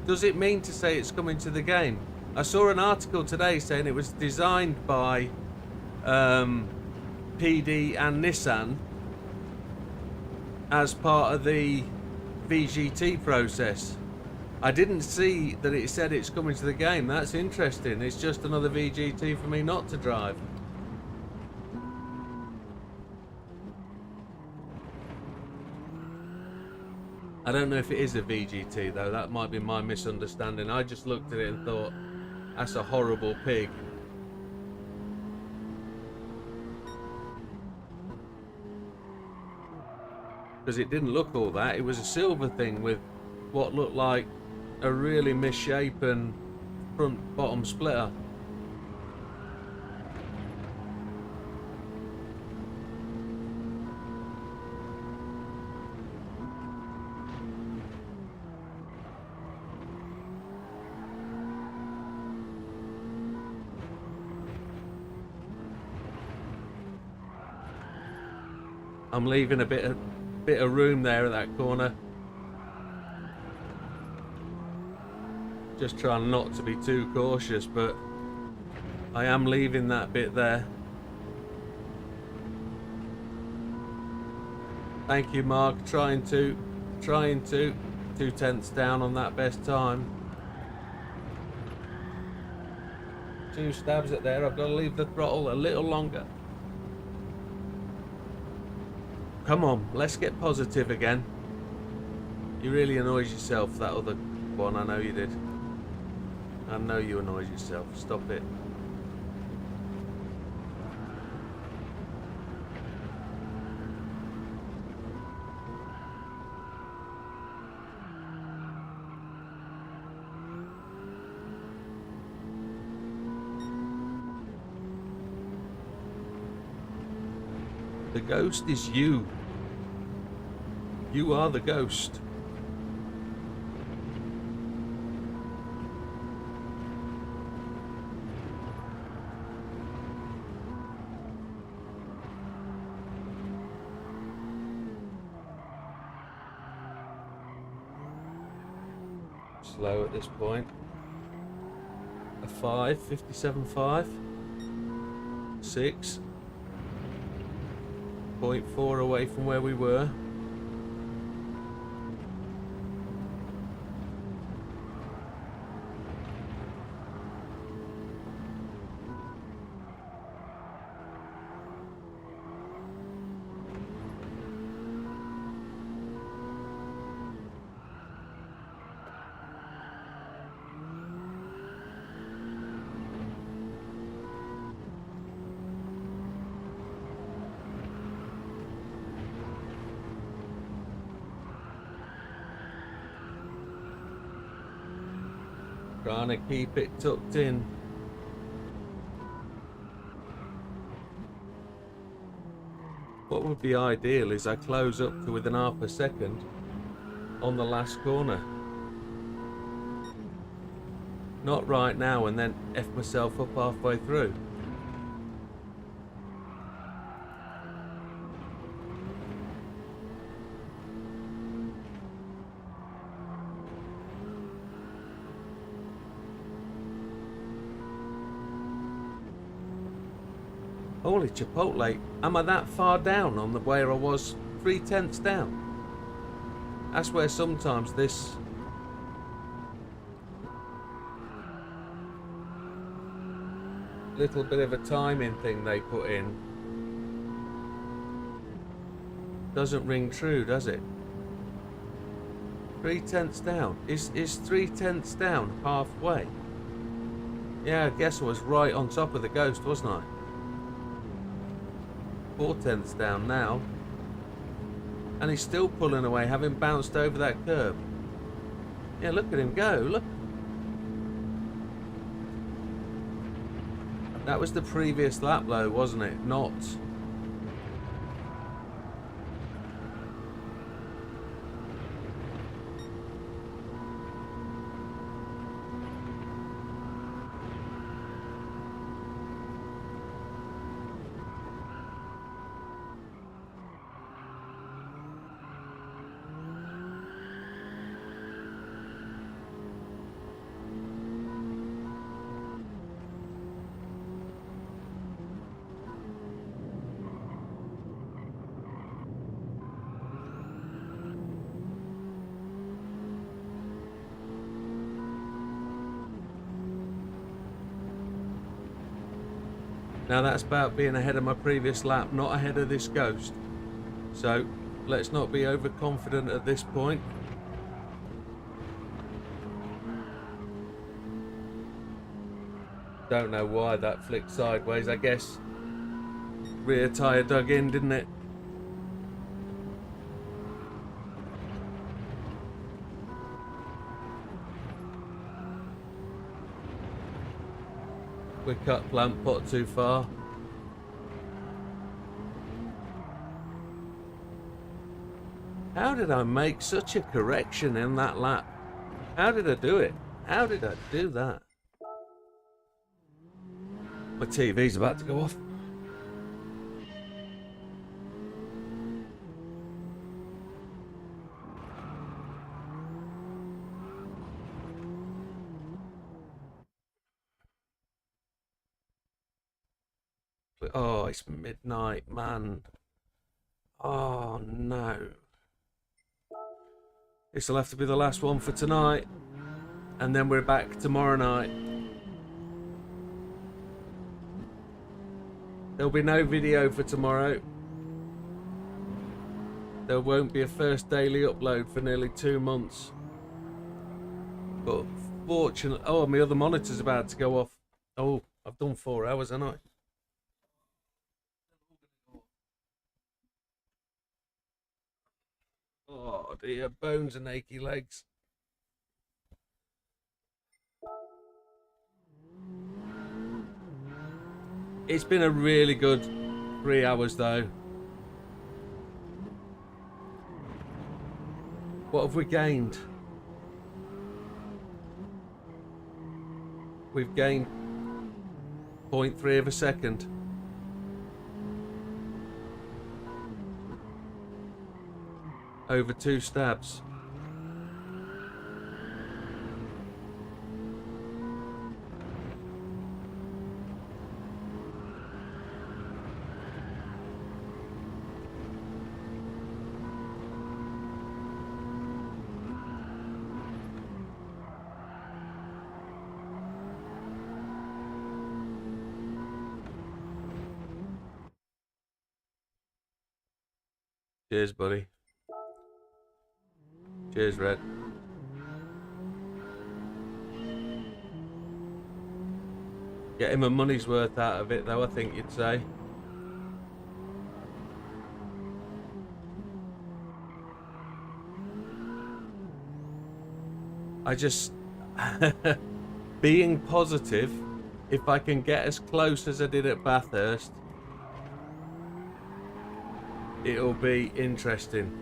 Does it mean to say it's coming to the game? I saw an article today saying it was designed by PD and Nissan as part of the VGT process. I didn't see that it said it's coming to the game. That's interesting. It's just another VGT for me not to drive. I don't know if it is a VGT though. That might be my misunderstanding. I just looked at it and thought, that's a horrible pig. Because it didn't look all that. It was a silver thing with what looked like a really misshapen front bottom splitter. I'm leaving a bit of room there at that corner. Just trying not to be too cautious, but I am leaving that bit there. Thank you, Mark. Trying to 2/10 down on that best time. 2 stabs at there. I've got to leave the throttle a little longer. Come on, let's get positive again. You really annoyed yourself, that other one. I know you did. I know you annoyed yourself. Stop it. The ghost is you. You are the ghost. Slow at this point. A 5, 57.5. 6. 0.4 away from where we were. Trying to keep it tucked in. What would be ideal is I close up to within half a second on the last corner. Not right now and then F myself up halfway through. Holy Chipotle, am I that far down on the where I was 3/10 down? That's where sometimes this little bit of a timing thing they put in doesn't ring true, does it? 3/10 down. Is 3/10 down halfway? Yeah, I guess I was right on top of the ghost, wasn't I? 4/10 down now. And he's still pulling away, having bounced over that curb. Yeah, look at him go, look. That was the previous lap though, wasn't it? Not... Now that's about being ahead of my previous lap, not ahead of this Ghost. So let's not be overconfident at this point. Don't know why that flicked sideways. I guess rear tyre dug in, didn't it? We cut plant pot too far. How did I make such a correction in that lap? How did I do it? How did I do that? My TV's about to go off. Oh, it's midnight, man. Oh, no. This'll have to be the last one for tonight. And then we're back tomorrow night. There'll be no video for tomorrow. There won't be a first daily upload for nearly 2 months. But fortunately... Oh, my other monitor's about to go off. Oh, I've done 4 hours, haven't I? Oh dear, bones and achy legs. It's been a really good 3 hours though. What have we gained? We've gained 0.3 of a second. Over 2 stabs. Cheers, buddy. Cheers, Red. Get him a money's worth out of it, though, I think you'd say. I just... being positive, if I can get as close as I did at Bathurst, it'll be interesting.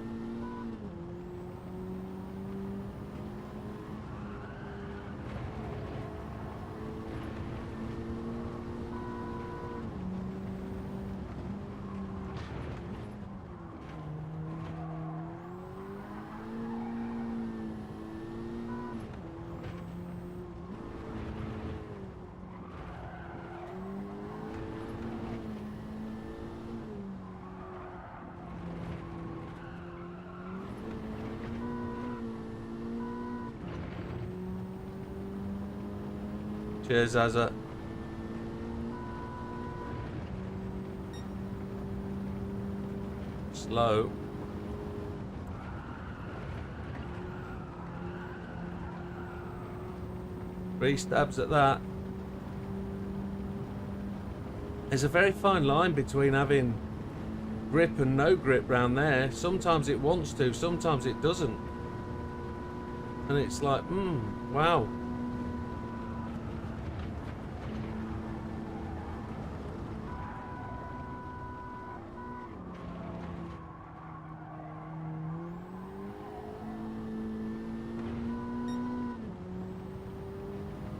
Cheers, Azza. Slow. Three stabs at that. There's a very fine line between having grip and no grip round there. Sometimes it wants to, sometimes it doesn't. And it's like, wow.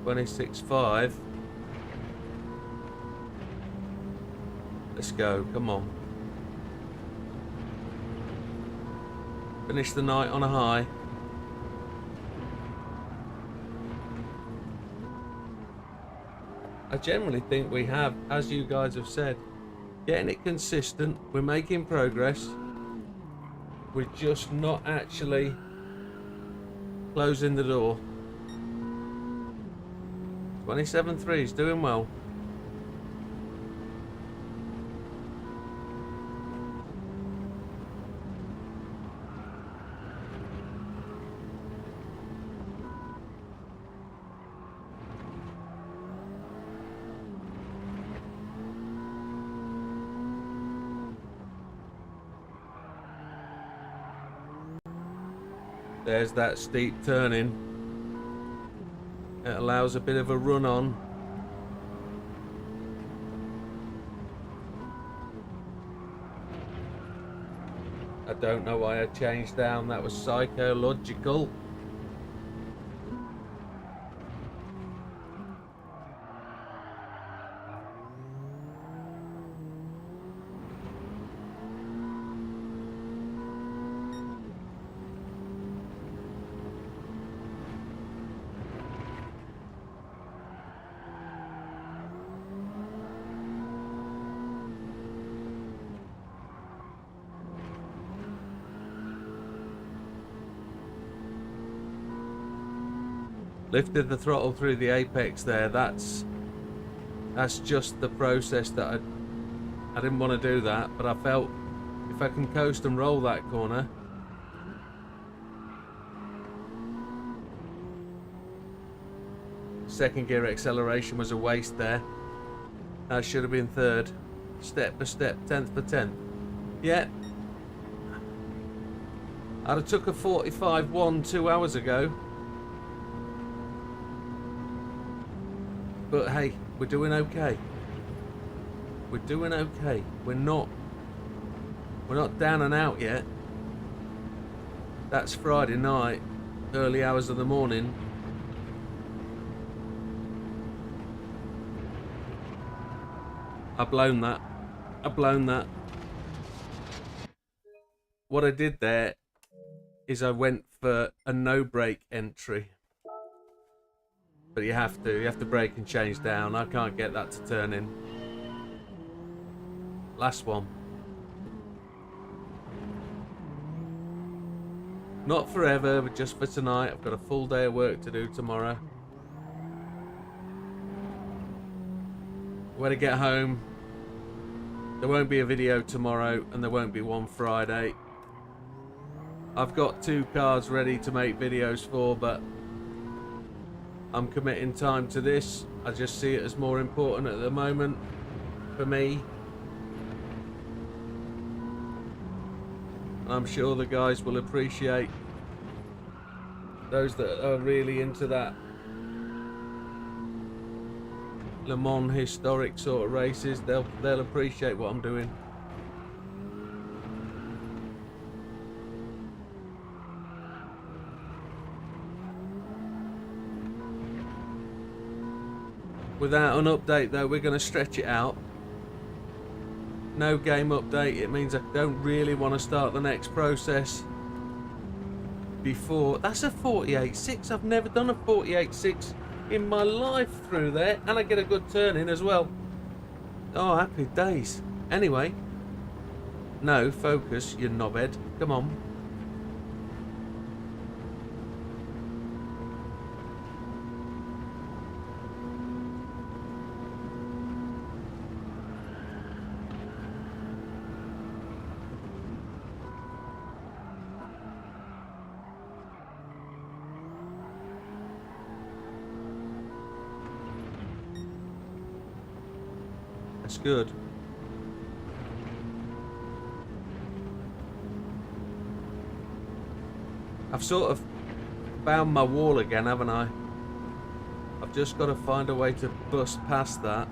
$26.5. Let's go, come on. Finish the night on a high. I generally think we have, as you guys have said, getting it consistent. We're making progress. We're just not actually closing the door. 27.3 is doing well. There's that steep turning. It allows a bit of a run on. I don't know why I changed down. That was psychological. Lifted the throttle through the apex there. That's just the process that I didn't want to do that, but I felt if I can coast and roll that corner. Second gear acceleration was a waste there. That should have been third. Step by step, 10th per 10th. Yeah. I'd have took a 45-1 2 hours ago. But hey, we're doing okay. We're doing okay. We're not down and out yet. That's Friday night, early hours of the morning. I've blown that. What I did there is I went for a no brake entry. But you have to brake and change down. I can't get that to turn in. Last one. Not forever, but just for tonight. I've got a full day of work to do tomorrow. When I get home, there won't be a video tomorrow and there won't be one Friday. I've got 2 cars ready to make videos for, but I'm committing time to this. I just see it as more important at the moment for me. And I'm sure the guys will appreciate, those that are really into that Le Mans historic sort of races, they'll appreciate what I'm doing. Without an update though, we're going to stretch it out. No game update, it means I don't really want to start the next process before. That's a 48.6. I've never done a 48.6 in my life through there, and I get a good turn in as well. Oh, happy days. Anyway, no, focus, you knobhead. Come on. That's good. I've sort of found my wall again, haven't I? I've just got to find a way to bust past that.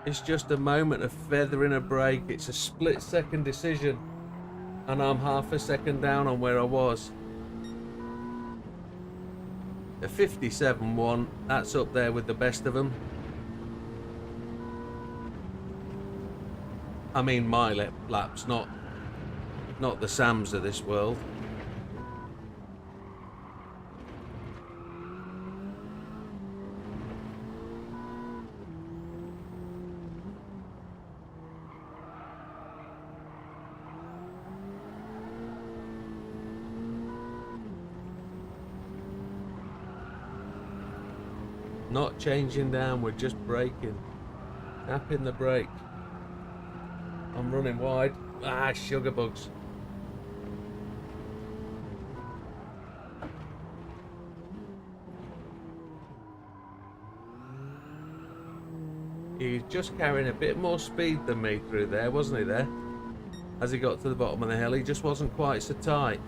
It's just a moment of feathering a brake. It's a split-second decision, and I'm half a second down on where I was. The 57.1, that's up there with the best of them. I mean my laps, not the Sams of this world. Not changing down, we're just braking. Tapping the brake. I'm running wide. Ah, sugar bugs. He's just carrying a bit more speed than me through there, wasn't he there? As he got to the bottom of the hill, he just wasn't quite so tight.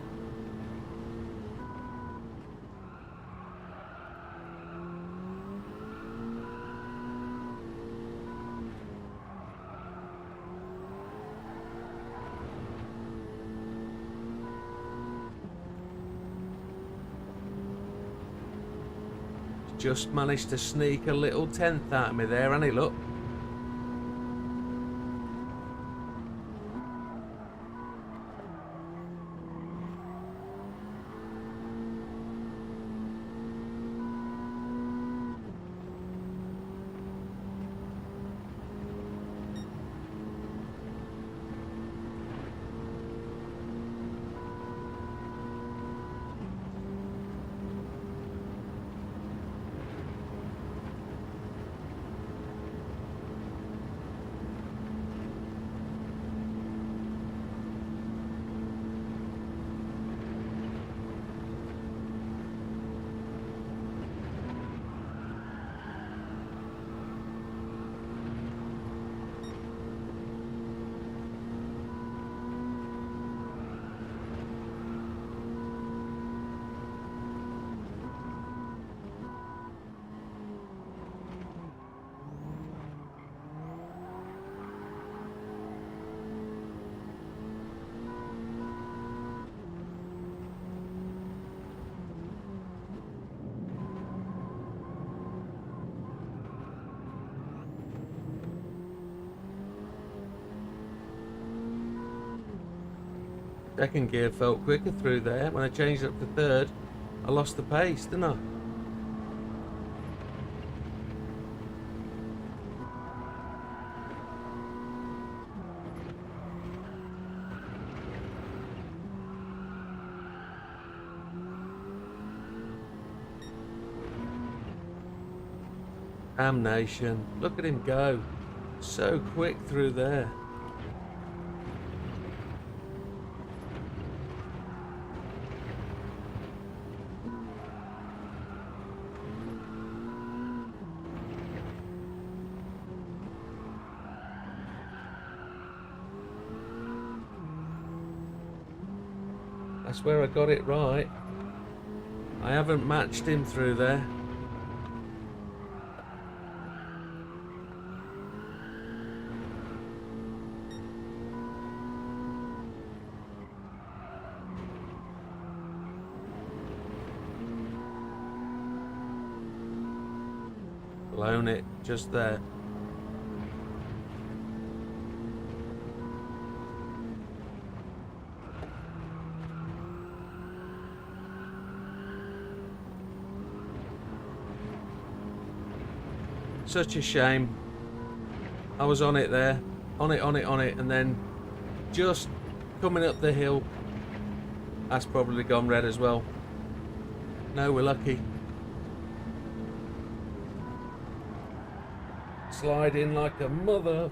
Just managed to sneak a little tenth out of me there, hasn't he? Look. Second gear felt quicker through there. When I changed up to third, I lost the pace, didn't I? Damnation. Look at him go. So quick through there. That's where I got it right. I haven't matched him through there. Blown it just there. Such a shame. I was on it there, on it, and then just coming up the hill, that's probably gone red as well. No, we're lucky. Slide in like a mother.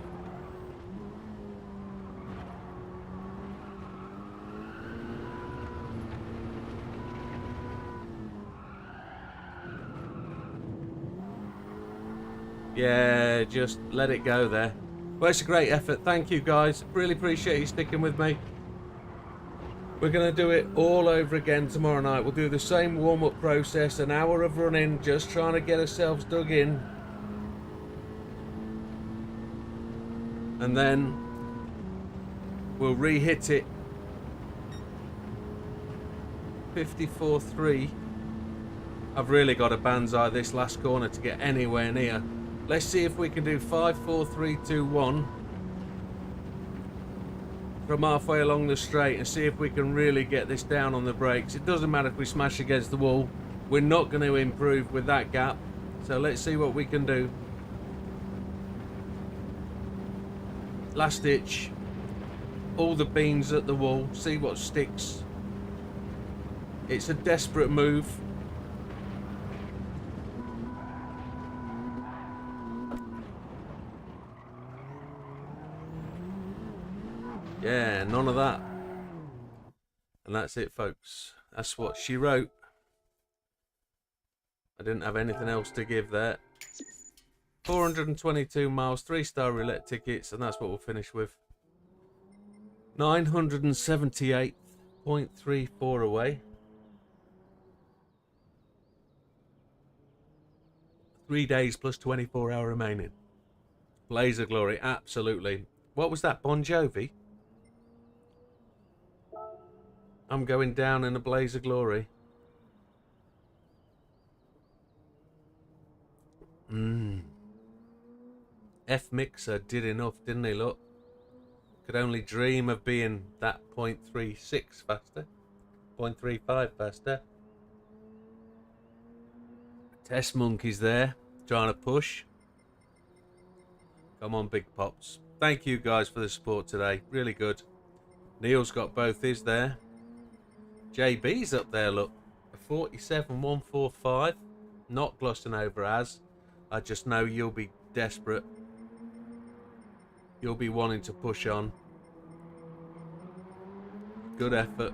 Yeah, just let it go there. Well, it's a great effort. Thank you, guys. Really appreciate you sticking with me. We're going to do it all over again tomorrow night. We'll do the same warm-up process, an hour of running, just trying to get ourselves dug in. And then we'll re-hit it. 54.3. I've really got to banzai this last corner to get anywhere near. Let's see if we can do 5, 4, 3, 2, 1 from halfway along the straight and see if we can really get this down on the brakes. It doesn't matter if we smash against the wall. We're not going to improve with that gap. So let's see what we can do. Last ditch. All the beans at the wall. See what sticks. It's a desperate move. Yeah, none of that. And that's it, folks. That's what she wrote. I didn't have anything else to give there. 422 miles, 3-star roulette tickets, and that's what we'll finish with. 978.34 away. 3 days plus 24 hour remaining. Blaze of Glory, absolutely. What was that, Bon Jovi? I'm going down in a blaze of glory. F-Mixer did enough, didn't he, look? Could only dream of being that 0.36 faster. 0.35 faster. Test Monkey's there, trying to push. Come on, Big Pops. Thank you guys for the support today. Really good. Neil's got both his there. JB's up there, look. 47,145. Not glossing over as. I just know you'll be desperate. You'll be wanting to push on. Good effort.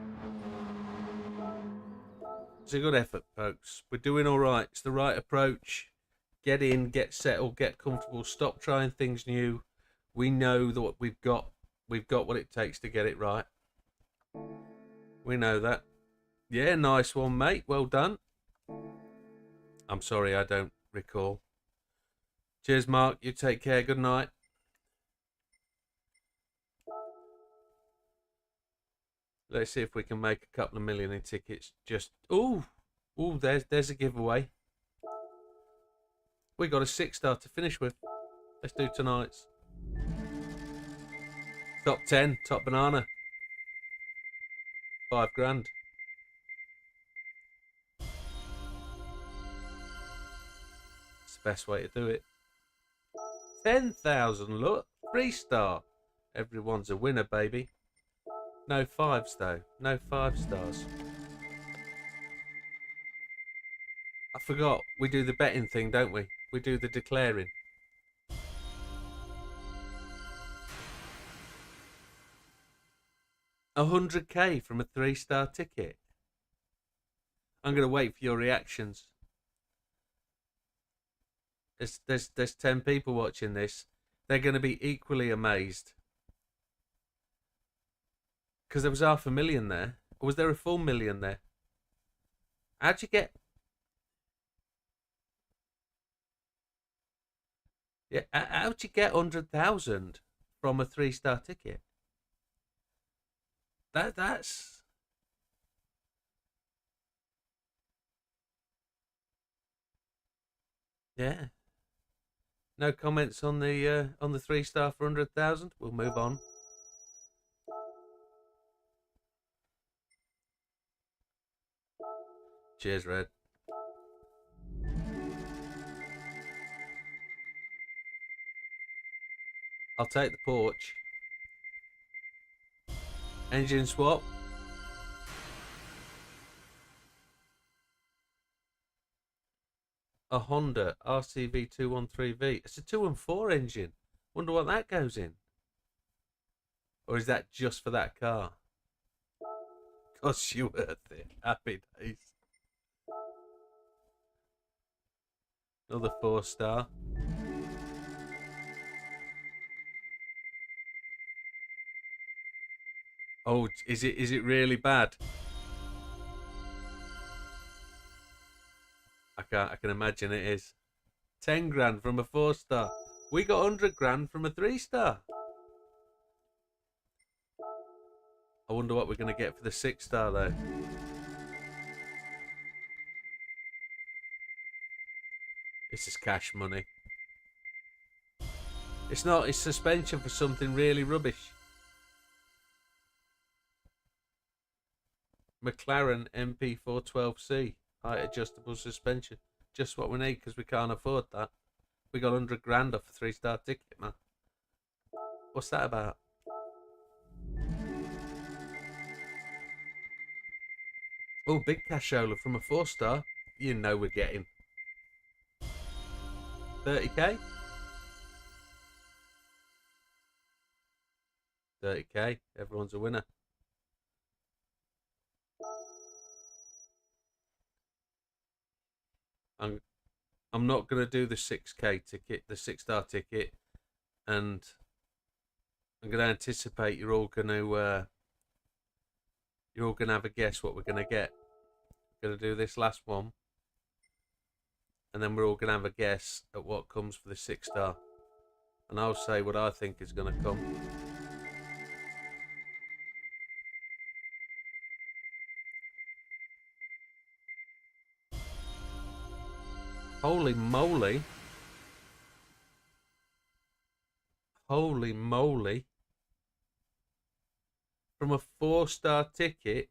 It's a good effort, folks. We're doing all right. It's the right approach. Get in, get settled, get comfortable. Stop trying things new. We know that what we've got what it takes to get it right. We know that. Yeah, nice one, mate. Well done. I'm sorry, I don't recall. Cheers, Mark. You take care. Good night. Let's see if we can make a couple of million in tickets. Just there's a giveaway. We got a 6-star to finish with. Let's do tonight's. Top 10, top banana. 5 grand. It's the best way to do it. 10,000, look. 3-star. Everyone's a winner, baby. No 5s, though. No 5 stars. I forgot. We do the betting thing, don't we? We do the declaring. $100K from a 3-star ticket. I'm going to wait for your reactions. There's 10 people watching this. They're going to be equally amazed. Because there was 500,000 there. Or was there a full million there? How'd you get... Yeah, how'd you get 100,000 from a 3-star ticket? That's... Yeah. No comments on the 3-star for 100,000. We'll move on. Cheers, Red. I'll take the porch. Engine swap. A Honda RCV 213V. It's a 214 engine. Wonder what that goes in. Or is that just for that car? Cost you worth it. Happy days. Another 4-star. Oh, is it really bad? I can imagine it is. 10 grand from a 4-star. We got 100 grand from a 3-star. I wonder what we're going to get for the 6-star though. This is cash money. It's not, it's suspension for something really rubbish. McLaren MP412C. Height adjustable suspension. Just what we need because we can't afford that. We got 100 grand off a 3-star ticket, man. What's that about? Oh, big cashola from a 4-star. You know we're getting 30k. 30k. Everyone's a winner. I'm I'm not going to do the 6K ticket, the 6-star ticket, and I'm going to anticipate you're all going to have a guess what we're going to get. We're going to do this last one, and then we're all going to have a guess at what comes for the 6-star, and I'll say what I think is going to come. Holy moly. Holy moly. From a 4-star ticket,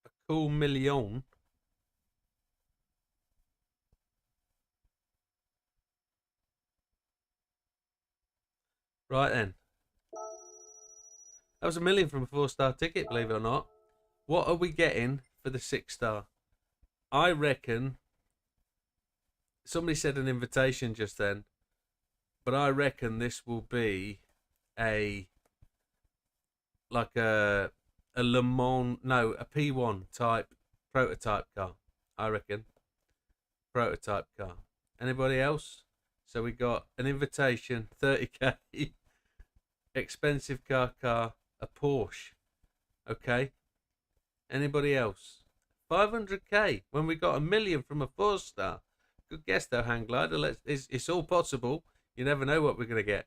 a cool million. Right then. That was $1 million from a 4-star ticket, believe it or not. What are we getting for the 6-star? I reckon, somebody said an invitation just then, but I reckon this will be a Le Mans, no, a P1 type prototype car. I reckon. Prototype car. Anybody else? So we got an invitation, 30k, expensive car, a Porsche. Okay. Anybody else? 500k when we got $1 million from a 4-star. Good guess though, Hang Glider. It's all possible. You never know what we're gonna get.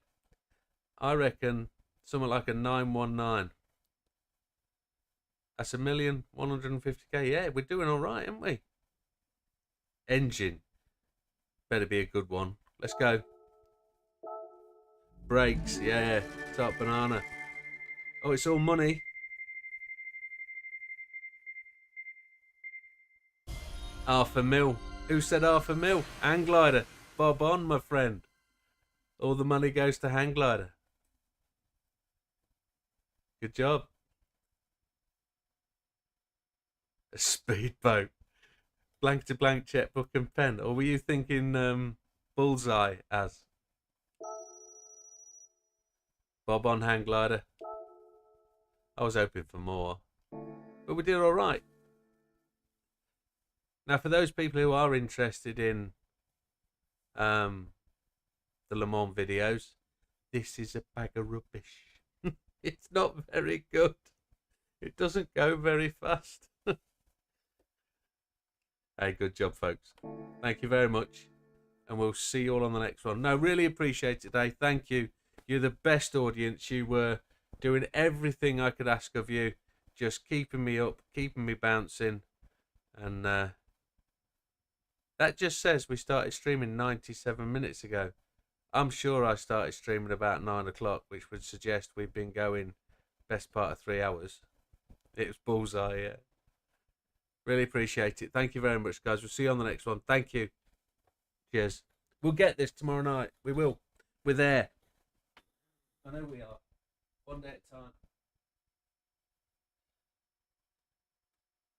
I reckon something like a 919. That's $1,150k. Yeah, we're doing all right, aren't we? Engine. Better be a good one. Let's go. Brakes. Yeah. Top banana. Oh, it's all money. $500,000. Who said $500,000? Hang Glider. Bob on, my friend. All the money goes to Hang Glider. Good job. A speedboat. Blank to blank checkbook and pen. Or were you thinking bullseye as? Bob on, Hang Glider. I was hoping for more. But we did all right. Now, for those people who are interested in the Le Mans videos, this is a bag of rubbish. It's not very good. It doesn't go very fast. Hey, good job, folks. Thank you very much. And we'll see you all on the next one. No, really appreciate it today. Thank you. You're the best audience. You were doing everything I could ask of you. Just keeping me up, keeping me bouncing. And that just says we started streaming 97 minutes ago. I'm sure I started streaming about 9 o'clock, which would suggest we've been going best part of 3 hours. It was bullseye, yeah. Really appreciate it. Thank you very much, guys. We'll see you on the next one. Thank you. Cheers. We'll get this tomorrow night. We will. We're there. I know we are. One day at a time.